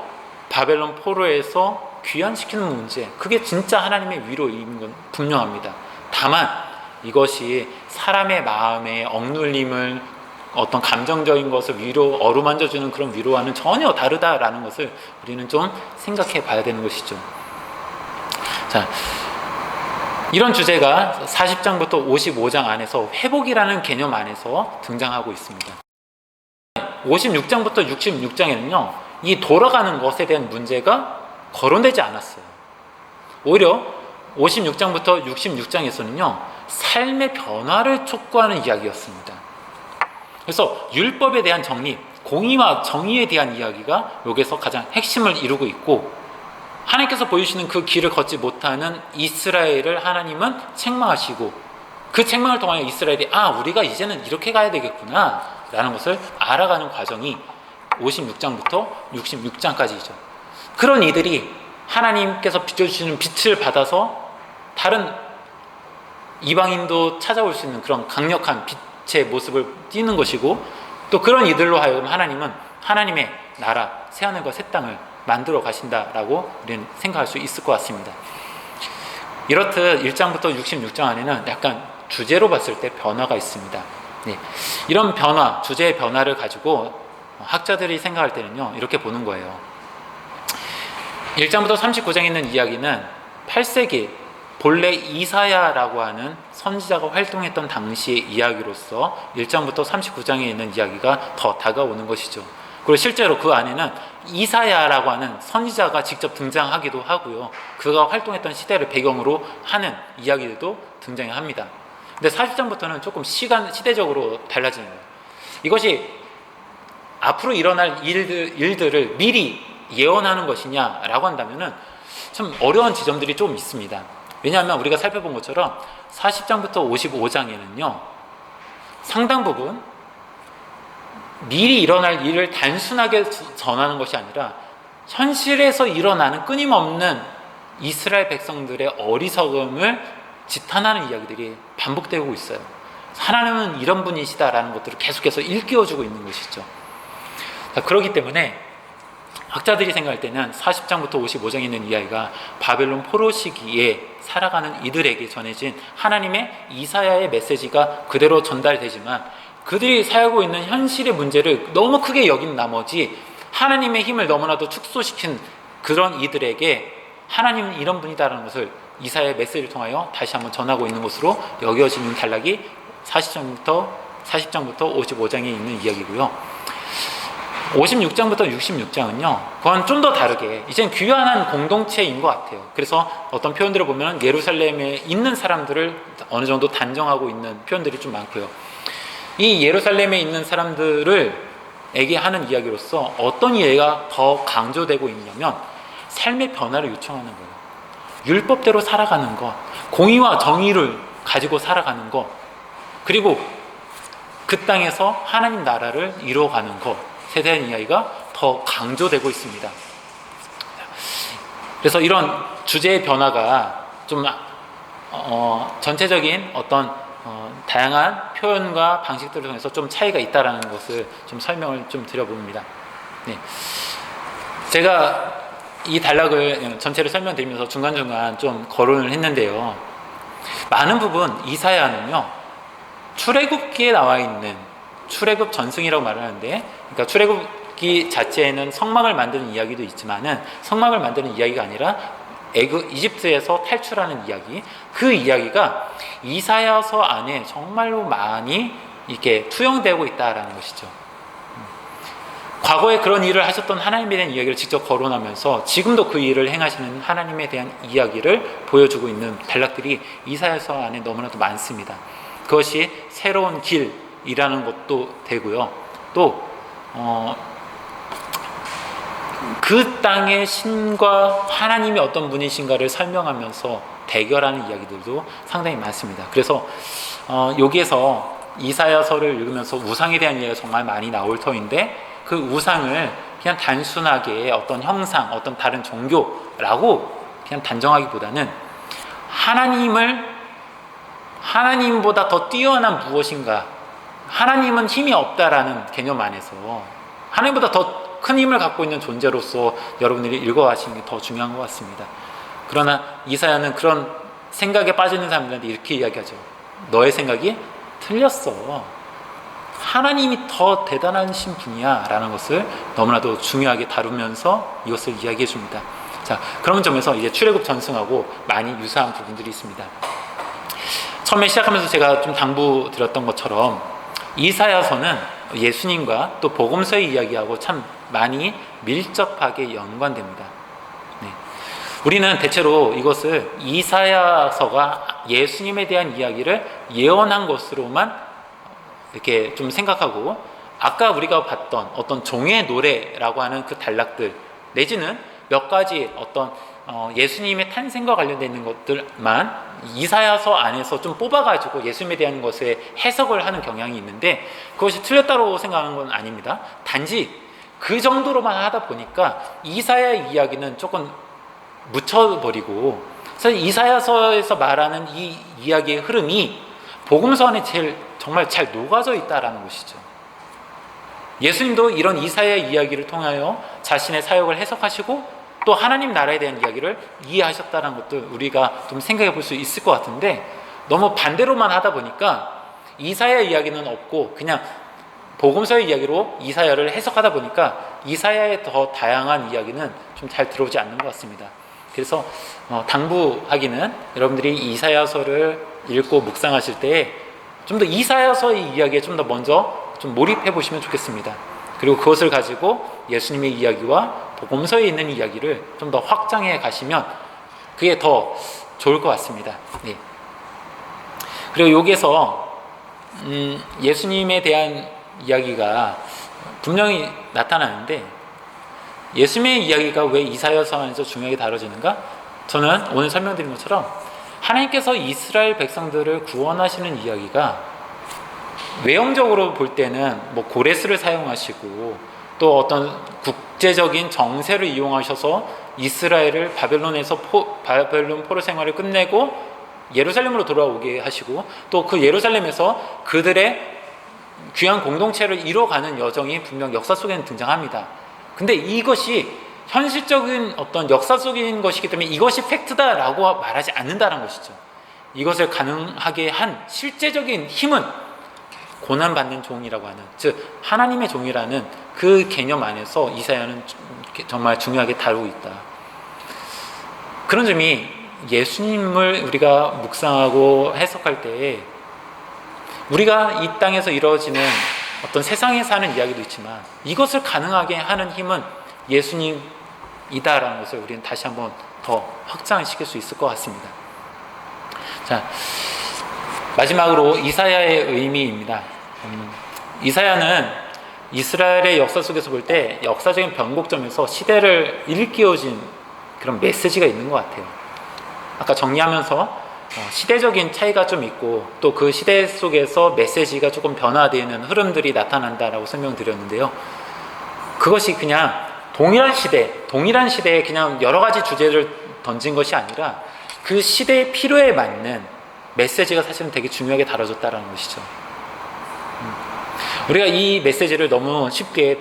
A: 바벨론 포로에서 귀환시키는 문제, 그게 진짜 하나님의 위로인 건 분명합니다. 다만 이것이 사람의 마음에 억눌림을, 어떤 감정적인 것을 어루만져주는 그런 위로와는 전혀 다르다라는 것을 우리는 좀 생각해 봐야 되는 것이죠. 자, 이런 주제가 40장부터 55장 안에서 회복이라는 개념 안에서 등장하고 있습니다. 56장부터 66장에는요, 이 돌아가는 것에 대한 문제가 거론되지 않았어요. 오히려 56장부터 66장에서는요, 삶의 변화를 촉구하는 이야기였습니다. 그래서 율법에 대한 정립, 공의와 정의에 대한 이야기가 여기서 가장 핵심을 이루고 있고, 하나님께서 보여주시는 그 길을 걷지 못하는 이스라엘을 하나님은 책망하시고, 그 책망을 통하여 이스라엘이 우리가 이제는 이렇게 가야 되겠구나 라는 것을 알아가는 과정이 56장부터 66장까지죠. 그런 이들이 하나님께서 비춰주시는 빛을 받아서 다른 이방인도 찾아올 수 있는 그런 강력한 빛의 모습을 띠는 것이고, 또 그런 이들로 하여금 하나님은 하나님의 나라, 새하늘과 새 땅을 만들어 가신다라고 우리는 생각할 수 있을 것 같습니다. 이렇듯 1장부터 66장 안에는 약간 주제로 봤을 때 변화가 있습니다. 네. 이런 변화, 주제의 변화를 가지고 학자들이 생각할 때는요, 이렇게 보는 거예요. 1장부터 39장에 있는 이야기는 8세기 본래 이사야라고 하는 선지자가 활동했던 당시의 이야기로서 1장부터 39장에 있는 이야기가 더 다가오는 것이죠. 그리고 실제로 그 안에는 이사야라고 하는 선지자가 직접 등장하기도 하고요, 그가 활동했던 시대를 배경으로 하는 이야기들도 등장합니다. 근데 40장부터는 조금 시대적으로 달라지는 거예요. 이것이 앞으로 일어날 일들을 미리 예언하는 것이냐라고 한다면은 참 어려운 지점들이 좀 있습니다. 왜냐하면 우리가 살펴본 것처럼 40장부터 55장에는요, 상당 부분 미리 일어날 일을 단순하게 전하는 것이 아니라 현실에서 일어나는 끊임없는 이스라엘 백성들의 어리석음을 지탄하는 이야기들이 반복되고 있어요. 하나님은 이런 분이시다라는 것들을 계속해서 일깨워주고 있는 것이죠. 자, 그렇기 때문에 학자들이 생각할 때는 40장부터 55장에 있는 이야기가 바벨론 포로 시기에 살아가는 이들에게 전해진 하나님의 이사야의 메시지가 그대로 전달되지만, 그들이 살고 있는 현실의 문제를 너무 크게 여긴 나머지 하나님의 힘을 너무나도 축소시킨 그런 이들에게 하나님은 이런 분이다라는 것을 이사야의 메시지를 통하여 다시 한번 전하고 있는 것으로 여겨지는 단락이 40장부터 55장에 있는 이야기고요. 56장부터 66장은요, 그건 좀 더 다르게 이젠 귀환한 공동체인 것 같아요. 그래서 어떤 표현들을 보면 예루살렘에 있는 사람들을 어느 정도 단정하고 있는 표현들이 좀 많고요. 이 예루살렘에 있는 사람들에게 하는 이야기로서 어떤 이해가 더 강조되고 있냐면, 삶의 변화를 요청하는 거예요. 율법대로 살아가는 것, 공의와 정의를 가지고 살아가는 것, 그리고 그 땅에서 하나님 나라를 이루어가는 것에 대한 이야기가 더 강조되고 있습니다. 그래서 이런 주제의 변화가 좀 전체적인 어떤 다양한 표현과 방식들을 통해서 좀 차이가 있다라는 것을 좀 설명을 좀 드려봅니다. 네. 제가 이 단락을 전체를 설명드리면서 중간중간 좀 거론을 했는데요, 많은 부분 이사야는요, 출애굽기에 나와 있는 출애굽 전승이라고 말을 하는데, 그러니까 출애굽기 자체에는 성막을 만드는 이야기도 있지만은 성막을 만드는 이야기가 아니라 이집트에서 탈출하는 이야기, 그 이야기가 이사야서 안에 정말로 많이 이렇게 투영되고 있다라는 것이죠. 과거에 그런 일을 하셨던 하나님에 대한 이야기를 직접 거론하면서 지금도 그 일을 행하시는 하나님에 대한 이야기를 보여주고 있는 단락들이 이사야서 안에 너무나도 많습니다. 그것이 새로운 길이라는 것도 되고요, 또 그 땅의 신과 하나님이 어떤 분이신가를 설명하면서 대결하는 이야기들도 상당히 많습니다. 그래서 여기에서 이사야서를 읽으면서 우상에 대한 이야기가 정말 많이 나올 터인데, 그 우상을 그냥 단순하게 어떤 형상, 어떤 다른 종교라고 그냥 단정하기보다는 하나님보다 더 뛰어난 무엇인가, 하나님은 힘이 없다라는 개념 안에서 하나님보다 더
C: 큰 힘을 갖고 있는 존재로서 여러분들이 읽어가시는 게 더 중요한 것 같습니다. 그러나 이사야는 그런 생각에 빠지는 사람들한테 이렇게 이야기하죠. 너의 생각이 틀렸어. 하나님이 더 대단하신 분이야 라는 것을 너무나도 중요하게 다루면서 이것을 이야기해 줍니다. 자, 그런 점에서 이제 출애굽 전승하고 많이 유사한 부분들이 있습니다. 처음에 시작하면서 제가 좀 당부드렸던 것처럼 이사야서는 예수님과 또 복음서의 이야기하고 참 많이 밀접하게 연관됩니다. 네. 우리는 대체로 이것을 이사야서가 예수님에 대한 이야기를 예언한 것으로만 이렇게 좀 생각하고, 아까 우리가 봤던 어떤 종의 노래라고 하는 그 단락들 내지는 몇 가지 어떤 예수님의 탄생과 관련되어 있는 것들만 이사야서 안에서 좀 뽑아가지고 예수님에 대한 것에 해석을 하는 경향이 있는데, 그것이 틀렸다고 생각하는 건 아닙니다. 단지 그 정도로만 하다 보니까 이사야의 이야기는 조금 묻혀버리고, 사실 이사야서에서 말하는 이 이야기의 흐름이 복음서 안에 정말 잘 녹아져 있다라는 것이죠. 예수님도 이런 이사야의 이야기를 통하여 자신의 사역을 해석하시고 또 하나님 나라에 대한 이야기를 이해하셨다는 것도 우리가 좀 생각해 볼 수 있을 것 같은데, 너무 반대로만 하다 보니까 이사야의 이야기는 없고 그냥 복음서의 이야기로 이사야를 해석하다 보니까 이사야의 더 다양한 이야기는 좀 잘 들어오지 않는 것 같습니다. 그래서 당부하기는 여러분들이 이사야서를 읽고 묵상하실 때 좀 더 이사야서의 이야기에 좀 더 먼저 좀 몰입해 보시면 좋겠습니다. 그리고 그것을 가지고 예수님의 이야기와 복음서에 있는 이야기를 좀 더 확장해 가시면 그게 더 좋을 것 같습니다. 네. 그리고 여기에서 예수님에 대한 이야기가 분명히 나타나는데, 예수님의 이야기가 왜 이사야서 안에서 중요하게 다뤄지는가? 저는 오늘 설명드린 것처럼 하나님께서 이스라엘 백성들을 구원하시는 이야기가 외형적으로 볼 때는 뭐 고레스를 사용하시고 또 어떤 국제적인 정세를 이용하셔서 이스라엘을 바벨론 포로 생활을 끝내고 예루살렘으로 돌아오게 하시고, 또 그 예루살렘에서 그들의 귀한 공동체를 이뤄가는 여정이 분명 역사 속에는 등장합니다. 근데 이것이 현실적인 어떤 역사 속인 것이기 때문에 이것이 팩트다라고 말하지 않는다는 것이죠. 이것을 가능하게 한 실제적인 힘은 고난받는 종이라고 하는, 즉 하나님의 종이라는 그 개념 안에서 이사야는 정말 중요하게 다루고 있다. 그런 점이 예수님을 우리가 묵상하고 해석할 때 우리가 이 땅에서 이루어지는 어떤 세상에 사는 이야기도 있지만 이것을 가능하게 하는 힘은 예수님이다라는 것을 우리는 다시 한번 더 확장시킬 수 있을 것 같습니다. 자, 마지막으로 이사야의 의미입니다. 이사야는 이스라엘의 역사 속에서 볼 때 역사적인 변곡점에서 시대를 일깨워진 그런 메시지가 있는 것 같아요. 아까 정리하면서 시대적인 차이가 좀 있고 또 그 시대 속에서 메시지가 조금 변화되는 흐름들이 나타난다라고 설명드렸는데요. 그것이 그냥 동일한 시대에 그냥 여러 가지 주제를 던진 것이 아니라 그 시대의 필요에 맞는 메시지가 사실은 되게 중요하게 다뤄졌다는 것이죠. 우리가 이 메시지를 너무 쉽게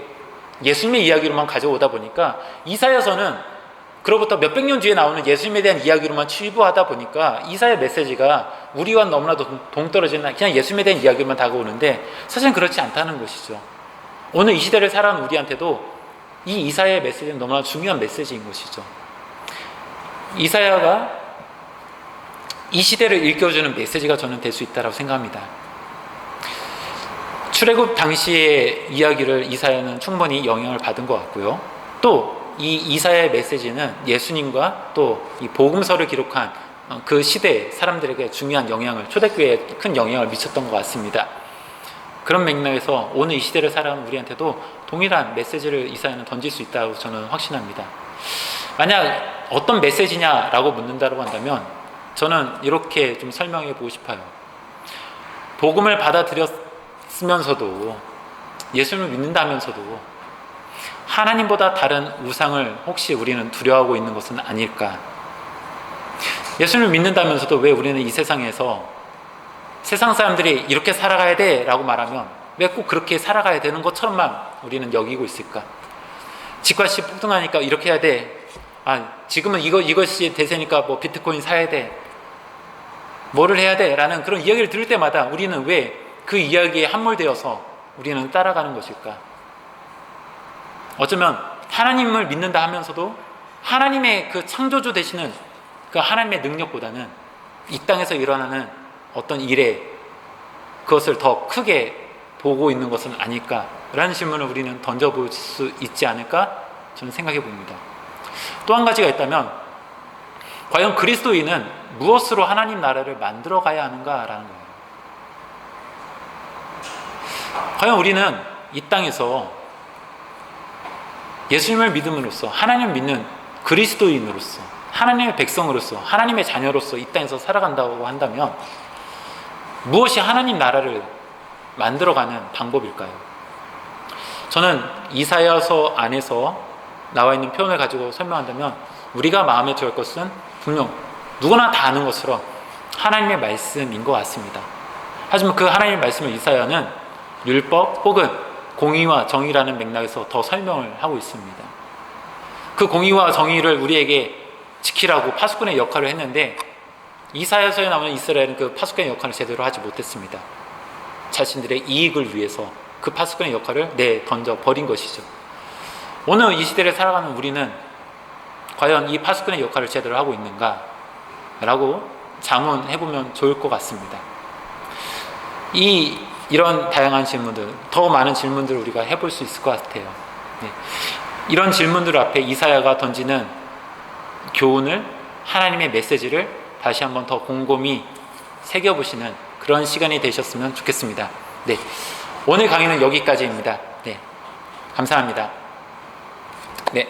C: 예수님의 이야기로만 가져오다 보니까 이사야서는 그로부터 몇백 년 뒤에 나오는 예수님에 대한 이야기로만 치부하다 보니까 이사야 메시지가 우리와 너무나도 동떨어지는 그냥 예수님에 대한 이야기로만 다가오는데, 사실은 그렇지 않다는 것이죠. 오늘 이 시대를 살아가는 우리한테도 이 이사야의 메시지는 너무나 중요한 메시지인 것이죠. 이사야가 이 시대를 일깨워주는 메시지가 저는 될 수 있다고 생각합니다. 출애굽 당시의 이야기를 이사야는 충분히 영향을 받은 것 같고요. 또 이 이사야의 메시지는 예수님과 또 이 복음서를 기록한 그 시대 사람들에게 중요한 영향을, 초대교회에 큰 영향을 미쳤던 것 같습니다. 그런 맥락에서 오늘 이 시대를 살아가는 우리한테도 동일한 메시지를 이사야는 던질 수 있다고 저는 확신합니다. 만약 어떤 메시지냐라고 묻는다고 한다면 저는 이렇게 좀 설명해 보고 싶어요. 복음을 받아들였으면서도, 예수님을 믿는다면서도 하나님보다 다른 우상을 혹시 우리는 두려워하고 있는 것은 아닐까? 예수님을 믿는다면서도 왜 우리는 이 세상에서 세상 사람들이 이렇게 살아가야 돼 라고 말하면 왜 꼭 그렇게 살아가야 되는 것처럼만 우리는 여기고 있을까? 집값이 폭등하니까 이렇게 해야 돼. 아, 지금은 이것이 대세니까 뭐 비트코인 사야 돼. 뭐를 해야 돼? 라는 그런 이야기를 들을 때마다 우리는 왜 그 이야기에 함몰되어서 우리는 따라가는 것일까? 어쩌면 하나님을 믿는다 하면서도 하나님의 그 창조주 되시는 그 하나님의 능력보다는 이 땅에서 일어나는 어떤 일에 그것을 더 크게 보고 있는 것은 아닐까라는 질문을 우리는 던져볼 수 있지 않을까 저는 생각해 봅니다. 또 한 가지가 있다면 과연 그리스도인은 무엇으로 하나님 나라를 만들어 가야 하는가라는 거예요. 과연 우리는 이 땅에서 예수님을 믿음으로써 하나님을 믿는 그리스도인으로서 하나님의 백성으로서 하나님의 자녀로서 이 땅에서 살아간다고 한다면 무엇이 하나님 나라를 만들어가는 방법일까요? 저는 이사야서 안에서 나와 있는 표현을 가지고 설명한다면 우리가 마음에 들을 것은 분명 누구나 다 아는 것처럼 하나님의 말씀인 것 같습니다. 하지만 그 하나님의 말씀을 이사야는 율법 혹은 공의와 정의라는 맥락에서 더 설명을 하고 있습니다. 그 공의와 정의를 우리에게 지키라고 파수꾼의 역할을 했는데 이사야서에 나오는 이스라엘은 그 파수꾼의 역할을 제대로 하지 못했습니다. 자신들의 이익을 위해서 그 파수꾼의 역할을 던져 버린 것이죠. 오늘 이 시대를 살아가는 우리는 과연 이 파수꾼의 역할을 제대로 하고 있는가? 라고 자문해보면 좋을 것 같습니다. 이런 다양한 질문들, 더 많은 질문들을 우리가 해볼 수 있을 것 같아요. 네. 이런 질문들 앞에 이사야가 던지는 교훈을, 하나님의 메시지를 다시 한번 더 곰곰이 새겨보시는 그런 시간이 되셨으면 좋겠습니다. 네. 오늘 강의는 여기까지입니다. 네. 감사합니다. 네.